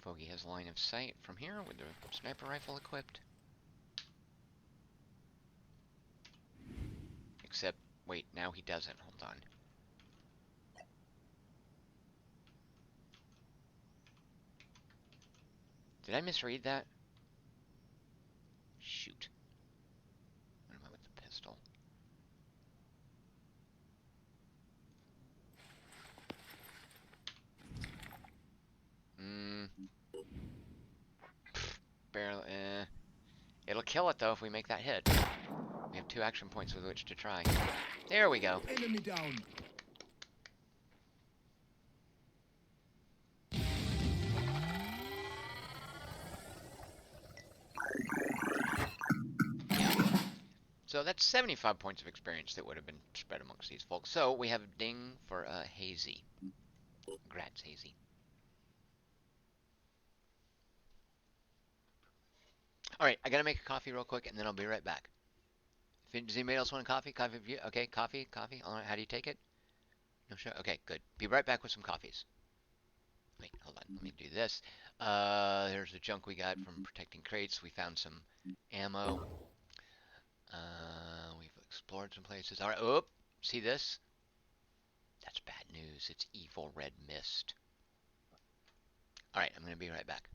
Fogey has line of sight from here with the sniper rifle equipped. Except, wait, now he doesn't. Hold on. Did I misread that? Shoot. What am I with the pistol? Barely, It'll kill it, though, if we make that hit. We have 2 action points with which to try. There we go. Enemy down. So that's 75 points of experience that would have been spread amongst these folks. So we have a ding for Hazy. Congrats, Hazy. Alright, I gotta make a coffee real quick, and then I'll be right back. Does anybody else want a coffee? Coffee? Okay, coffee. Alright, how do you take it? No, sure. Okay, good. Be right back with some coffees. Wait, hold on. Let me do this. There's the junk we got from protecting crates. We found some ammo. We've explored some places. Alright, oh, see this? That's bad news. It's evil red mist. Alright, I'm going to be right back.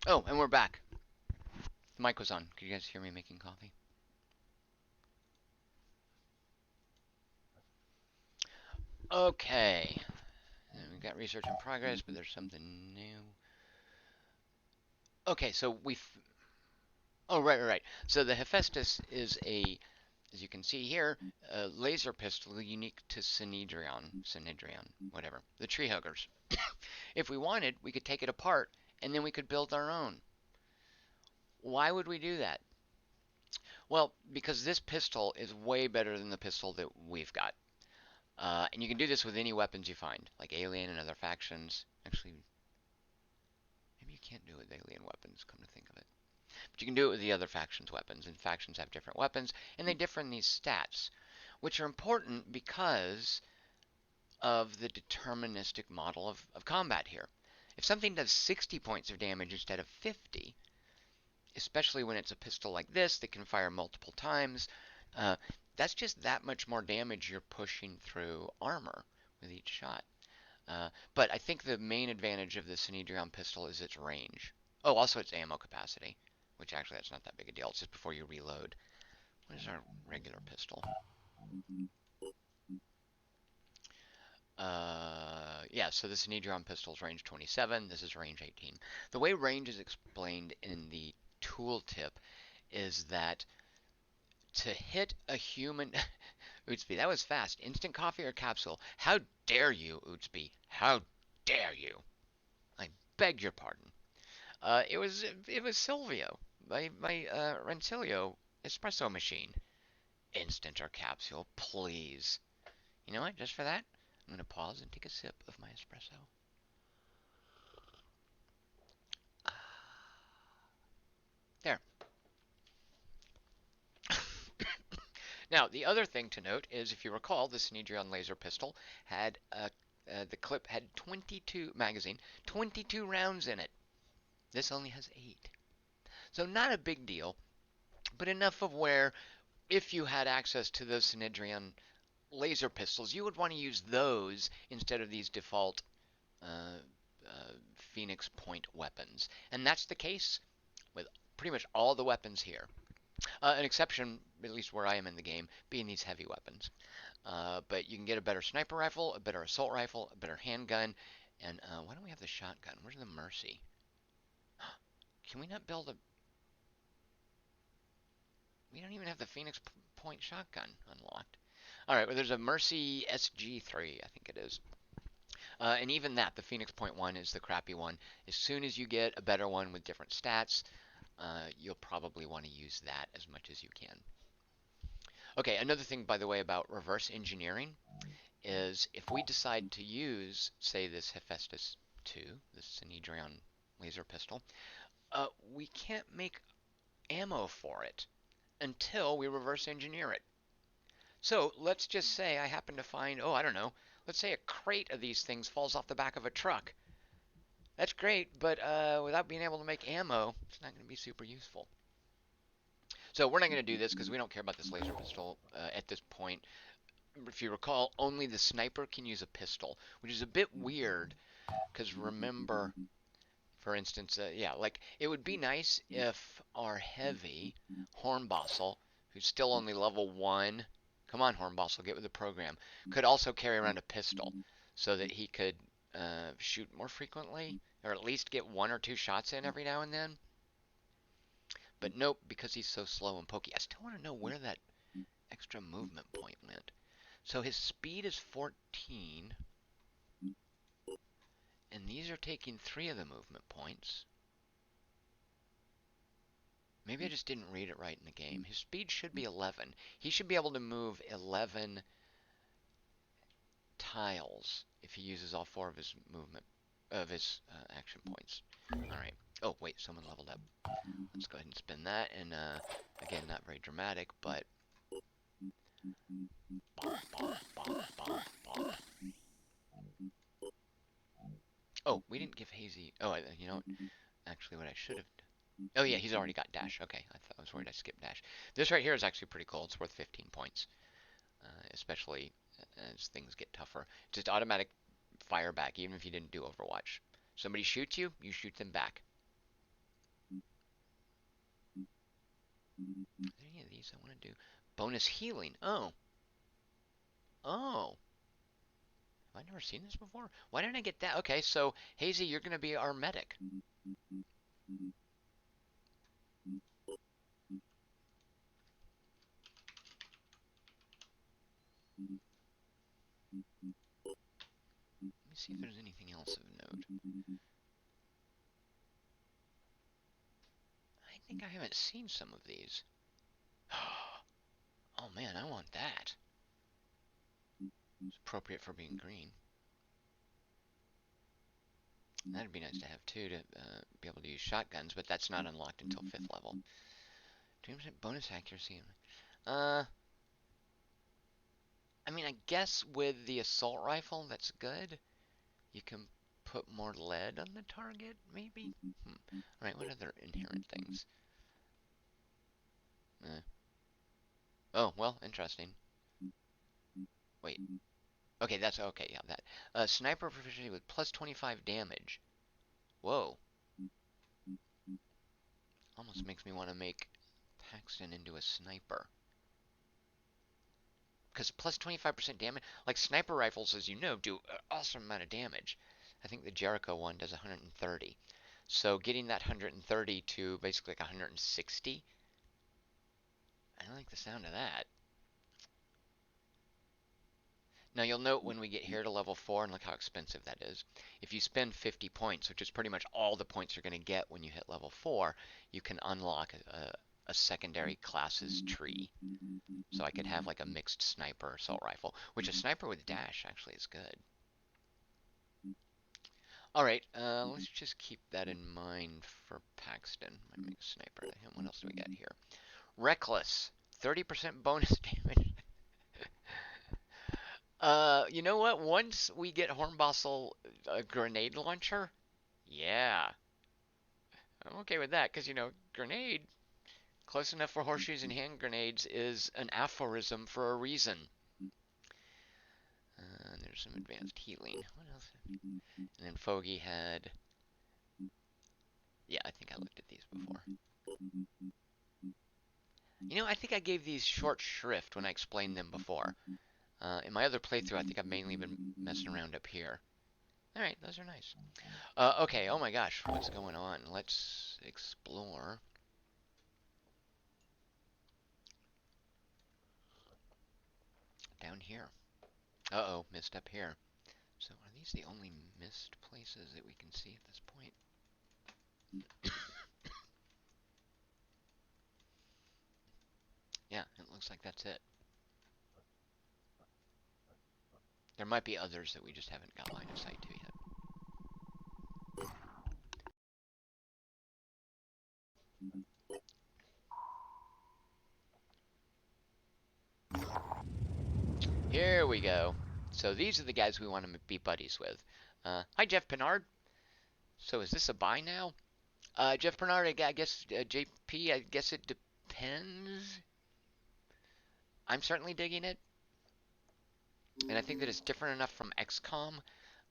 Oh, and we're back. The mic was on. Could you guys hear me making coffee? Okay. We've got research in progress, but there's something new. Okay, so oh, right. So the Hephaestus is as you can see here, a laser pistol unique to Synedrion, whatever, the tree huggers. If we wanted, we could take it apart, and then we could build our own. Why would we do that? Well, because this pistol is way better than the pistol that we've got. And you can do this with any weapons you find, like Alien and other factions. Actually, maybe you can't do it with Alien weapons, come to think of it. But you can do it with the other factions' weapons, and factions have different weapons, and they differ in these stats, which are important because of the deterministic model of combat here. If something does 60 points of damage instead of 50, especially when it's a pistol like this that can fire multiple times, that's just that much more damage you're pushing through armor with each shot. But I think the main advantage of the Synedrion pistol is its range. Oh, also its ammo capacity, which actually that's not that big a deal. It's just before you reload. What is our regular pistol? Yeah, so the Synedrion pistol's range 27. This is range 18. The way range is explained in the tooltip is that to hit a human... Ootsby, that was fast. Instant coffee or capsule? How dare you, Ootsby? How dare you? I beg your pardon. It was Silvio, my Rensilio espresso machine. Instant or capsule, please. You know what? Just for that, I'm gonna pause and take a sip of my espresso. There. Now, the other thing to note is, if you recall, the Synedrion laser pistol had the clip had 22 magazine, 22 rounds in it. This only has 8. So not a big deal, but enough of where if you had access to those Synedrion laser pistols, you would want to use those instead of these default uh, Phoenix Point weapons. And that's the case with pretty much all the weapons here. An exception, at least where I am in the game, being these heavy weapons. But you can get a better sniper rifle, a better assault rifle, a better handgun, and why don't we have the shotgun? Where's the Mercy? Can we not build a... We don't even have the Phoenix Point shotgun unlocked. Alright, well there's a Mercy SG3, I think it is. And even that, the Phoenix Point one is the crappy one. As soon as you get a better one with different stats, you'll probably want to use that as much as you can. Okay, another thing, by the way, about reverse engineering is if we decide to use, say, this Hephaestus 2, this Synedrion laser pistol, we can't make ammo for it until we reverse engineer it. So let's just say I happen to find, oh, I don't know, let's say a crate of these things falls off the back of a truck. That's great, but without being able to make ammo, it's not going to be super useful. So we're not going to do this because we don't care about this laser pistol at this point. If you recall, only the sniper can use a pistol, which is a bit weird because remember, for instance, yeah, like it would be nice if our heavy Hornbossel, who's still only level 1, come on Hornbossel, get with the program, could also carry around a pistol so that he could shoot more frequently, or at least get 1 or 2 shots in every now and then. But nope, because he's so slow and pokey. I still want to know where that extra movement point went. So his speed is 14. And these are taking 3 of the movement points. Maybe I just didn't read it right in the game. His speed should be 11. He should be able to move 11 tiles if he uses all 4 of his movement, of his action points. Alright. Oh, wait, someone leveled up. Let's go ahead and spin that. And, again, not very dramatic, but... Bonk, bonk, bonk, bonk, bonk. Oh, we didn't give Hazy... Oh, you know, actually what I should have... Oh, yeah, he's already got dash. Okay, I was worried I skipped dash. This right here is actually pretty cool. It's worth 15 points, especially as things get tougher. Just automatic fire back, even if you didn't do Overwatch. Somebody shoots you, you shoot them back. Are there any of these I want to do? Bonus healing. Oh. Oh. Have I never seen this before? Why didn't I get that? Okay, so, Hazy, you're going to be our medic. Let me see if there's anything else of note. I think I haven't seen some of these. Oh man, I want that. It's appropriate for being green. That'd be nice to have too, to be able to use shotguns, but that's not unlocked until 5th level. 2% bonus accuracy. I mean, I guess with the assault rifle, that's good. You can put more lead on the target, maybe? Alright, what other inherent things? Oh, well, interesting. Wait. Okay, that's okay, yeah, that. Sniper proficiency with plus 25 damage. Whoa. Almost makes me want to make Paxton into a sniper. Because plus 25% damage, like sniper rifles, as you know, do an awesome amount of damage. I think the Jericho one does 130. So getting that 130 to basically like 160, I don't like the sound of that. Now you'll note when we get here to level 4, and look how expensive that is. If you spend 50 points, which is pretty much all the points you're going to get when you hit level 4, you can unlock a secondary classes tree. So I could have like a mixed sniper assault rifle, which a sniper with dash actually is good. Alright, let's just keep that in mind for Paxton. Might make a sniper to him. What else do we got here? Reckless. 30% bonus damage. You know what? Once we get Hornbossel a grenade launcher, yeah. I'm okay with that, because, you know, grenade, close enough for horseshoes and hand grenades, is an aphorism for a reason. There's some advanced healing. What else? And then Foggy had... Yeah, I think I looked at these before. You know, I think I gave these short shrift when I explained them before. In my other playthrough, I think I've mainly been messing around up here. Alright, those are nice. Okay, oh my gosh, what's going on? Let's explore. Down here. Uh-oh, missed up here. So are these the only missed places that we can see at this point? Yeah, it looks like that's it. There might be others that we just haven't got line of sight to yet. Here we go. So these are the guys we want to be buddies with. Hi, Jeff Pinard. So is this a buy now? Jeff Pinard, I guess, JP, I guess it depends. I'm certainly digging it. And I think that it's different enough from XCOM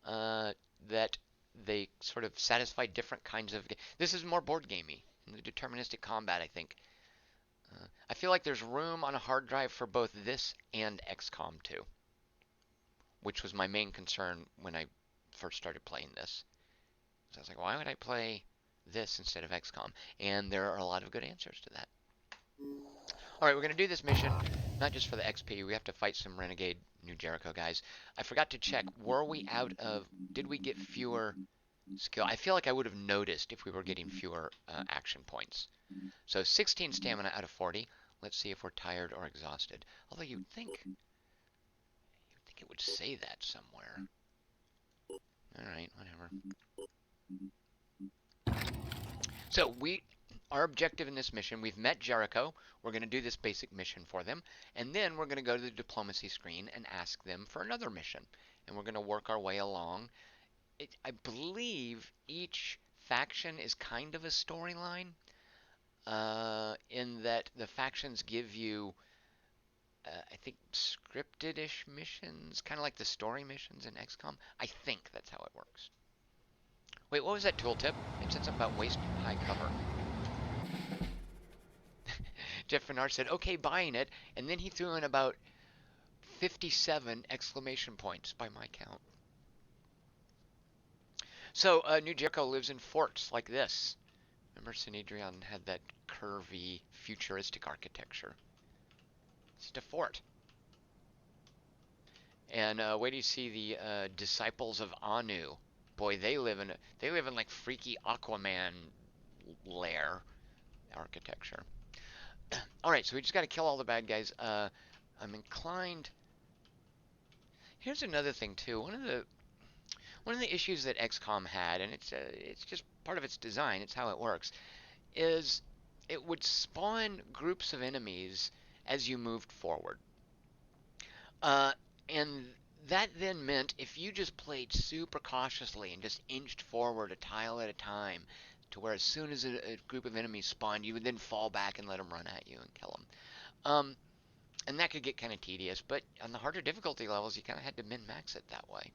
that they sort of satisfy different kinds of. This is more board gamey. In the deterministic combat, I think. I feel like there's room on a hard drive for both this and XCOM 2, which was my main concern when I first started playing this. So I was like, why would I play this instead of XCOM? And there are a lot of good answers to that. Alright, we're going to do this mission, not just for the XP. We have to fight some Renegade New Jericho guys. I forgot to check, were we out of, did we get fewer skill? I feel like I would have noticed if we were getting fewer action points. So 16 stamina out of 40. Let's see if we're tired or exhausted. Although you'd think it would say that somewhere. Alright, whatever. So our objective in this mission, we've met Jericho. We're going to do this basic mission for them. And then we're going to go to the diplomacy screen and ask them for another mission. And we're going to work our way along. I believe each faction is kind of a storyline. In that the factions give you, I think, scripted-ish missions. Kind of like the story missions in XCOM. I think that's how it works. Wait, what was that tooltip? It said something about waist high cover. Jeff Bernard said, okay, buying it, and then he threw in about 57 exclamation points by my count. So, New Jericho lives in forts like this. Remember, Synedrion had that curvy, futuristic architecture. It's just a fort. And wait till you see the disciples of Anu. Boy, they live in like freaky Aquaman lair architecture. All right, so we just got to kill all the bad guys. I'm inclined. Here's another thing too. One of the issues that XCOM had, and it's just part of its design. It's how it works. Is it would spawn groups of enemies as you moved forward. And that then meant if you just played super cautiously and just inched forward a tile at a time, to where as soon as a group of enemies spawned, you would then fall back and let them run at you and kill them. And that could get kind of tedious, but on the harder difficulty levels, you kind of had to min-max it that way.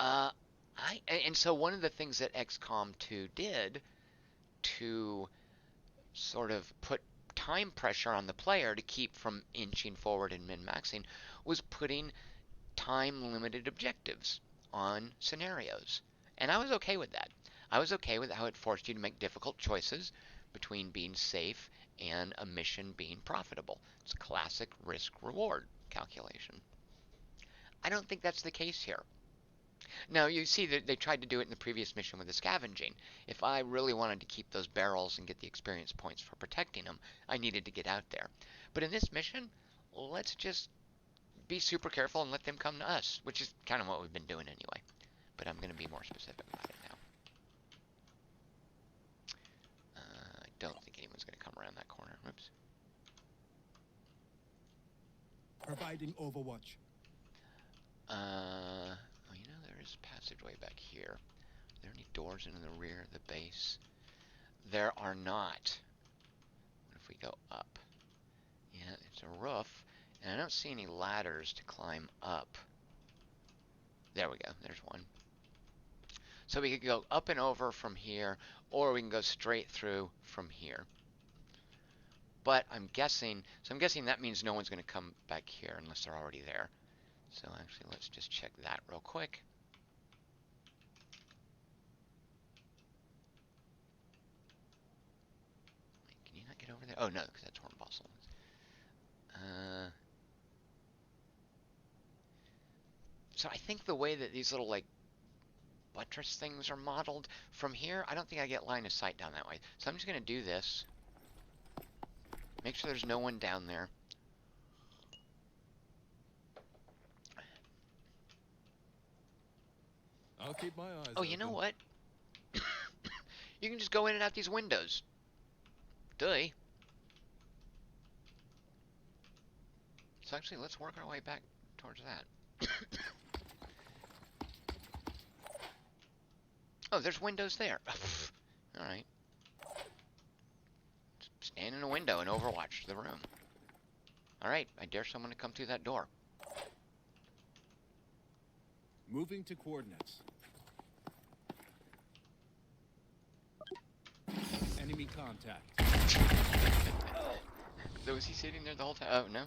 And so one of the things that XCOM 2 did to sort of put time pressure on the player to keep from inching forward and min-maxing was putting time-limited objectives on scenarios. And I was okay with that. I was okay with how it forced you to make difficult choices between being safe and a mission being profitable. It's a classic risk-reward calculation. I don't think that's the case here. Now, you see that they tried to do it in the previous mission with the scavenging. If I really wanted to keep those barrels and get the experience points for protecting them, I needed to get out there. But in this mission, let's just be super careful and let them come to us, which is kind of what we've been doing anyway. But I'm going to be more specific about it now. I don't think anyone's going to come around that corner. Oops. Providing overwatch. Oh, you know, there is a passageway back here. Are there any doors in the rear of the base? There are not. What if we go up? Yeah, it's a roof, and I don't see any ladders to climb up. There we go. There's one. So we could go up and over from here, or we can go straight through from here. But I'm guessing, so I'm guessing that means no one's going to come back here unless they're already there. So actually, let's just check that real quick. Wait, can you not get over there? Oh no, because that's Hornbostel. So I think the way that these little like buttress things are modeled from here, I don't think I get line of sight down that way. So I'm just going to do this. Make sure there's no one down there. I'll keep my eyes Oh, open. you know what? You can just go in and out these windows. Duh. So actually, let's work our way back towards that. Oh, there's windows there. Alright. Stand in a window and overwatch the room. Alright, I dare someone to come through that door. Moving to coordinates. Enemy contact. So was he sitting there the whole time? Oh, no?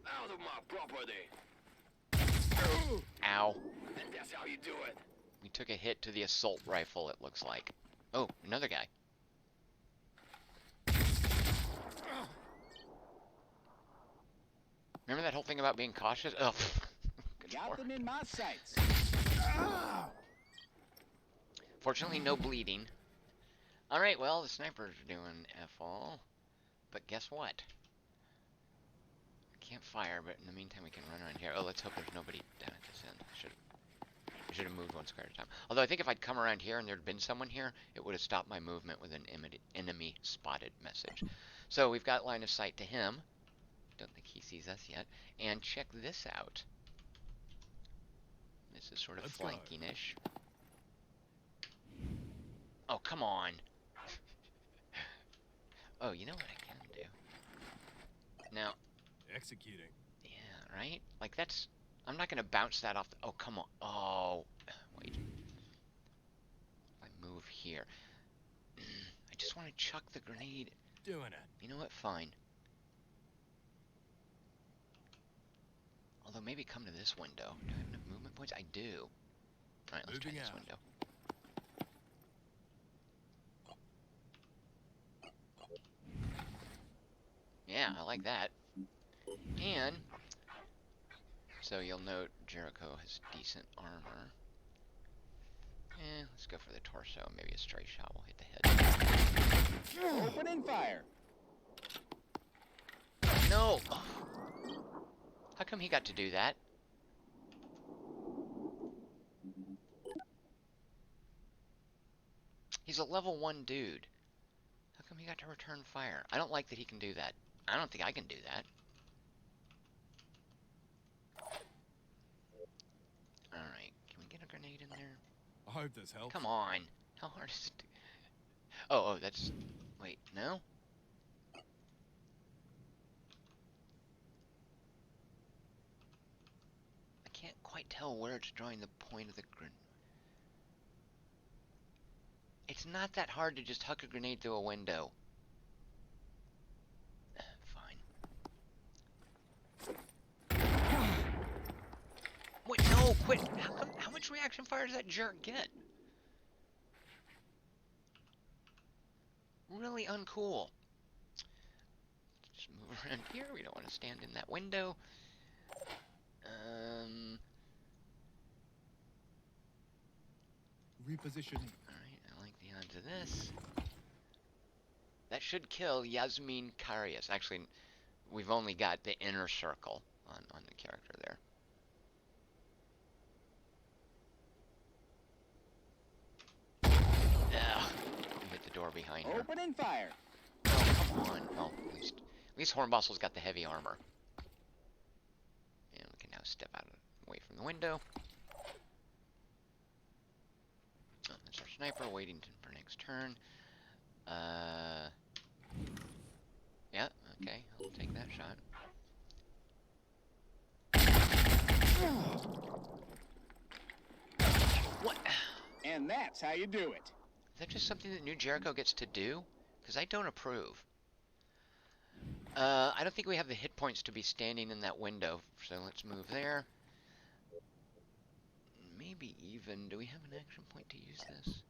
Out of my property. Ow. And that's how you do it. We took a hit to the assault rifle, it looks like. Oh, another guy. Remember that whole thing about being cautious? Ugh. Good Got lord. them in my sights. Fortunately, no bleeding. Alright, well, the snipers are doing F-all. But guess what? I can't fire, but in the meantime, we can run around here. Oh, let's hope there's nobody down at this end. I should have moved one square at a time. Although I think if I'd come around here and there'd been someone here, it would have stopped my movement with an enemy spotted message. So we've got line of sight to him. Don't think he sees us yet. And check this out. This is sort of Let's go. flanking-ish. Oh, come on. Oh, you know what I can do? Now, Executing. yeah, right? Like that's... I'm not going to bounce that off the... Oh, come on. Oh, wait. If I move here. I just want to chuck the grenade. Doing it. You know what? Fine. Although maybe come to this window. Do I have enough movement points? I do. Alright, let's try Moving this out. window. Yeah, I like that. And... so you'll note Jericho has decent armor. Let's go for the torso. Maybe a stray shot will hit the head. Opening fire. No! Oh. How come he got to do that? He's a level 1 dude. How come he got to return fire? I don't like that he can do that. I don't think I can do that. Alright, can we get a grenade in there? I hope this helps. Come on. How hard is it to... Oh, that's... Wait, no? I can't quite tell where it's drawing the point of the grenade. It's not that hard to just huck a grenade through a window. Fine. Wait, no, quit. How much reaction fire does that jerk get? Really uncool. Just move around here. We don't want to stand in that window. Repositioning. Alright, I like the odds of this. That should kill Yasmin Karius. Actually, we've only got the inner circle on the character there. Ugh. Hit the door behind her. Opening fire. Oh, come on. Oh, at least Hornbostel's got the heavy armor. And we can now step out away from the window. Oh, that's our sniper waiting for next turn. Yeah, okay, I'll take that shot. What? And that's how you do it. Is that just something that New Jericho gets to do? Because I don't approve. I don't think we have the hit points to be standing in that window, so let's move there. Maybe even, do we have an action point to use this?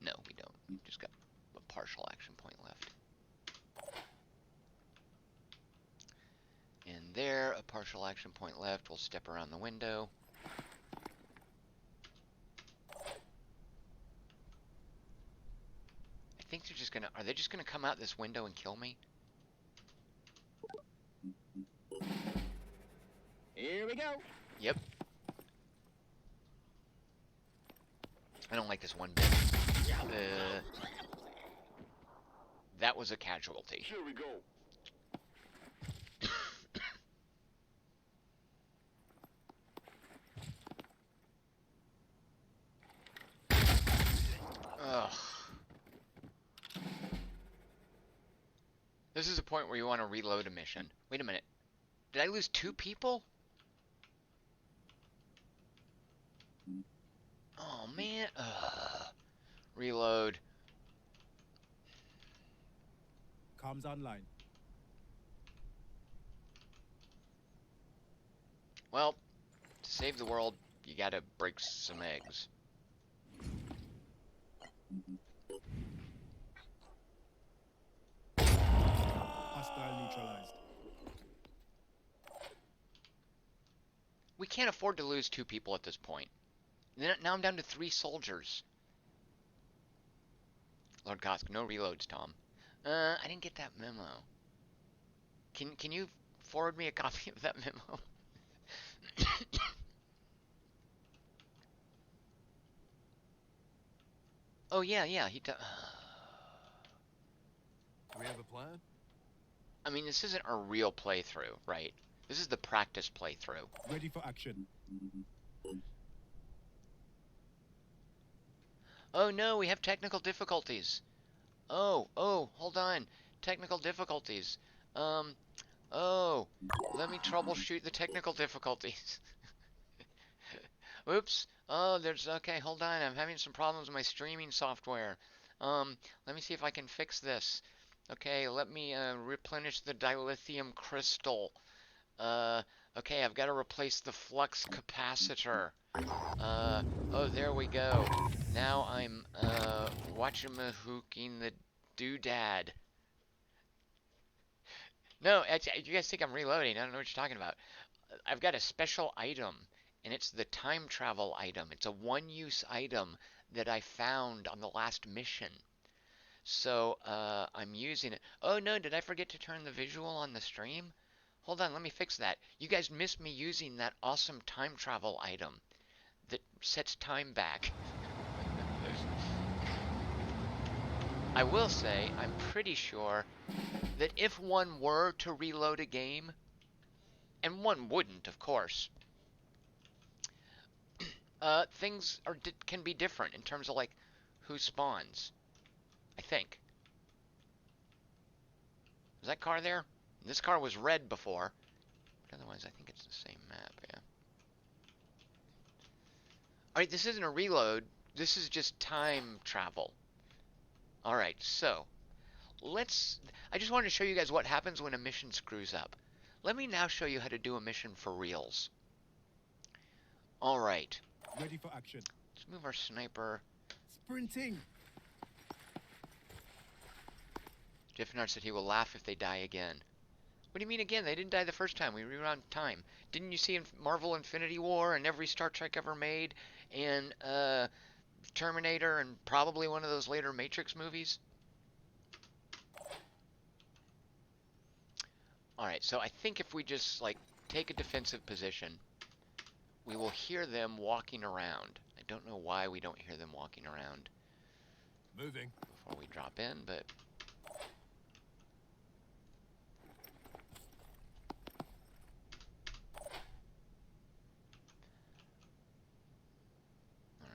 No, we don't. We've just got a partial action point left. And there, a partial action point left. We'll step around the window. I think they're just gonna, are they just gonna come out this window and kill me? Here we go. Yep. I don't like this one bit. That was a casualty. Here we go. Ugh. This is a point where you want to reload a mission. Wait a minute. Did I lose 2 people? Oh man. Ugh. Reload. Comms online. Well, to save the world, you gotta break some eggs. Hostile neutralized. We can't afford to lose 2 people at this point. Now I'm down to 3 soldiers. Lord Kosk, no reloads, Tom. I didn't get that memo. Can you forward me a copy of that memo? Oh yeah, he does. Do we have a plan? I mean, this isn't a real playthrough, right? This is the practice playthrough. Ready for action. Oh no, we have technical difficulties. Oh, hold on. Technical difficulties. Oh, let me troubleshoot the technical difficulties. Oops. Oh, okay, hold on. I'm having some problems with my streaming software. Let me see if I can fix this. Okay, let me replenish the dilithium crystal. Okay, I've got to replace the flux capacitor. Oh, there we go. Now I'm, whatchamahooking the doodad. No, you guys think I'm reloading. I don't know what you're talking about. I've got a special item, and it's the time travel item. It's a one-use item that I found on the last mission. So, I'm using it. Oh no, did I forget to turn the visual on the stream? Hold on, let me fix that. You guys missed me using that awesome time travel item that sets time back. I will say, I'm pretty sure that if one were to reload a game, and one wouldn't, of course, things can be different in terms of like who spawns. I think. Was that car there? This car was red before, but otherwise I think it's the same map, yeah. Alright, this isn't a reload, this is just time travel. Alright, so, I just wanted to show you guys what happens when a mission screws up. Let me now show you how to do a mission for reals. Alright. Ready for action. Let's move our sniper. Sprinting. Jeffnard said he will laugh if they die again. What do you mean again? They didn't die the first time. We rewound time. Didn't you see in Marvel Infinity War and every Star Trek ever made and Terminator and probably one of those later Matrix movies? Alright, so I think if we just like take a defensive position, we will hear them walking around. I don't know why we don't hear them walking around Moving. before we drop in, but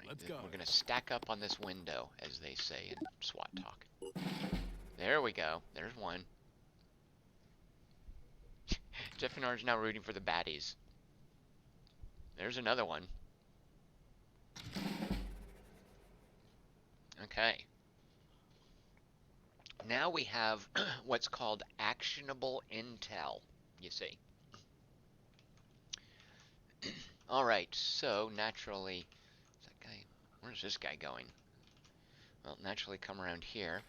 Let's go. we're going to stack up on this window, as they say in SWAT talk. There we go. There's one. Jeff and Orange now rooting for the baddies. There's another one. Okay. Now we have what's called actionable intel, you see. Alright, so naturally, where's this guy going? Well, naturally come around here,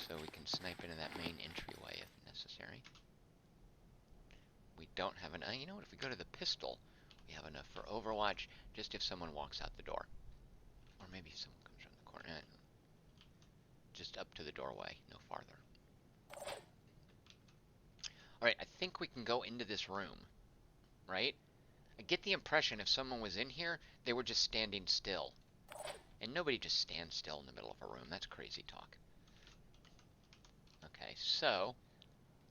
so we can snipe into that main entryway if necessary. We don't have an, you know what, if we go to the pistol, we have enough for Overwatch, just if someone walks out the door. Or maybe someone comes around the corner. Just up to the doorway, no farther. Alright, I think we can go into this room, right? I get the impression if someone was in here, they were just standing still. And nobody just stands still in the middle of a room. That's crazy talk. Okay, so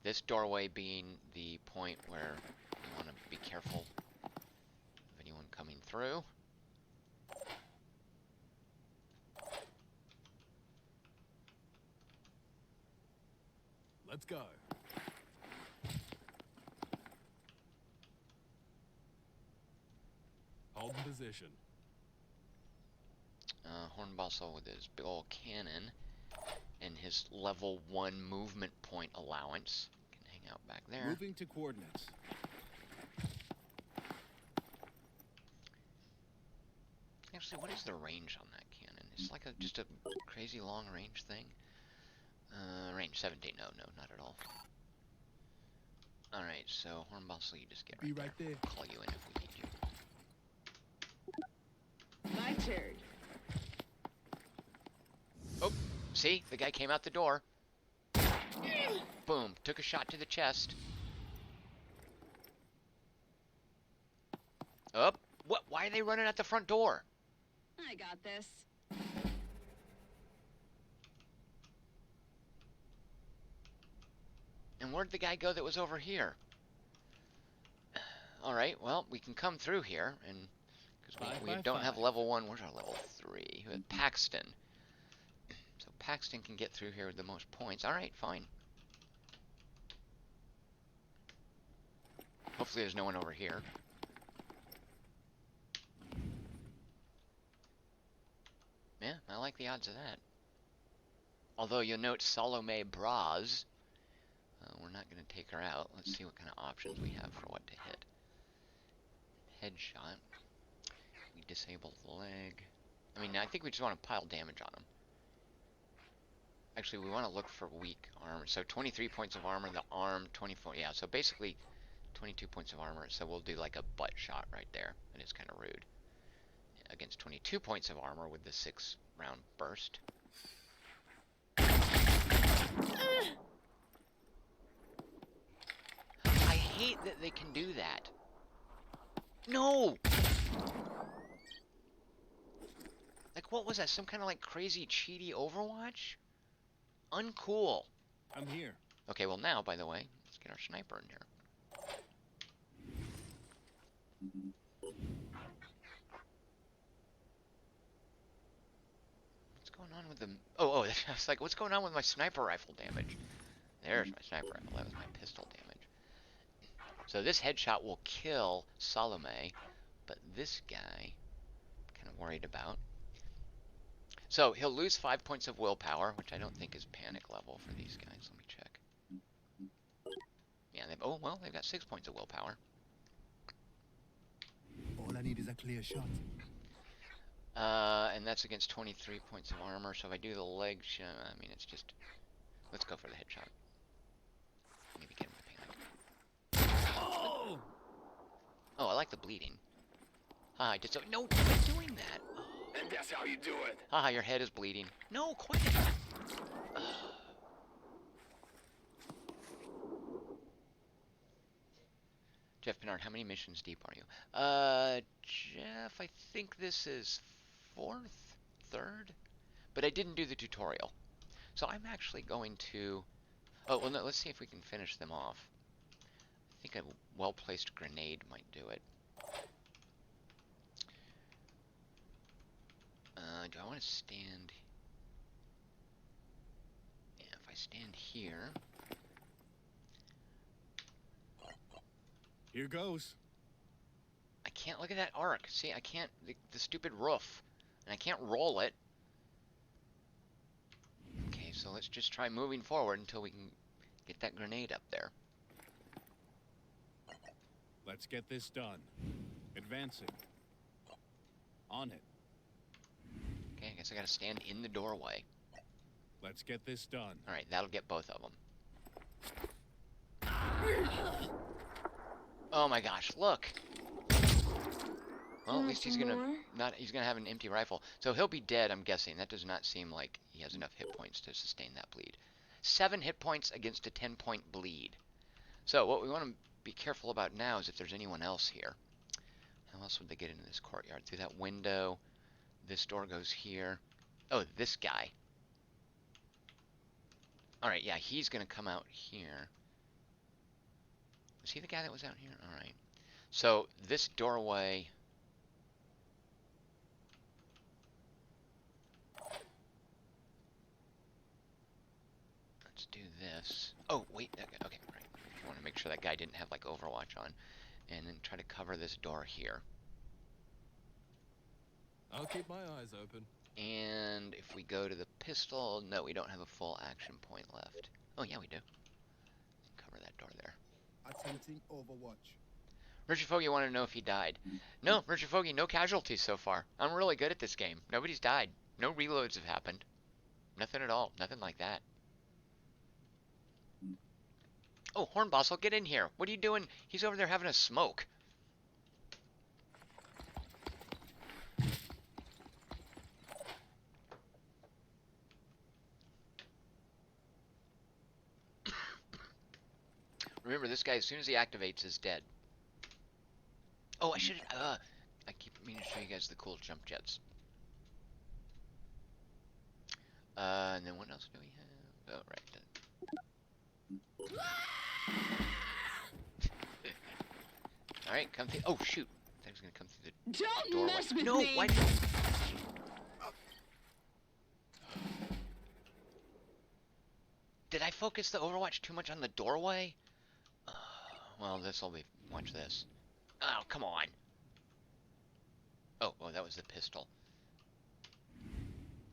this doorway being the point where you want to be careful of anyone coming through. Let's go. Hold in position. Hornbostel with his big ol' cannon and his level 1 movement point allowance can hang out back there. Moving to coordinates. Actually, what is the range on that cannon? It's like just a crazy long range thing. Range 17. No, not at all. Alright, so Hornbostel, you just get Be right right there. there. We'll call you in if we need you. My turn. Oh, see? The guy came out the door. Boom. Took a shot to the chest. Up. What? Why are they running out the front door? I got this. And where'd the guy go that was over here? Alright, well, we can come through here, and because we don't have level 1, where's our level 3? We have Paxton. So Paxton can get through here with the most points. Alright, fine. Hopefully there's no one over here. Yeah, I like the odds of that. Although you'll note Salome Braz. We're not going to take her out. Let's see what kind of options we have for what to hit. Headshot. We disable the leg. I mean, I think we just want to pile damage on him. Actually, we want to look for weak armor. So 23 points of armor, the arm 24. Yeah, so basically 22 points of armor. So we'll do like a butt shot right there. And it's kind of rude. Against 22 points of armor with the 6-round burst. I hate that they can do that. No! Like, what was that? Some kind of, like, crazy, cheaty Overwatch? Uncool. I'm here. Okay, well now, by the way, let's get our sniper in here. What's going on with the... Oh, I was like, what's going on with my sniper rifle damage? There's my sniper rifle. That was my pistol damage. So this headshot will kill Salome, but this guy, I'm kind of worried about. So he'll lose 5 points of willpower, which I don't think is panic level for these guys. Let me check. Yeah, they've got 6 points of willpower. All I need is a clear shot. And that's against 23 points of armor. So if I do the leg shot, I mean, it's just, let's go for the headshot. Maybe get him to panic. Oh, I like the bleeding. I just no, quit doing that. And that's how you do it. Haha, your head is bleeding. No, quit. Jeff Bernard, how many missions deep are you? Jeff, I think this is 4th, 3rd, but I didn't do the tutorial. So I'm actually going to, oh, well, no, let's see if we can finish them off. I think a well-placed grenade might do it. Do I want to stand? Yeah, if I stand here. Here goes. I can't look at that arc. See, I can't, the stupid roof. And I can't roll it. So let's just try moving forward until we can get that grenade up there. Let's get this done. Advancing. On it. Okay, I guess I gotta stand in the doorway. Let's get this done. Alright, that'll get both of them. Oh my gosh, look! Well, at least he's gonna he's gonna have an empty rifle. So he'll be dead, I'm guessing. That does not seem like he has enough hit points to sustain that bleed. 7 hit points against a 10-point bleed. So what we want to be careful about now is if there's anyone else here. How else would they get into this courtyard? Through that window. This door goes here. Oh, this guy. Alright, yeah, he's gonna come out here. Was he the guy that was out here? Alright. So, this doorway... Let's do this. Oh, wait, okay, right. I want to make sure that guy didn't have, like, Overwatch on. And then try to cover this door here. I'll keep my eyes open. And if we go to the pistol... No, we don't have a full action point left. Oh, yeah, we do. Cover that door there. Attempting Overwatch. Richard Fogey wanted to know if he died. No, Richard Fogey, no casualties so far. I'm really good at this game. Nobody's died. No reloads have happened. Nothing at all. Nothing like that. Oh, Hornbostel, get in here. What are you doing? He's over there having a smoke. Remember, this guy, as soon as he activates, is dead. Oh, I should... I keep meaning to show you guys the cool jump jets. And then what else do we have? Oh, right. Alright, come through... Oh, shoot. I thought he was going to come through the Don't doorway. mess with No, me! why... Did I focus the Overwatch too much on the doorway? Well, this'll be... Watch this. Oh, come on. Oh, that was the pistol.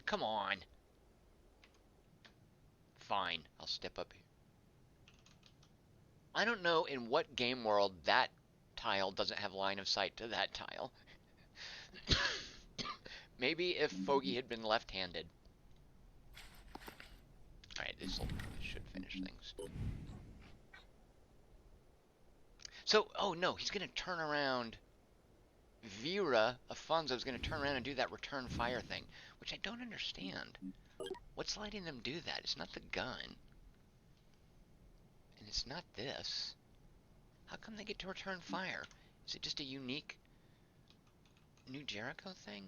Come on. Fine, I'll step up here. I don't know in what game world that tile doesn't have line of sight to that tile. Maybe if Fogey had been left-handed. Alright, this should finish things. So, oh no, he's going to turn around. Vera, Afonso's going to turn around and do that return fire thing, which I don't understand. What's letting them do that? It's not the gun. And it's not this. How come they get to return fire? Is it just a unique New Jericho thing?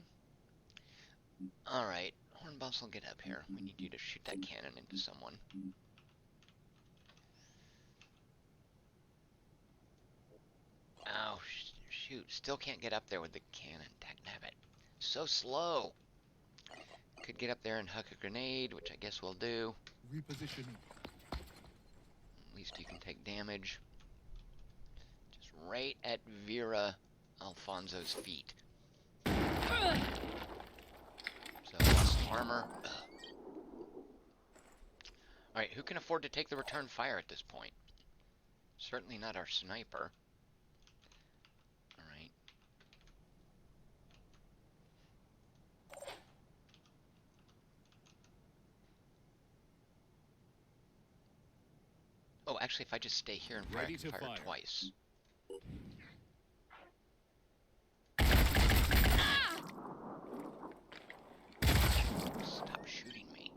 Alright, Hornbustle, get up here. We need you to shoot that cannon into someone. Oh, shoot. Still can't get up there with the cannon. Dagnabbit. So slow. Could get up there and huck a grenade, which I guess we'll do. Repositioning. At least you can take damage. Just right at Vera Alfonso's feet. So, less armor. Alright, who can afford to take the return fire at this point? Certainly not our sniper. Alright. Oh, actually, if I just stay here and fire, I can fire twice. Stop shooting me.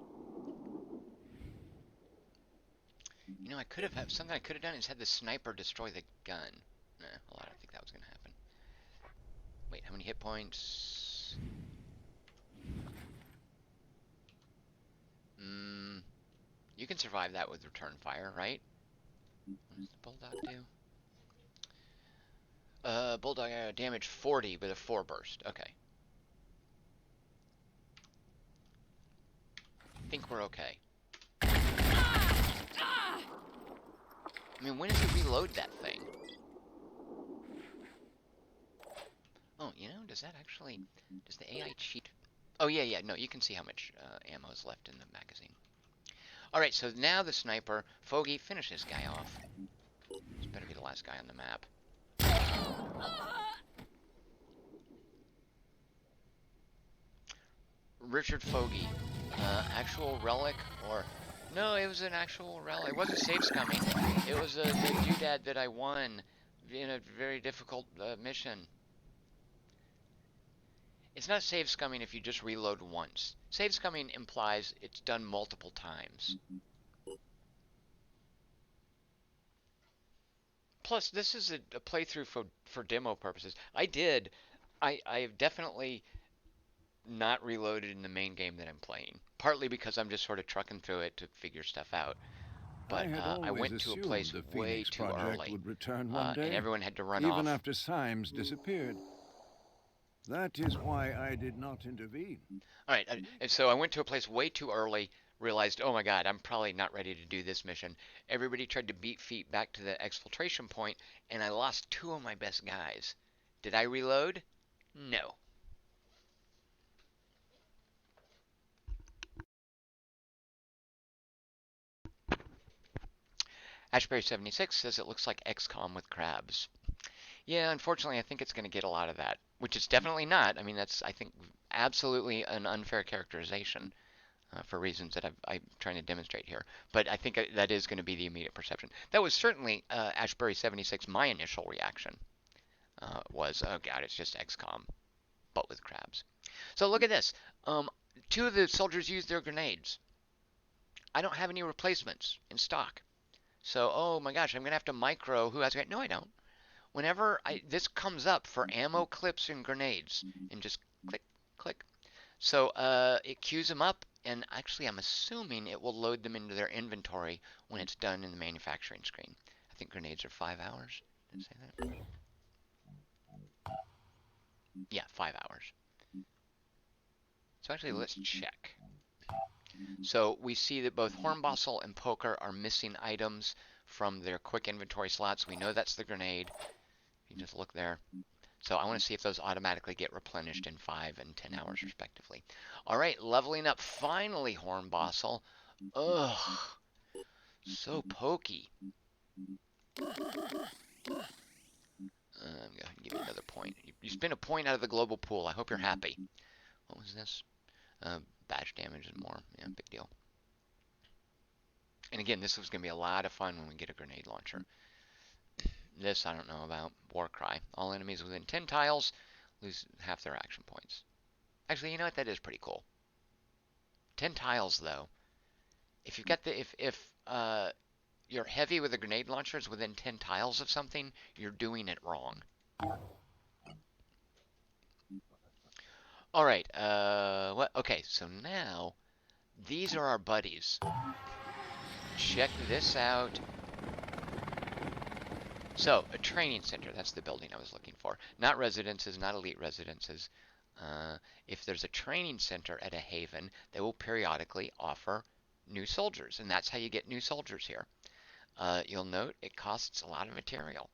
You know, I could have had something I could have done is had the sniper destroy the gun. Nah, well, I don't think that was gonna happen. Wait, how many hit points? You can survive that with return fire, right? What does the Bulldog do? Bulldog damage 40 with a 4 burst. Okay. I think we're okay. I mean, when does it reload that thing? Oh, you know, does that actually... Does the AI cheat? Oh, yeah, no, you can see how much ammo is left in the magazine. Alright, so now the sniper, Fogey, finish this guy off. This better be the last guy on the map. Richard Fogey. Actual relic, or... No, it was an actual relic. It wasn't save scumming. It was the doodad that I won in a very difficult mission. It's not save scumming if you just reload once. Save scumming implies it's done multiple times. Plus, this is a playthrough for demo purposes. I have definitely not reloaded in the main game that I'm playing. Partly because I'm just sort of trucking through it to figure stuff out. But I went to a place the way Phoenix too project early. would return one day, And everyone had to run even off. after Symes disappeared. That is why I did not intervene. Alright, and so I went to a place way too early, realized, oh my god, I'm probably not ready to do this mission. Everybody tried to beat feet back to the exfiltration point, and I lost 2 of my best guys. Did I reload? No. Ashberry76 says it looks like XCOM with crabs. Yeah, unfortunately, I think it's going to get a lot of that, which it's definitely not. I mean, that's, I think, absolutely an unfair characterization for reasons that I'm trying to demonstrate here. But I think that is going to be the immediate perception. That was certainly Ashberry76, my initial reaction was, oh god, it's just XCOM, but with crabs. So look at this. 2 of the soldiers used their grenades. I don't have any replacements in stock. So, oh my gosh, I'm going to have to micro who has a grenade. No, I don't. Whenever this comes up for ammo, clips, and grenades, and just click, click. So it queues them up, and actually I'm assuming it will load them into their inventory when it's done in the manufacturing screen. I think grenades are 5 hours. Did it say that? Yeah, 5 hours. So actually, let's check. So we see that both Hornbostel and Poker are missing items from their quick inventory slots. We know that's the grenade. You can just look there. So I want to see if those automatically get replenished in 5 and 10 hours respectively. All right, leveling up finally, Hornbostel. Ugh, so pokey. I'm going to give you another point. You spin a point out of the global pool. I hope you're happy. What was this? Badge damage and more. Yeah, big deal. And again, this was going to be a lot of fun when we get a grenade launcher. This I don't know about. Warcry. All enemies within 10 tiles lose half their action points. Actually, you know what? That is pretty cool. 10 tiles, though. If you've got the... If you're heavy with the grenade launchers within 10 tiles of something, you're doing it wrong. Alright, what? Okay, so now... These are our buddies. Check this out. So, a training center, that's the building I was looking for. Not residences, not elite residences. If there's a training center at a haven, they will periodically offer new soldiers, and that's how you get new soldiers here. You'll note it costs a lot of material.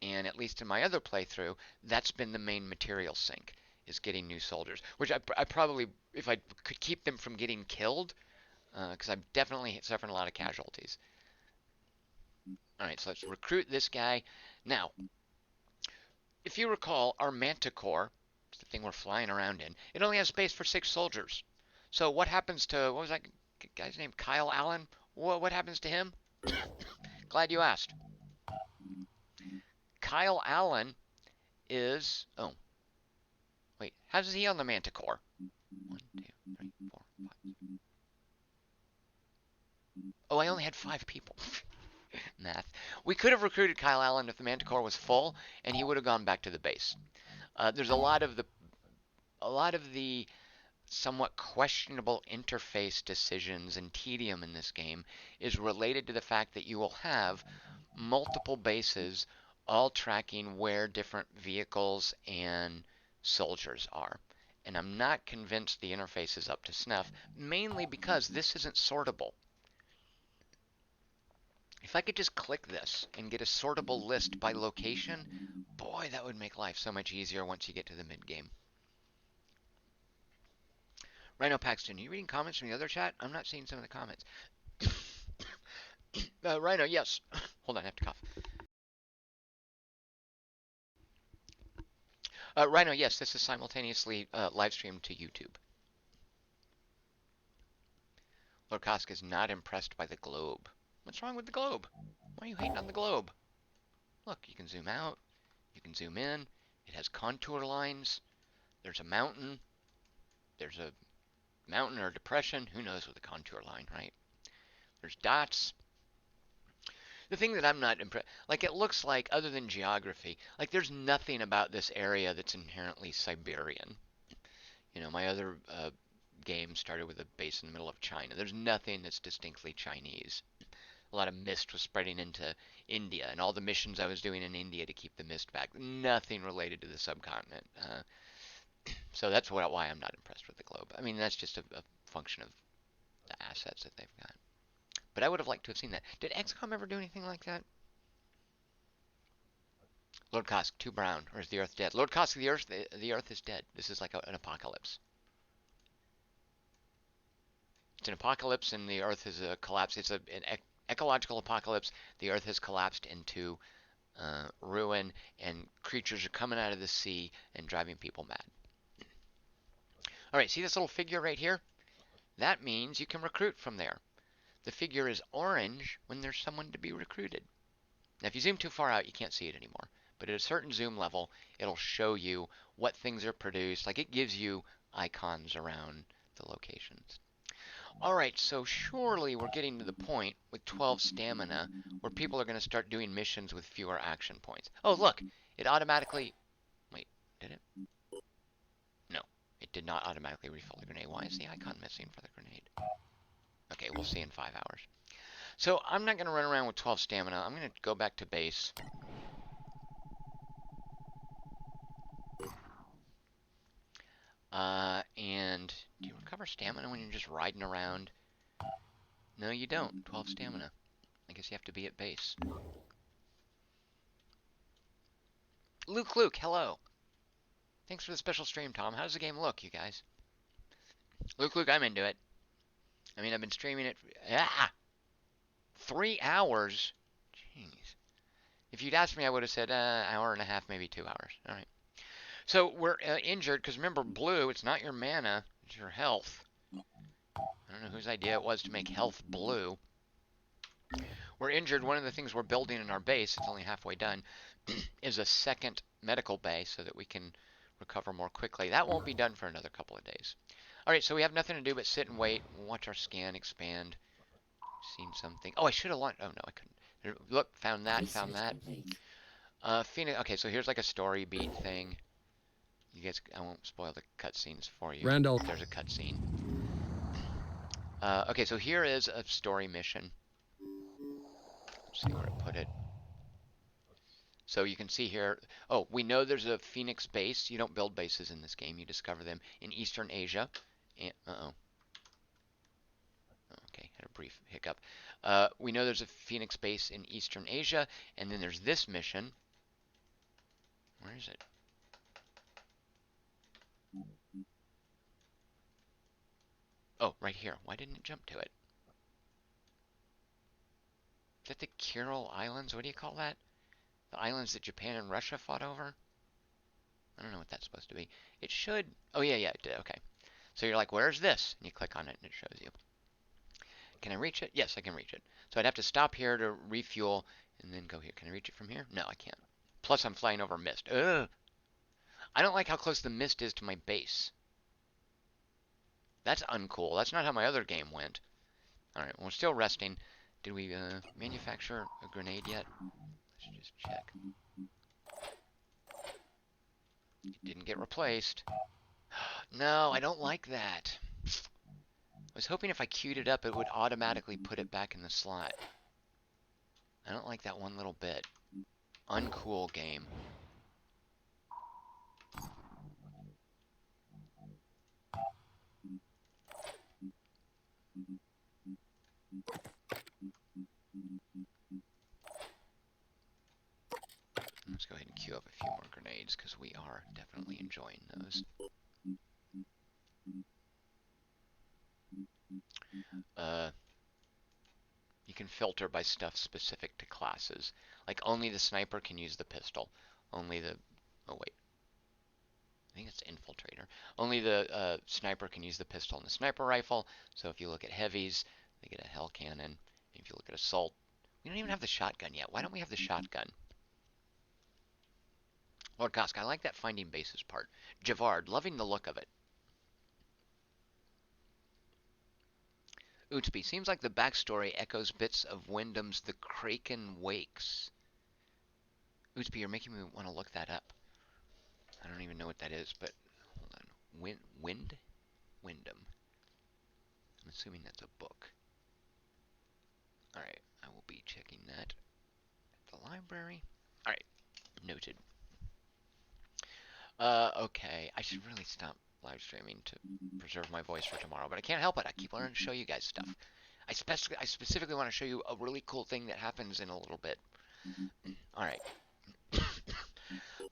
And at least in my other playthrough, that's been the main material sink, is getting new soldiers. Which I probably, if I could keep them from getting killed, because I'm definitely suffering a lot of casualties. Alright, so let's recruit this guy. Now, if you recall, our Manticore, the thing we're flying around in, it only has space for 6 soldiers. So what happens to, what was that guy's name? Kyle Allen? What happens to him? Glad you asked. Kyle Allen is, oh, wait, how's he on the Manticore? 1, 2, 3, 4, 5. Oh, I only had 5 people. Math. We could have recruited Kyle Allen if the Manticore was full, and he would have gone back to the base. There's a lot of the somewhat questionable interface decisions and tedium in this game is related to the fact that you will have multiple bases all tracking where different vehicles and soldiers are. And I'm not convinced the interface is up to snuff, mainly because this isn't sortable. If I could just click this and get a sortable list by location, boy, that would make life so much easier once you get to the mid-game. Rhino Paxton, are you reading comments from the other chat? I'm not seeing some of the comments. Rhino, yes. Hold on, I have to cough. Rhino, yes, this is simultaneously live streamed to YouTube. Lord Kosk is not impressed by the globe. What's wrong with the globe? Why are you hating on the globe? Look, you can zoom out. You can zoom in. It has contour lines. There's a mountain. There's a mountain or depression. Who knows with a contour line, right? There's dots. The thing that I'm not impressed, like it looks like, other than geography, like there's nothing about this area that's inherently Siberian. You know, my other game started with a base in the middle of China. There's nothing that's distinctly Chinese. A lot of mist was spreading into India, and all the missions I was doing in India to keep the mist back, nothing related to the subcontinent. So that's why I'm not impressed with the globe. I mean, that's just a function of the assets that they've got. But I would have liked to have seen that. Did XCOM ever do anything like that? Lord Kosk, too brown, or is the Earth dead? Lord Kosk, the Earth is dead. This is like an apocalypse. It's an apocalypse, and the Earth is a collapse. It's an ecological apocalypse. The Earth has collapsed into ruin, and creatures are coming out of the sea and driving people mad. All right, see this little figure right here? That means you can recruit from there. The figure is orange when there's someone to be recruited. Now, if you zoom too far out, you can't see it anymore. But at a certain zoom level, it'll show you what things are produced. Like it gives you icons around the locations. All right, so surely we're getting to the point with 12 stamina where people are going to start doing missions with fewer action points. Oh, look, it automatically... Wait, did it? No, it did not automatically refill the grenade. Why is the icon missing for the grenade? Okay, we'll see in 5 hours. So I'm not going to run around with 12 stamina. I'm going to go back to base. And do you recover stamina when you're just riding around? No, you don't. 12 stamina. I guess you have to be at base. Luke, hello. Thanks for the special stream, Tom. How does the game look, you guys? Luke, I'm into it. I mean, I've been streaming it for 3 hours. Jeez. If you'd asked me, I would have said hour and a half, maybe 2 hours. All right. So we're injured because remember, blue, it's not your mana, it's your health. I don't know whose idea it was to make health blue. We're injured. One of the things we're building in our base, it's only halfway done, is a second medical bay so that we can recover more quickly. That won't be done for another couple of days. All right, so we have nothing to do but sit and wait, watch our scan expand. Seen something. Oh, I should have launched. Oh, no, I couldn't. Look, found that. Phoenix. Okay, so here's like a story beat thing. You guys, I won't spoil the cutscenes for you. Randall. There's a cutscene. Okay, so here is a story mission. Let's see where I put it. So you can see here, oh, we know there's a Phoenix base. You don't build bases in this game. You discover them in Eastern Asia. And, okay, had a brief hiccup. We know there's a Phoenix base in Eastern Asia, and then there's this mission. Where is it? Oh, right here. Why didn't it jump to it? Is that the Kuril Islands? What do you call that? The islands that Japan and Russia fought over? I don't know what that's supposed to be. It should... Oh, yeah, it did. Okay. So you're like, where's this? And you click on it, and it shows you. Can I reach it? Yes, I can reach it. So I'd have to stop here to refuel, and then go here. Can I reach it from here? No, I can't. Plus, I'm flying over mist. Ugh! I don't like how close the mist is to my base. That's uncool. That's not how my other game went. Alright, well, we're still resting. Did we manufacture a grenade yet? Let's just check. It didn't get replaced. No, I don't like that. I was hoping if I queued it up, it would automatically put it back in the slot. I don't like that one little bit. Uncool game. Let's go ahead and queue up a few more grenades because we are definitely enjoying those. you can filter by stuff specific to classes. Like only the sniper can use the pistol. Only the, oh wait, I think it's infiltrator. Only the sniper can use the pistol and the sniper rifle. So if you look at heavies, they get a hell cannon. If you look at assault, we don't even have the shotgun yet. Why don't we have the shotgun? Lord Kosk, I like that finding bases part. Javard, loving the look of it. Utsby, seems like the backstory echoes bits of Wyndham's The Kraken Wakes. Utsby, you're making me want to look that up. I don't even know what that is, but hold on. Wyndham. I'm assuming that's a book. Alright, I will be checking that at the library. Alright, noted. Okay, I should really stop live streaming to preserve my voice for tomorrow, but I can't help it. I keep wanting to show you guys stuff. I specifically want to show you a really cool thing that happens in a little bit. Alright.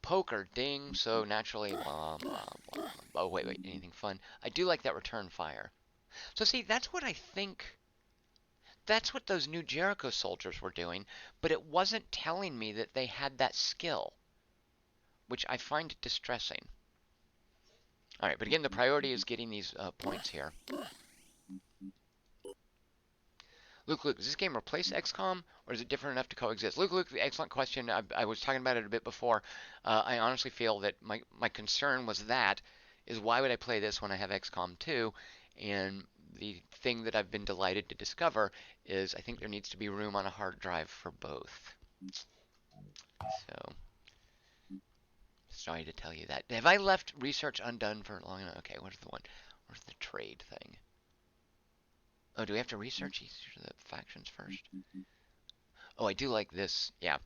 Poker, ding, so naturally, blah, blah, blah. Oh, wait, anything fun? I do like that return fire. So see, that's what I think, that's what those new Jericho soldiers were doing, but it wasn't telling me that they had that skill, which I find distressing. Alright, but again, the priority is getting these points here. Luke, does this game replace XCOM, or is it different enough to coexist? Luke, excellent question. I was talking about it a bit before. I honestly feel that my concern was that, is why would I play this when I have XCOM 2? And the thing that I've been delighted to discover is I think there needs to be room on a hard drive for both. So, sorry to tell you that. Have I left research undone for long enough? Okay, where's the one? Where's the trade thing? Oh, do we have to research each of the factions first? Oh, I do like this. Yeah.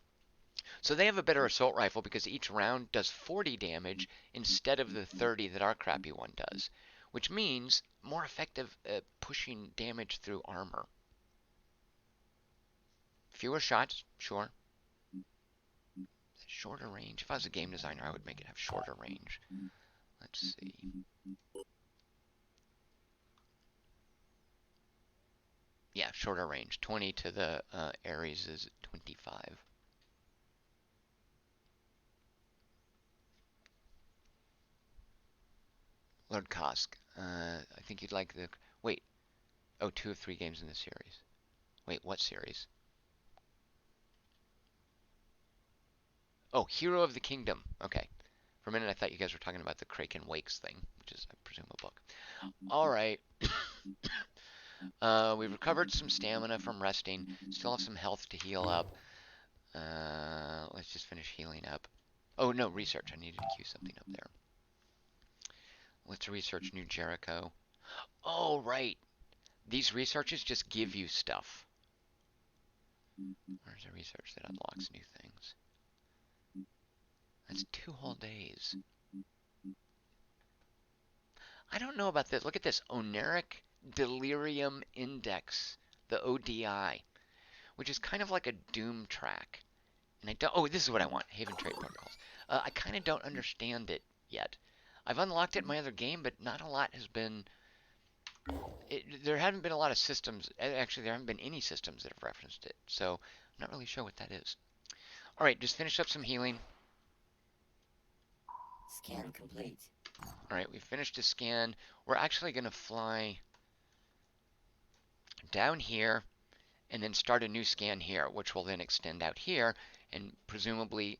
So they have a better assault rifle because each round does 40 damage instead of the 30 that our crappy one does, which means more effective at pushing damage through armor. Fewer shots, sure. Shorter range. If I was a game designer, I would make it have shorter range. Let's see. Yeah, shorter range. 20 to the Ares is 25. Lord Kosk, I think you'd like the... Wait. Oh, 2 of 3 games in the series. Wait, what series? Oh, Hero of the Kingdom. Okay. For a minute, I thought you guys were talking about the Kraken Wakes thing, which is, I presume, a book. All right. We've recovered some stamina from resting. Still have some health to heal up. Let's just finish healing up. Oh, no, research. I needed to queue something up there. Let's research New Jericho. Oh, right. These researches just give you stuff. Where's the research that unlocks new things? That's 2 whole days. I don't know about this. Look at this. Oneric Delirium Index, the ODI, which is kind of like a Doom track. And I don't... Oh, this is what I want. Haven Trade Protocols. I kind of don't understand it yet. I've unlocked it in my other game, but not a lot has been... there haven't been a lot of systems. Actually, there haven't been any systems that have referenced it. So, I'm not really sure what that is. Alright, just finish up some healing. Scan complete. Alright, we finished a scan. We're actually going to fly down here and then start a new scan here, which will then extend out here and presumably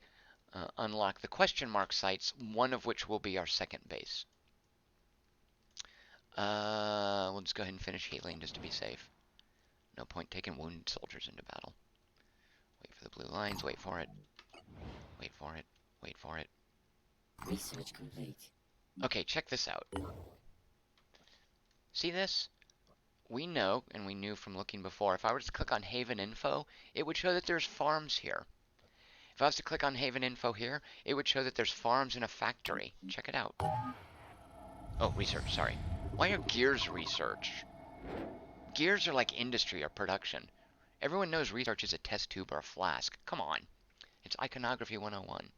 unlock the question mark sites, one of which will be our second base. We'll just go ahead and finish healing just to be safe. No point taking wounded soldiers into battle. Wait for the blue lines, wait for it. Wait for it, wait for it. Research complete. Okay, check this out. See this? We know, and we knew from looking before, if I were to click on Haven Info, it would show that there's farms here. If I was to click on Haven Info here, it would show that there's farms in a factory. Check it out. Oh, research, sorry. Why are gears research? Gears are like industry or production. Everyone knows research is a test tube or a flask. Come on. It's iconography 101.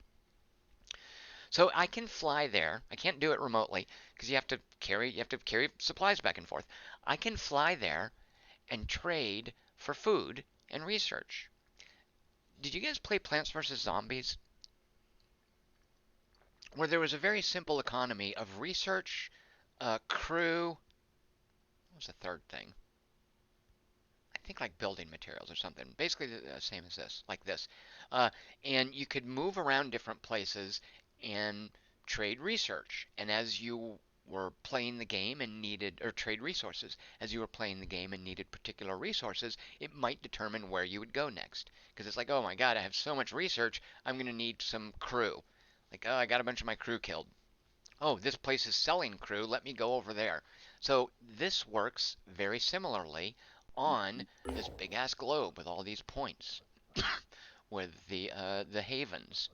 So I can fly there. I can't do it remotely because you have to carry supplies back and forth. I can fly there and trade for food and research. Did you guys play Plants vs. Zombies? Where there was a very simple economy of research, crew, what was the third thing? I think like building materials or something. Basically the same as this, like this. And you could move around different places and trade research. And as you were playing the game and needed, or trade resources, as you were playing the game and needed particular resources, it might determine where you would go next. Because it's like, oh my god, I have so much research, I'm going to need some crew. Like, oh, I got a bunch of my crew killed. Oh, this place is selling crew, let me go over there. So this works very similarly on this big ass globe with all these points with the havens.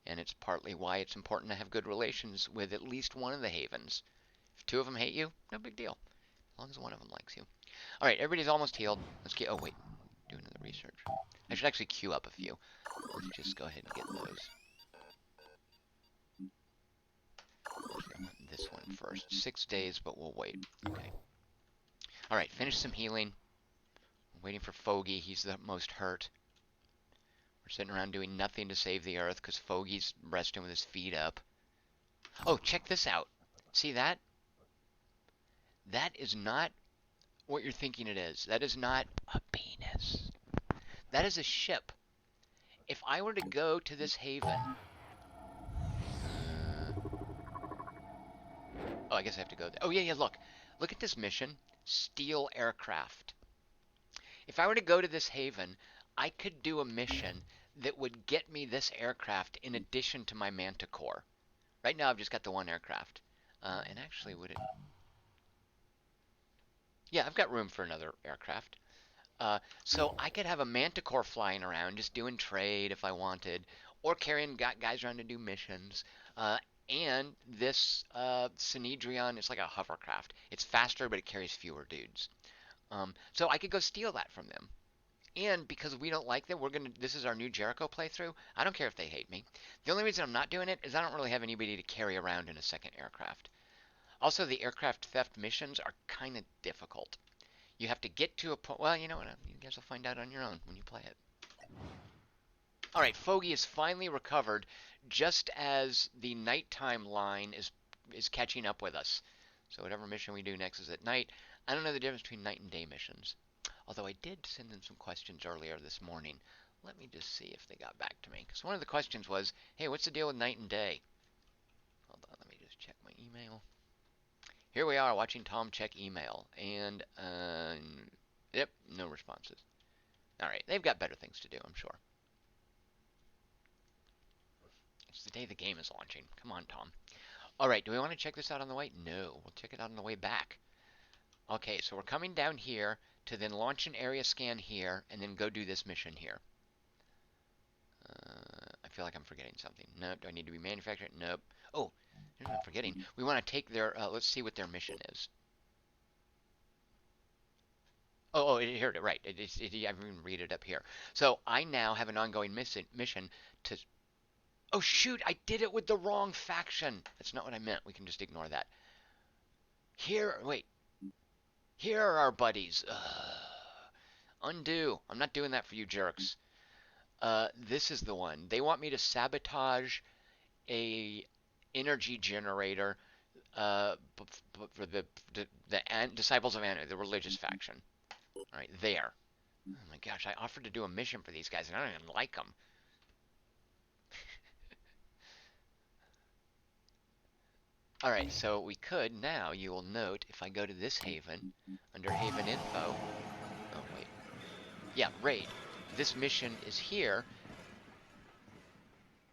And it's partly why it's important to have good relations with at least one of the havens. If two of them hate you, no big deal. As long as one of them likes you. Alright, everybody's almost healed. Let's get, oh wait, do another research. I should actually queue up a few. Let's just go ahead and get those. I want this one first. 6 days, but we'll wait. Okay. Alright, finish some healing. I'm waiting for Fogey. He's the most hurt. We're sitting around doing nothing to save the Earth because Fogey's resting with his feet up. Oh, check this out. See that? That is not what you're thinking it is. That is not a penis. That is a ship. If I were to go to this haven... oh, I guess I have to go there. Oh, yeah, look. Look at this mission. Steal aircraft. If I were to go to this haven, I could do a mission that would get me this aircraft in addition to my Manticore. Right now, I've just got the one aircraft. And actually, would it... yeah, I've got room for another aircraft. So I could have a Manticore flying around, just doing trade if I wanted, or carrying guys around to do missions. And this Synedrion is like a hovercraft. It's faster, but it carries fewer dudes. So I could go steal that from them. And because we don't like them, this is our new Jericho playthrough. I don't care if they hate me. The only reason I'm not doing it is I don't really have anybody to carry around in a second aircraft. Also, the aircraft theft missions are kind of difficult. You have to get to a point. Well, you know what? You guys will find out on your own when you play it. All right, Fogey is finally recovered, just as the nighttime line is catching up with us. So whatever mission we do next is at night. I don't know the difference between night and day missions. Although I did send them some questions earlier this morning. Let me just see if they got back to me. Because one of the questions was, hey, what's the deal with night and day? Hold on, let me just check my email. Here we are watching Tom check email. And, yep, no responses. Alright, they've got better things to do, I'm sure. It's the day the game is launching. Come on, Tom. Alright, do we want to check this out on the way? No, we'll check it out on the way back. Okay, so we're coming down here to then launch an area scan here, and then go do this mission here. I feel like I'm forgetting something. Nope. Do I need to be manufactured? Nope. Oh, here's what I'm forgetting. We want to take their, let's see what their mission is. Oh, here, right. I even read it up here. So I now have an ongoing mission to... oh, shoot, I did it with the wrong faction. That's not what I meant. We can just ignore that. Here, wait. Here are our buddies. Undo. I'm not doing that for you jerks. This is the one. They want me to sabotage a energy generator for the Disciples of Anu, the religious faction. All right, there. Oh my gosh, I offered to do a mission for these guys, and I don't even like them. All right, so we could now, you will note, if I go to this haven, under Haven Info, oh wait, yeah, raid. This mission is here.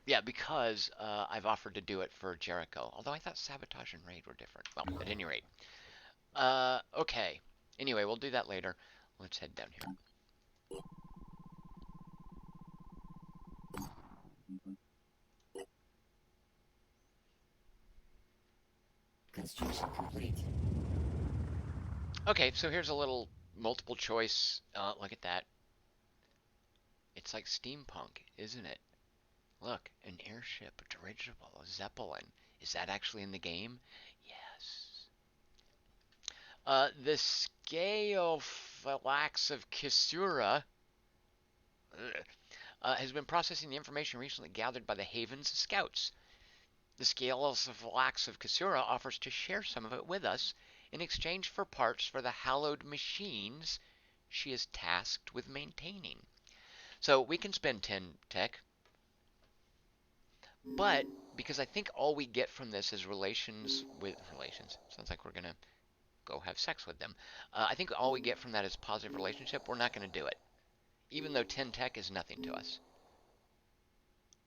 Yeah, because I've offered to do it for Jericho. Although I thought sabotage and raid were different. Well, at any rate. Okay. Anyway, we'll do that later. Let's head down here. Construction complete. Okay, so here's a little multiple choice. Look at that. It's like steampunk, isn't it? Look, an airship, a dirigible, a zeppelin. Is that actually in the game? Yes. The scale Phalanx of Kisura has been processing the information recently gathered by the Haven's scouts. The Scales of Phalanx of Kisura offers to share some of it with us in exchange for parts for the hallowed machines she is tasked with maintaining. So we can spend 10 tech, but because I think all we get from this is relations. Sounds like we're gonna go have sex with them. I think all we get from that is positive relationship. We're not gonna do it, even though 10 tech is nothing to us.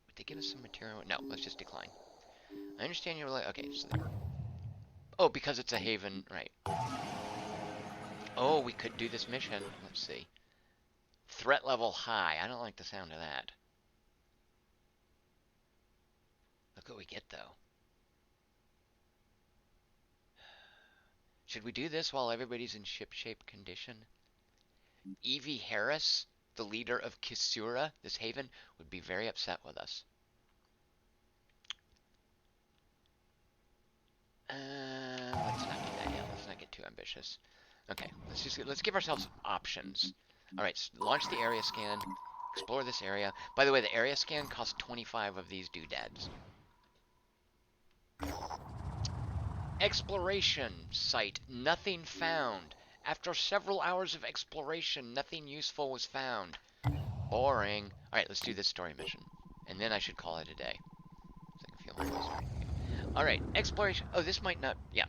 Would they give us some material? No, let's just decline. I understand you're like, okay, so oh, because it's a haven, right. Oh, we could do this mission. Let's see. Threat level high. I don't like the sound of that. Look what we get, though. Should we do this while everybody's in ship-shape condition? Evie Harris, the leader of Kisura, this haven, would be very upset with us. Let's not do that yet. Let's not get too ambitious. Okay, let's give ourselves options. All right, so launch the area scan. Explore this area. By the way, the area scan costs 25 of these doodads. Exploration site. Nothing found. After several hours of exploration, nothing useful was found. Boring. All right, let's do this story mission, and then I should call it a day. All right, exploration. Oh, this might not. Yeah.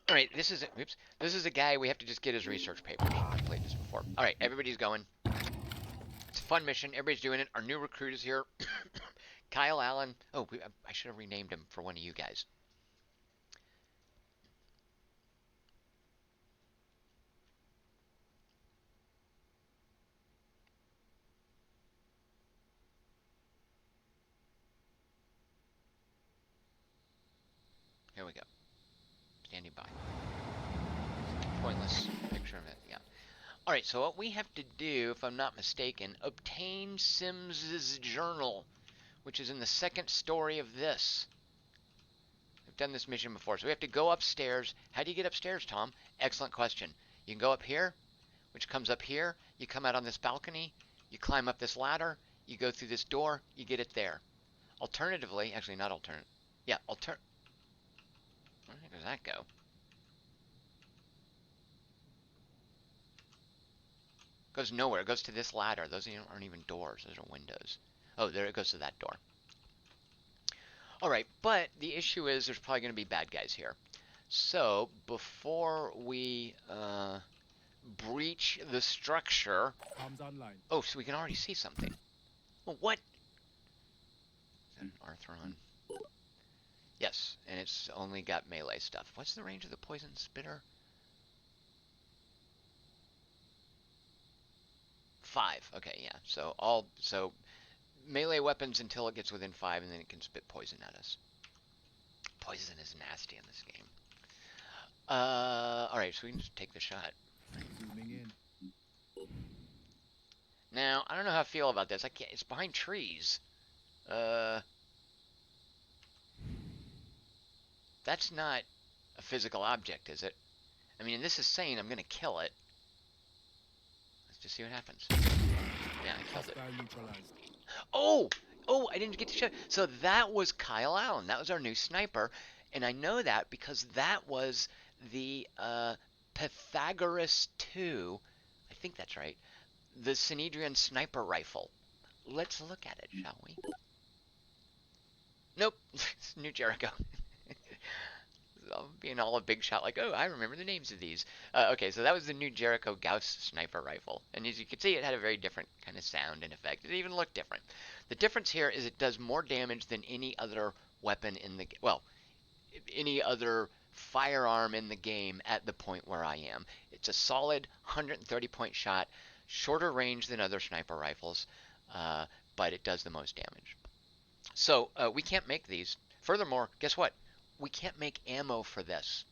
All right, this is oops. This is a guy. We have to just get his research papers. I've played this before. All right, everybody's going. It's a fun mission. Everybody's doing it. Our new recruit is here. Kyle Allen. Oh, I should have renamed him for one of you guys. Here we go. Standing by. Pointless picture of it, yeah. Alright, so what we have to do, if I'm not mistaken, obtain Sims's journal, which is in the second story of this. We've done this mission before, so we have to go upstairs. How do you get upstairs, Tom? Excellent question. You can go up here, which comes up here. You come out on this balcony. You climb up this ladder. You go through this door. You get it there. Alternatively, actually not alternate. Yeah, where does that go? Goes nowhere. It goes to this ladder. Those aren't even doors. Those are windows. Oh, there it goes to that door. Alright, but the issue is there's probably going to be bad guys here. So, before we breach the structure... Comms online. Oh, so we can already see something. Well, what? Is that an Arthron? Yes, and it's only got melee stuff. What's the range of the poison spitter? 5. Okay, yeah. So melee weapons until it gets within 5, and then it can spit poison at us. Poison is nasty in this game. Alright, so we can just take the shot. Zooming in. Now, I don't know how I feel about this. It's behind trees. That's not a physical object, is it? I mean, this is saying I'm gonna kill it. Let's just see what happens. Yeah, I killed it. Oh! Oh, I didn't get to show. So that was Kyle Allen. That was our new sniper. And I know that because that was the Pythagoras 2. I think that's right. The Synedrian sniper rifle. Let's look at it, shall we? Nope. It's New Jericho. Being all a big shot like, oh, I remember the names of these. Okay, so that was the New Jericho Gauss sniper rifle. And as you can see, it had a very different kind of sound and effect. It even looked different. The difference here is it does more damage than any other weapon in the... Well, any other firearm in the game at the point where I am. It's a solid 130-point shot, shorter range than other sniper rifles, but it does the most damage. So we can't make these. Furthermore, guess what? We can't make ammo for this.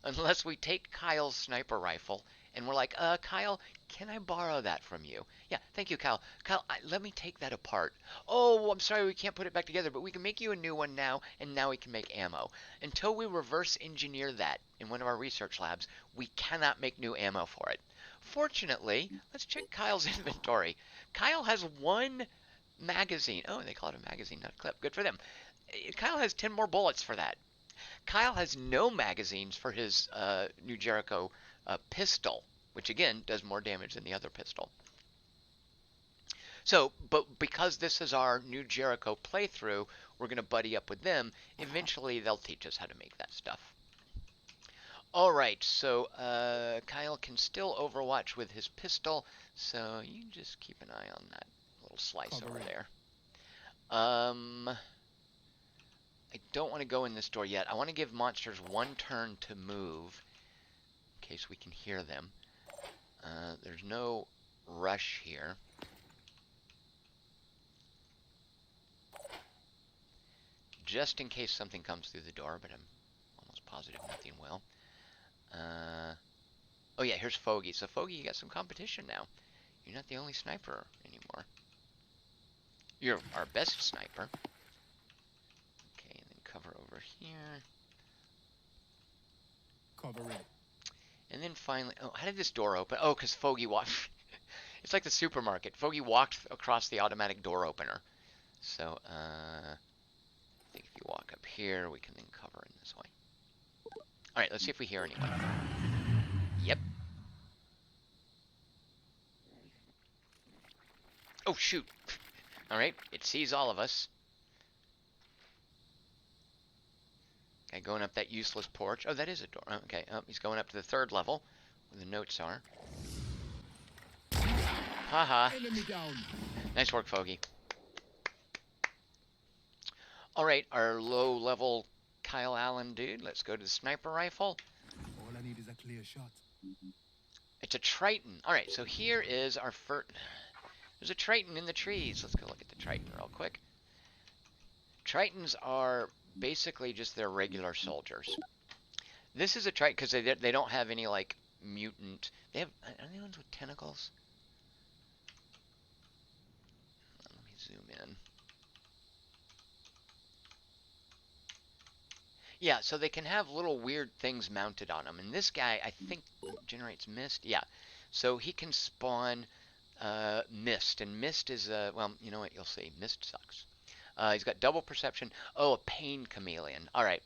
unless we take Kyle's sniper rifle and we're like, Kyle, can I borrow that from you? Yeah, thank you, Kyle. Kyle, let me take that apart. Oh, I'm sorry, we can't put it back together, but we can make you a new one now, and now we can make ammo. Until we reverse engineer that in one of our research labs, we cannot make new ammo for it. Fortunately, let's check Kyle's inventory. Kyle has one magazine. Oh, they call it a magazine, not a clip. Good for them. Kyle has 10 more bullets for that. Kyle has no magazines for his New Jericho pistol, which again does more damage than the other pistol. So, but because this is our New Jericho playthrough, we're going to buddy up with them. Eventually, they'll teach us how to make that stuff. Alright, so Kyle can still overwatch with his pistol, so you just keep an eye on that little slice over there. I don't want to go in this door yet. I want to give monsters one turn to move, in case we can hear them. There's no rush here. Just in case something comes through the door, but I'm almost positive nothing will. Oh yeah, here's Foggy. So Foggy, you got some competition now. You're not the only sniper anymore. You're our best sniper. Okay, and then cover over here. Cover it. And then finally, oh, how did this door open? Oh, because Foggy walked. It's like the supermarket. Foggy walked across the automatic door opener. So, I think if you walk up here, we can then cover in this way. All right, let's see if we hear anyone. Yep. Oh, shoot. All right, it sees all of us. Okay, going up that useless porch. Oh, that is a door. Oh, okay, oh, he's going up to the 3rd level, where the notes are. Haha. Enemy down. Nice work, Foggy. All right, our low-level Kyle Allen dude. Let's go to the sniper rifle. All I need is a clear shot. It's a Triton. All right, so here is our first. There's a Triton in the trees. Let's go look at the Triton real quick. Tritons are basically just their regular soldiers. This is a Triton because they don't have any like mutant. They have are they ones with tentacles? Let me zoom in. Yeah, so they can have little weird things mounted on them. And this guy, I think, generates mist. Yeah, so he can spawn mist. And mist is, well, you know what? You'll see. Mist sucks. He's got double perception. Oh, a pain chameleon. All right.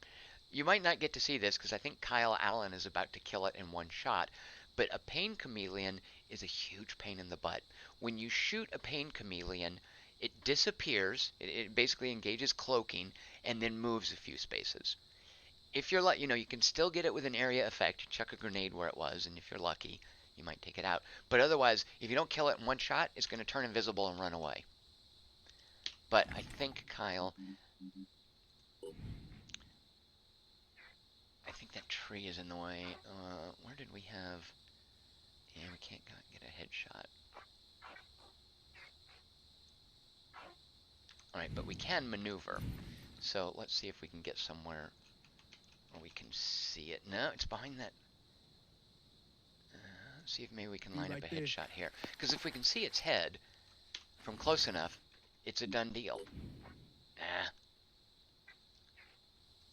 You might not get to see this because I think Kyle Allen is about to kill it in one shot. But a pain chameleon is a huge pain in the butt. When you shoot a pain chameleon, it disappears. It basically engages cloaking and then moves a few spaces. If you're lucky, you can still get it with an area effect. Chuck a grenade where it was, and if you're lucky, you might take it out. But otherwise, if you don't kill it in one shot, it's going to turn invisible and run away. But I think Kyle... I think that tree is in the way. Where did we have... Yeah, we can't get a headshot. Alright, but we can maneuver. So let's see if we can get somewhere where we can see it. No, it's behind that. Let's see if maybe we can line up a headshot here. Because if we can see its head from close enough, it's a done deal. Ah.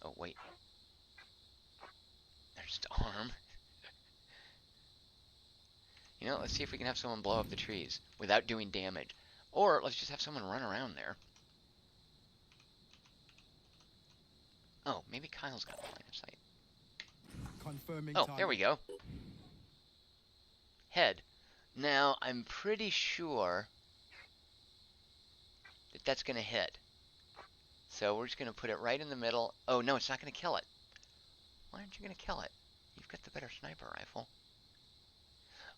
Oh, wait. There's the arm. Let's see if we can have someone blow up the trees without doing damage. Or let's just have someone run around there. Oh, maybe Kyle's got a line of sight. Confirming oh, target. There we go. Head. Now, I'm pretty sure that that's going to hit. So we're just going to put it right in the middle. Oh, no, it's not going to kill it. Why aren't you going to kill it? You've got the better sniper rifle.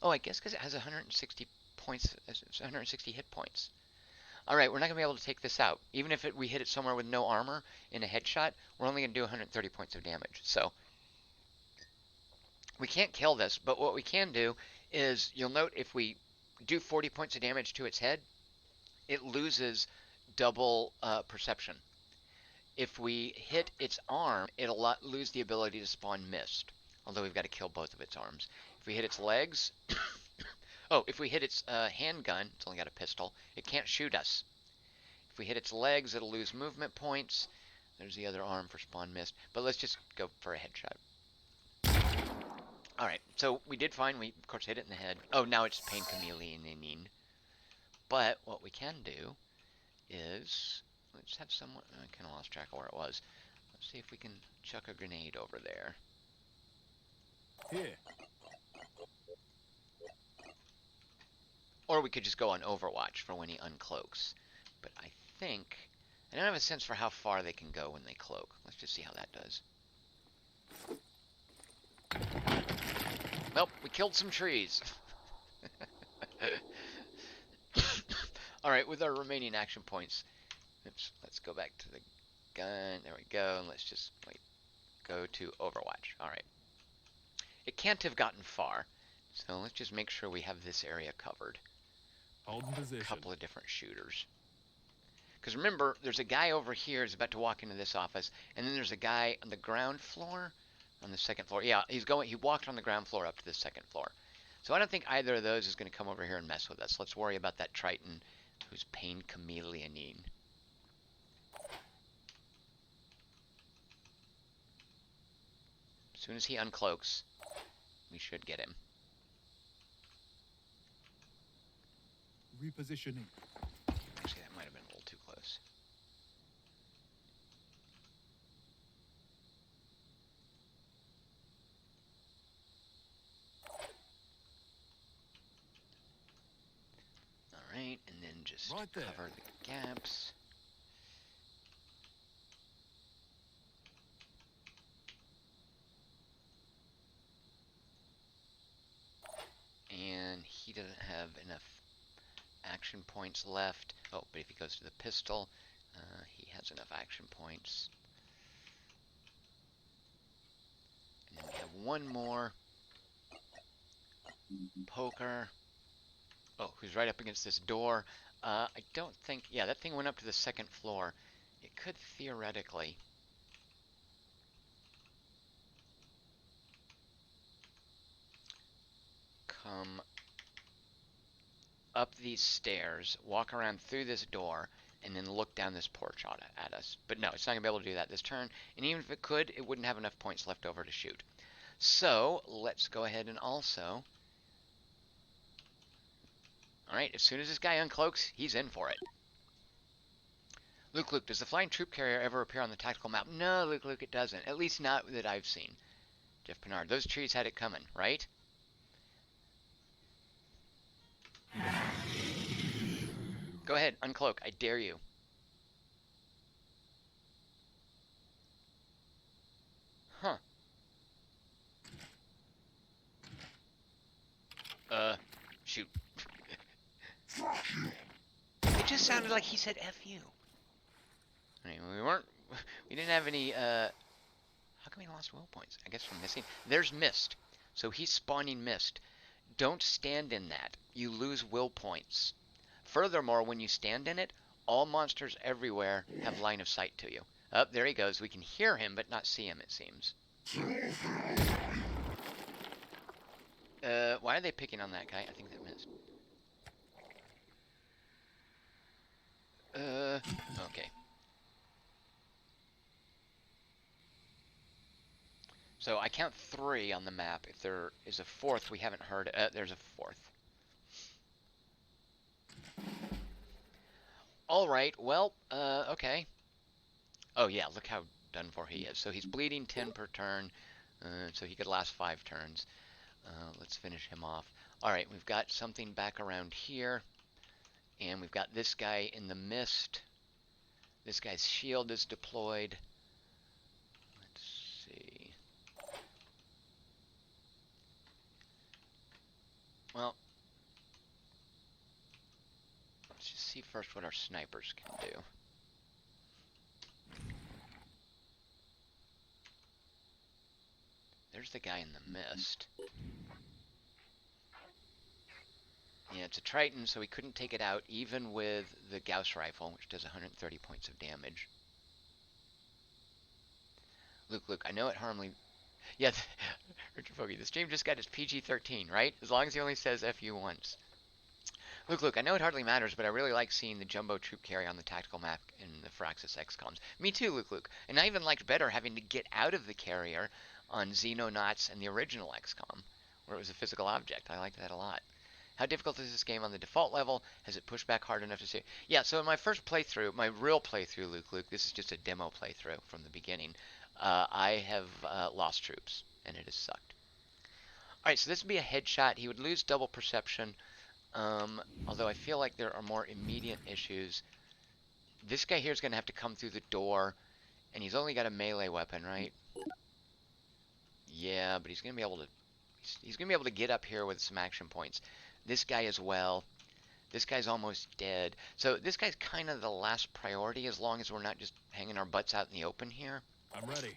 Oh, I guess because it has 160 points, 160 hit points. Alright, we're not going to be able to take this out. Even if we hit it somewhere with no armor in a headshot, we're only going to do 130 points of damage. So, we can't kill this, but what we can do is, you'll note if we do 40 points of damage to its head, it loses double perception. If we hit its arm, it'll lose the ability to spawn mist. Although we've got to kill both of its arms. If we hit its legs... oh, if we hit its handgun, it's only got a pistol, it can't shoot us. If we hit its legs, it'll lose movement points. There's the other arm for spawn missed. But let's just go for a headshot. Alright, so we did fine. We, of course, hit it in the head. Oh, now it's pain chameleoning. But what we can do is... let's have someone... I kind of lost track of where it was. Let's see if we can chuck a grenade over there. Here. Or we could just go on Overwatch for when he uncloaks. But I think... I don't have a sense for how far they can go when they cloak. Let's just see how that does. Well, we killed some trees. Alright, with our remaining action points, oops, let's go back to the gun. There we go. And let's just go to Overwatch. Alright. It can't have gotten far. So let's just make sure we have this area covered. Holding position. A couple of different shooters. Because remember, there's a guy over here who's about to walk into this office, and then there's a guy on the ground floor, on the second floor. Yeah, he walked on the ground floor up to the second floor. So I don't think either of those is going to come over here and mess with us. Let's worry about that Triton who's pain chameleoning. As soon as he uncloaks, we should get him. Repositioning. Actually, that might have been a little too close. Alright, and then just Right there. cover the gaps. And he doesn't have enough action points left. Oh, but if he goes to the pistol, he has enough action points. And then we have one more. Poker. Oh, who's right up against this door. I don't think... yeah, that thing went up to the second floor. It could theoretically... come up these stairs, walk around through this door, and then look down this porch at us. But no, it's not going to be able to do that this turn. And even if it could, it wouldn't have enough points left over to shoot. So, let's go ahead and also... alright, as soon as this guy uncloaks, he's in for it. Luke, does the flying troop carrier ever appear on the tactical map? No, Luke, it doesn't. At least not that I've seen. Jeff Pinard, those trees had it coming, right? Go ahead, uncloak. I dare you. Huh. Shoot. It just sounded like he said F you. I mean, we didn't have any, how come we lost will points? I guess from missing. There's mist. So he's spawning mist. Don't stand in that. You lose will points. Furthermore, when you stand in it, all monsters everywhere have line of sight to you. Oh, there he goes. We can hear him, but not see him, it seems. Why are they picking on that guy? I think they missed. Okay. So I count 3 on the map. If there is a 4th, we haven't heard it. There's a 4th. Alright, well, okay. Oh yeah, look how done for he is. So he's bleeding 10 per turn, so he could last 5 turns. Let's finish him off. Alright, we've got something back around here. And we've got this guy in the mist. This guy's shield is deployed. Let's see. Well, let's just see first what our snipers can do. There's the guy in the mist. Yeah, it's a Triton, so we couldn't take it out, even with the Gauss rifle, which does 130 points of damage. Luke, I know it harmly... yeah, Richard Fogey, the stream just got its PG-13, right? As long as he only says FU once. Luke, I know it hardly matters, but I really like seeing the jumbo troop carrier on the tactical map in the Firaxis XCOMs. Me too, Luke. And I even liked better having to get out of the carrier on Xenonauts and the original XCOM, where it was a physical object. I liked that a lot. How difficult is this game on the default level? Has it pushed back hard enough to say? Yeah, so in my first playthrough, my real playthrough, Luke, this is just a demo playthrough from the beginning, I have lost troops, and it has sucked. Alright, so this would be a headshot. He would lose double perception. Although I feel like there are more immediate issues. This guy here is going to have to come through the door, and he's only got a melee weapon, right? Yeah, but he's going to be able to get up here with some action points. This guy as well. This guy's almost dead. So this guy's kind of the last priority, as long as we're not just hanging our butts out in the open here. I'm ready.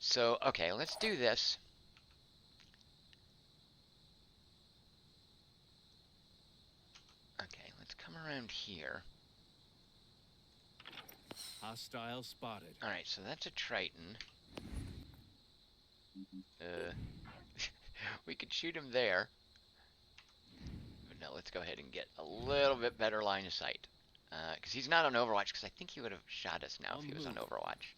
So, okay, let's do this. Okay, let's come around here. Hostile spotted. Alright, so that's a Triton. We could shoot him there. But no, let's go ahead and get a little bit better line of sight. Because he's not on Overwatch, because I think he would have shot us now if he was on Overwatch.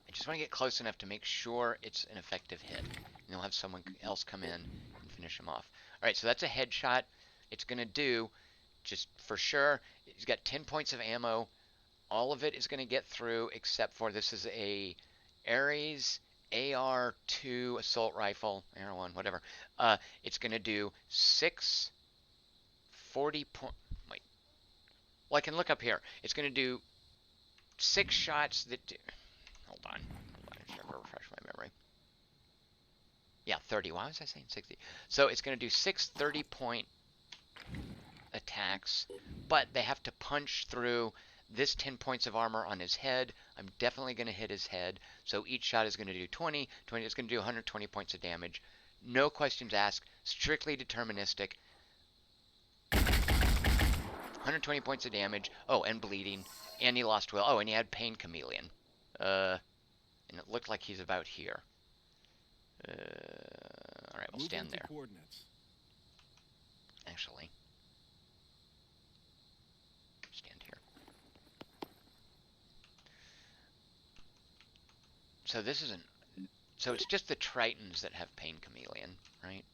I just want to get close enough to make sure it's an effective hit. And they'll have someone else come in and finish him off. Alright, so that's a headshot. It's going to do, just for sure, he's got 10 points of ammo. All of it is going to get through, except for this is a Ares AR-2 assault rifle, AR-1, whatever. It's going to do 6 40 point. Wait. Well, I can look up here. It's going to do 6 shots that do. Hold on. I just have to refresh my memory. Yeah, 30. Why was I saying 60? So it's going to do 6 30-point attacks, but they have to punch through this 10 points of armor on his head. I'm definitely going to hit his head. So each shot is going to do 20. It's going to do 120 points of damage. No questions asked. Strictly deterministic. 120 points of damage. Oh, and bleeding. And he lost will. Oh, and he had Pain Chameleon. And it looked like he's about here. Alright, we'll stand there. Coordinates. Actually. Stand here. So this isn't... So it's just the Tritons that have Pain Chameleon, right?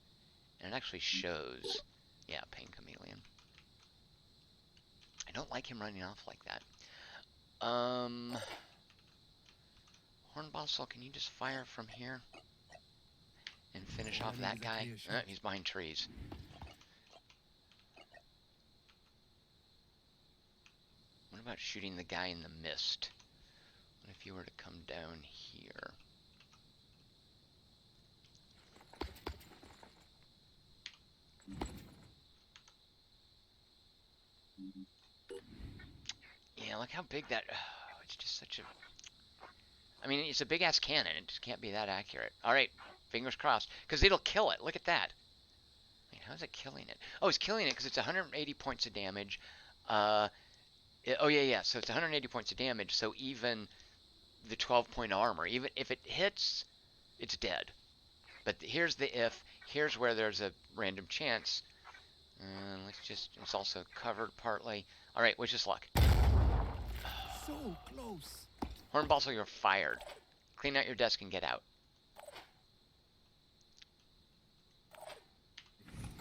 And it actually shows... Yeah, Pain Chameleon. I don't like him running off like that. Hornbostel, can you just fire from here? And finish off that guy? He's behind trees. What about shooting the guy in the mist? What if you were to come down here? Yeah, look how big that... Oh, it's just such a... I mean, it's a big-ass cannon. It just can't be that accurate. Alright, fingers crossed. Because it'll kill it. Look at that. Wait, how is it killing it? Oh, it's killing it because it's 180 points of damage. Oh, yeah. So it's 180 points of damage. So even the 12-point armor, even if it hits, it's dead. But here's the if. Here's where there's a random chance. It's also covered partly. Alright, wish us luck. So close. Hornbostel, you're fired. Clean out your desk and get out.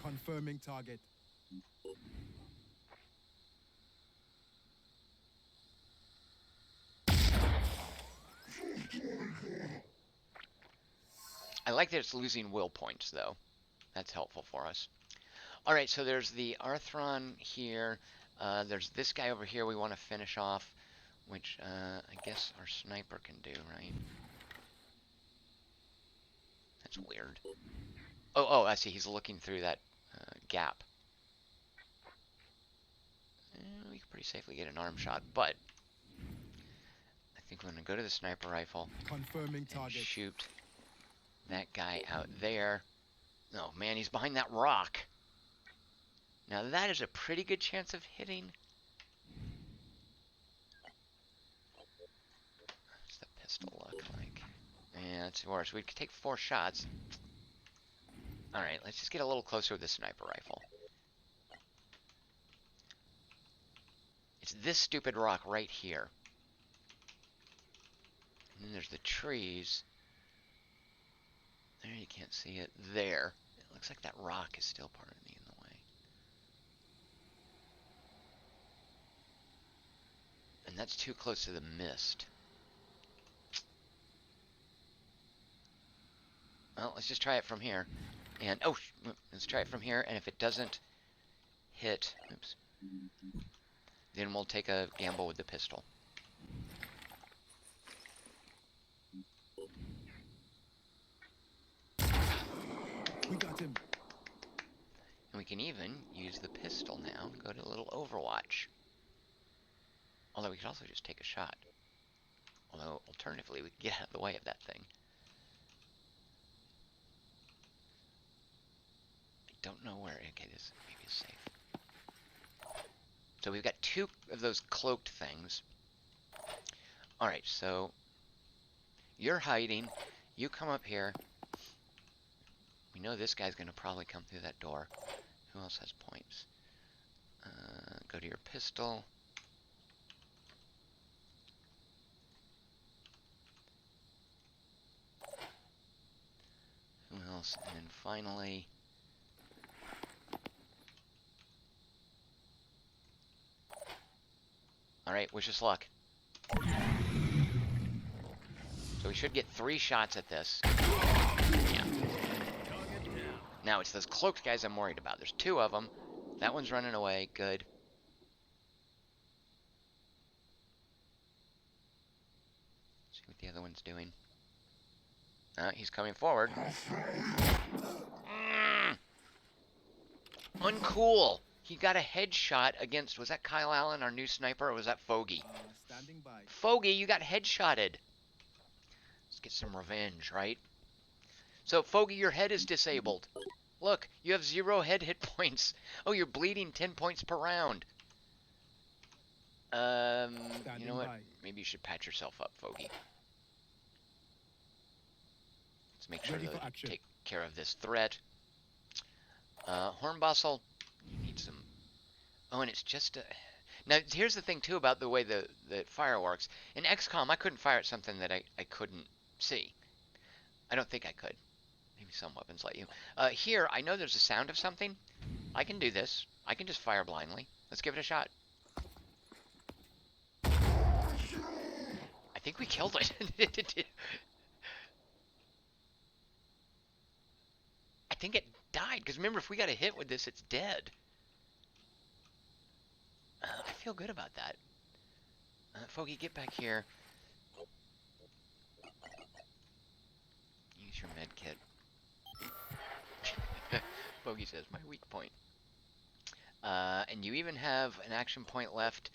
Confirming target. I like that it's losing will points, though. That's helpful for us. Alright, so there's the Arthron here. There's this guy over here we want to finish off, which I guess our sniper can do, right? That's weird. Oh, I see. He's looking through that gap. We could pretty safely get an arm shot, but I think we're going to go to the sniper rifle Confirming and target. shoot that guy out there. Oh, man, he's behind that rock. Now, that is a pretty good chance of hitting. pistol look like? Yeah, it's worse. We could take 4 shots. Alright, let's just get a little closer with the sniper rifle. It's this stupid rock right here. And then there's the trees. There, you can't see it. There. It looks like that rock is still part of me in the way. And that's too close to the mist. Well, let's just try it from here. And, oh, let's try it from here. And if it doesn't hit, oops, then we'll take a gamble with the pistol. We got him. And we can even use the pistol now and go to a little Overwatch. Although we could also just take a shot. Although, alternatively, we could get out of the way of that thing. I don't know where. Okay, this maybe is safe. So we've got 2 of those cloaked things. Alright, so you're hiding. You come up here. We know this guy's going to probably come through that door. Who else has points? Go to your pistol. Who else? And then finally... Alright, wish us luck. So we should get 3 shots at this. Yeah. Now, it's those cloaked guys I'm worried about. There's 2 of them. That one's running away. Good. See what the other one's doing. He's coming forward. Uncool! He got a headshot against... Was that Kyle Allen, our new sniper, or was that Fogey? Standing by. Fogey, you got headshotted. Let's get some revenge, right? So, Fogey, your head is disabled. Look, you have 0 head hit points. Oh, you're bleeding 10 points per round. You know what? Maybe you should patch yourself up, Fogey. Let's make sure that we take care of this threat. Hornbustle, you need some... Oh, and it's just a... Now, here's the thing, too, about the way the fire works. In XCOM, I couldn't fire at something that I couldn't see. I don't think I could. Maybe some weapons let you. Here, I know there's a sound of something. I can do this. I can just fire blindly. Let's give it a shot. I think we killed it. I think it died, because remember, if we got a hit with this, it's dead. I feel good about that. Fogey, get back here. Use your med kit. Fogey says, my weak point. And you even have an action point left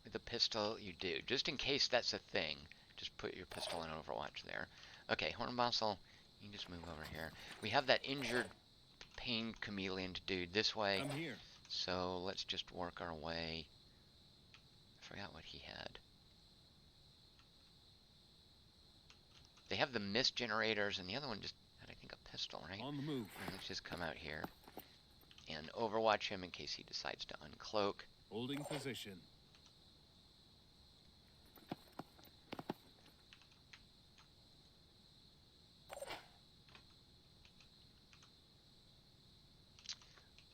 with the pistol. You do. Just in case that's a thing, just put your pistol in Overwatch there. Okay, Hornbustle, you can just move over here. We have that injured pain chameleon dude this way. I'm here. So let's just work our way. I forgot what he had. They have the mist generators, and the other one just had, I think, a pistol, right? On the move. And let's just come out here and overwatch him in case he decides to uncloak. Holding position.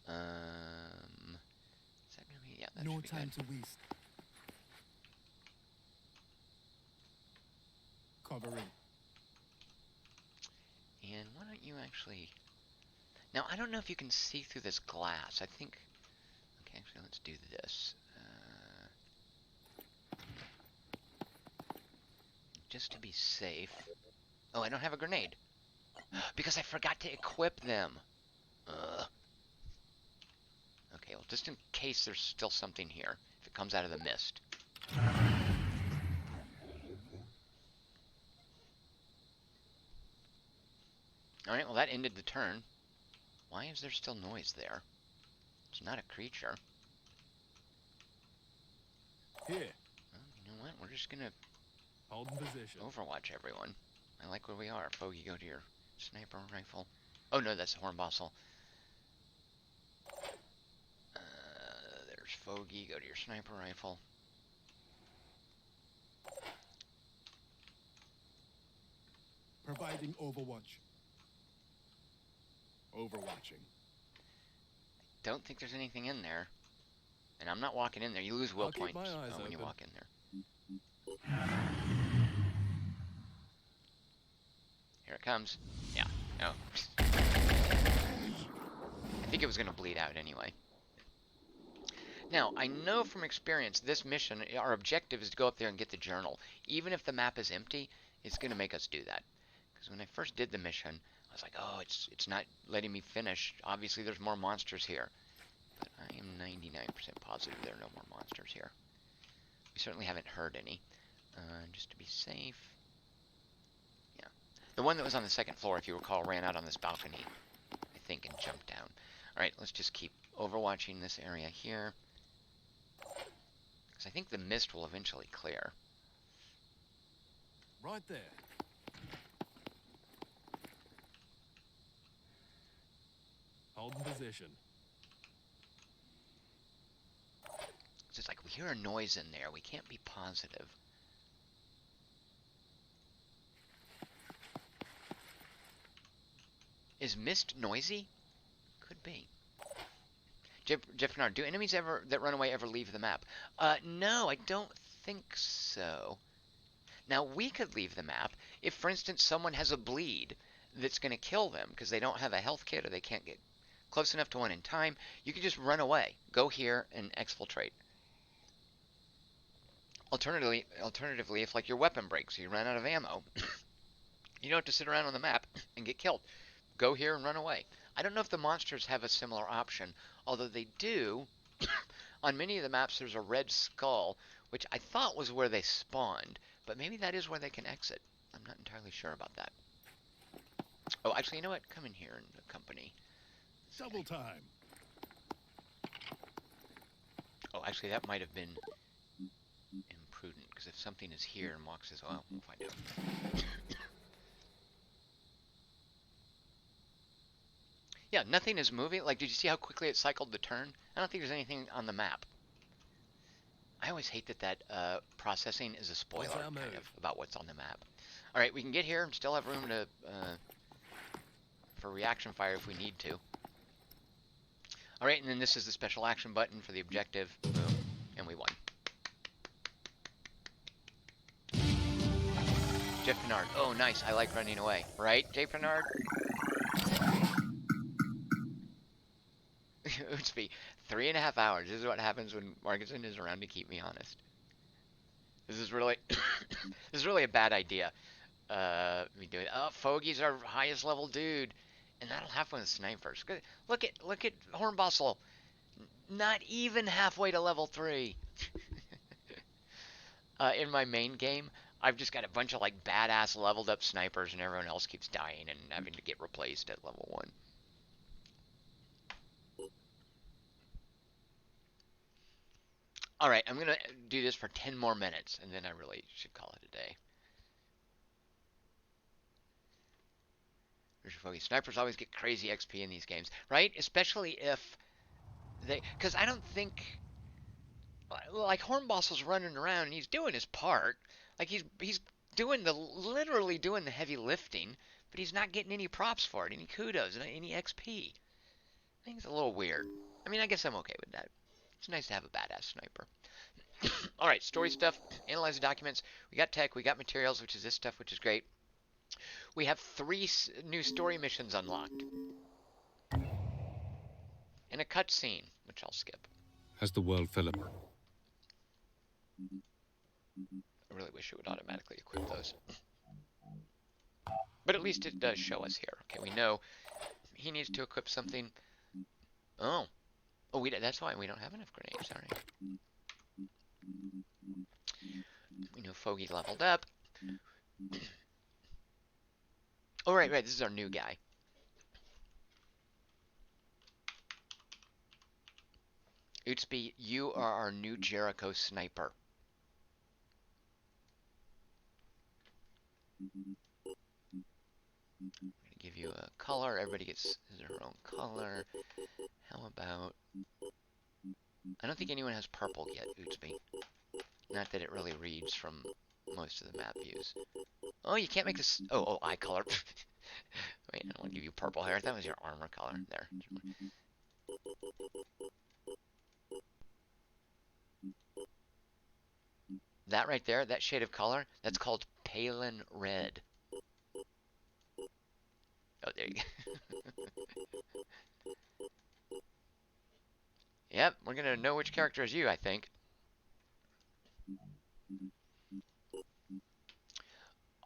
Is that gonna be? Yeah, that No should be time good. to waste. Covering. And why don't you actually... Now, I don't know if you can see through this glass. I think... Okay, actually, let's do this. Just to be safe. Oh, I don't have a grenade. Because I forgot to equip them. Okay, well, just in case there's still something here. If it comes out of the mist. Alright, well, that ended the turn. Why is there still noise there? It's not a creature. Here. Well, you know what? We're just gonna Holding position. Overwatch, everyone. I like where we are. Fogey, go to your sniper rifle. Oh no, that's Hornbostel. There's Fogey, go to your sniper rifle. Providing overwatch. Overwatching. Don't think there's anything in there. And I'm not walking in there. You lose will I'll keep points my eyes when you open. walk in there. Here it comes. Yeah. No. I think it was going to bleed out anyway. Now, I know from experience this mission, our objective is to go up there and get the journal. Even if the map is empty, it's going to make us do that. Because when I first did the mission, I was like, oh, it's not letting me finish. Obviously, there's more monsters here. But I am 99% positive there are no more monsters here. We certainly haven't heard any. Just to be safe. Yeah. The one that was on the second floor, if you recall, ran out on this balcony, I think, and jumped down. Alright, let's just keep overwatching this area here. Because I think the mist will eventually clear. Right there. Holding position. It's just like we hear a noise in there. We can't be positive. Is mist noisy? Could be. Jeff Bernard, do enemies that run away ever leave the map? No, I don't think so. Now, we could leave the map if, for instance, someone has a bleed that's going to kill them because they don't have a health kit or they can't get close enough to one in time. You can just run away. Go here and exfiltrate. Alternatively, if like your weapon breaks or you run out of ammo, you don't have to sit around on the map and get killed. Go here and run away. I don't know if the monsters have a similar option, although they do. On many of the maps, there's a red skull, which I thought was where they spawned, but maybe that is where they can exit. I'm not entirely sure about that. Oh, actually, you know what? Come in here and accompany. Double time. Oh, actually, that might have been imprudent, because if something is here and walks as well, we'll find out. Yeah, nothing is moving. Like, did you see how quickly it cycled the turn? I don't think there's anything on the map. I always hate that processing is a spoiler, kind of, about what's on the map. All right, we can get here and still have room to for reaction fire if we need to. All right, and then this is the special action button for the objective. Boom, and we won. Jeff Bernard. Oh, nice. I like running away. Right, Jay Bernard? Utsby, 3.5 hours. This is what happens when Markinson is around to keep me honest. This is really, this is really a bad idea. Me do it. Oh, Fogey's our highest level dude, and that'll happen with snipers. Look at Hornbostel, not even halfway to level 3. In my main game, I've just got a bunch of like badass leveled up snipers, and everyone else keeps dying and having to get replaced at level 1. Alright, I'm going to do this for 10 more minutes, and then I really should call it a day. Snipers always get crazy XP in these games, right? Especially if they... Because I don't think... Like, Hornbostel's running around, and he's doing his part. Like, he's doing literally doing the heavy lifting, but he's not getting any props for it, any kudos, any XP. I think it's a little weird. I mean, I guess I'm okay with that. It's nice to have a badass sniper. Alright, story stuff. Analyze the documents. We got tech, we got materials, which is this stuff, which is great. We have 3 new story missions unlocked. And a cutscene, which I'll skip. Has the world Philip? I really wish it would automatically equip those. But at least it does show us here. Okay, we know he needs to equip something. Oh. Oh, that's why we don't have enough grenades. All right. We know Fogey leveled up. Oh, right. This is our new guy. Utsby, you are our new Jericho sniper. I'm gonna give you a color. Everybody gets their own color. How about... I don't think anyone has purple yet, Ootsby. Not that it really reads from most of the map views. Oh, you can't make this... Oh, eye color. Wait, I don't want to give you purple hair. That was your armor color. There. That right there, that shade of color, that's called Palin Red. Oh, there you go. Yep, we're gonna know which character is you, I think.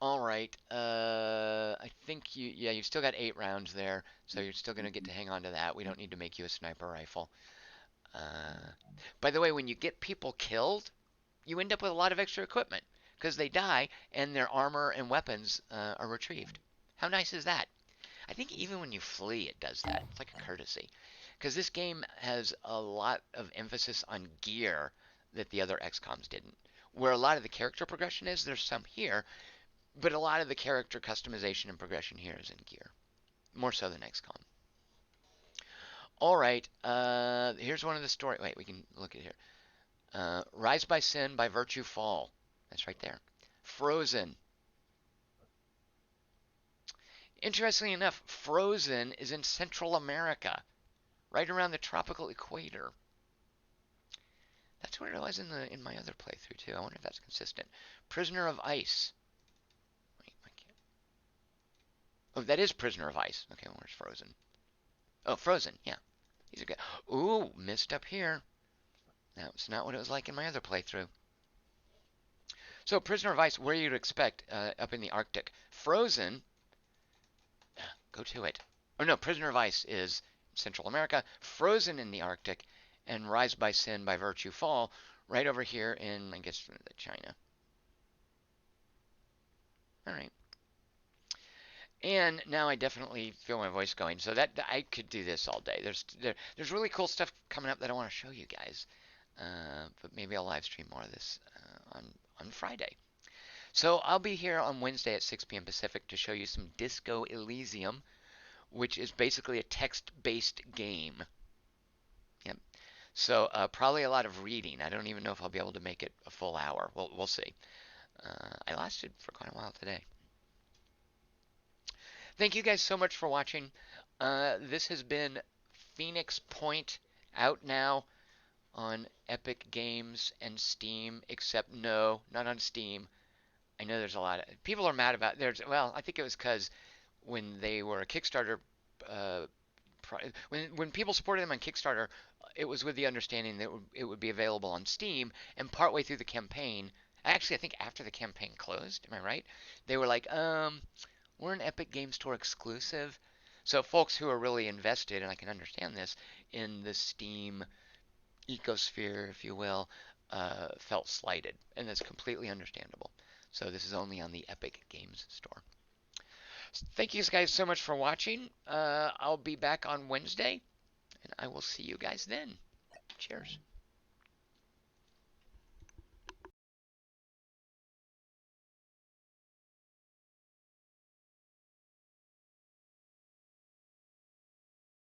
All right. I think you've still got 8 rounds there, so you're still gonna get to hang on to that. We don't need to make you a sniper rifle. By the way, when you get people killed, you end up with a lot of extra equipment because they die and their armor and weapons are retrieved. How nice is that? I think even when you flee, it does that. It's like a courtesy. Because this game has a lot of emphasis on gear that the other XCOMs didn't. Where a lot of the character progression is, there's some here, but a lot of the character customization and progression here is in gear. More so than XCOM. All right, here's one of the story. Wait, we can look at here. Rise by Sin, by Virtue Fall. That's right there. Frozen. Interestingly enough, Frozen is in Central America, right around the tropical equator. That's where it was in my other playthrough too. I wonder if that's consistent. Prisoner of Ice. Wait, I can't. Oh, that is Prisoner of Ice. Okay, well, where's Frozen? Oh, Frozen. Yeah, these are good. Ooh, missed up here. That's not what it was like in my other playthrough. So, Prisoner of Ice, where you'd expect up in the Arctic. Frozen. Go to it. Oh no, Prisoner of Ice is Central America, Frozen in the Arctic, and Rise by Sin by Virtue Fall right over here in, I guess, China. All right. And now I definitely feel my voice going, so that I could do this all day. There's really cool stuff coming up that I want to show you guys, but maybe I'll live stream more of this on Friday. So I'll be here on Wednesday at 6 p.m. Pacific to show you some Disco Elysium, which is basically a text-based game. Yep. So probably a lot of reading. I don't even know if I'll be able to make it a full hour. We'll see. I lasted for quite a while today. Thank you guys so much for watching. This has been Phoenix Point, out now on Epic Games and Steam, except no, not on Steam. I know there's a lot of people are mad about well, I think it was because when they were a Kickstarter, when people supported them on Kickstarter, it was with the understanding that it would be available on Steam, and partway through the campaign, actually I think after the campaign closed, am I right? They were like, we're an Epic Game Store exclusive. So folks who are really invested, and I can understand this, in the Steam ecosphere, if you will, felt slighted, and that's completely understandable. So this is only on the Epic Games Store. So thank you guys so much for watching. I'll be back on Wednesday, and I will see you guys then. Cheers.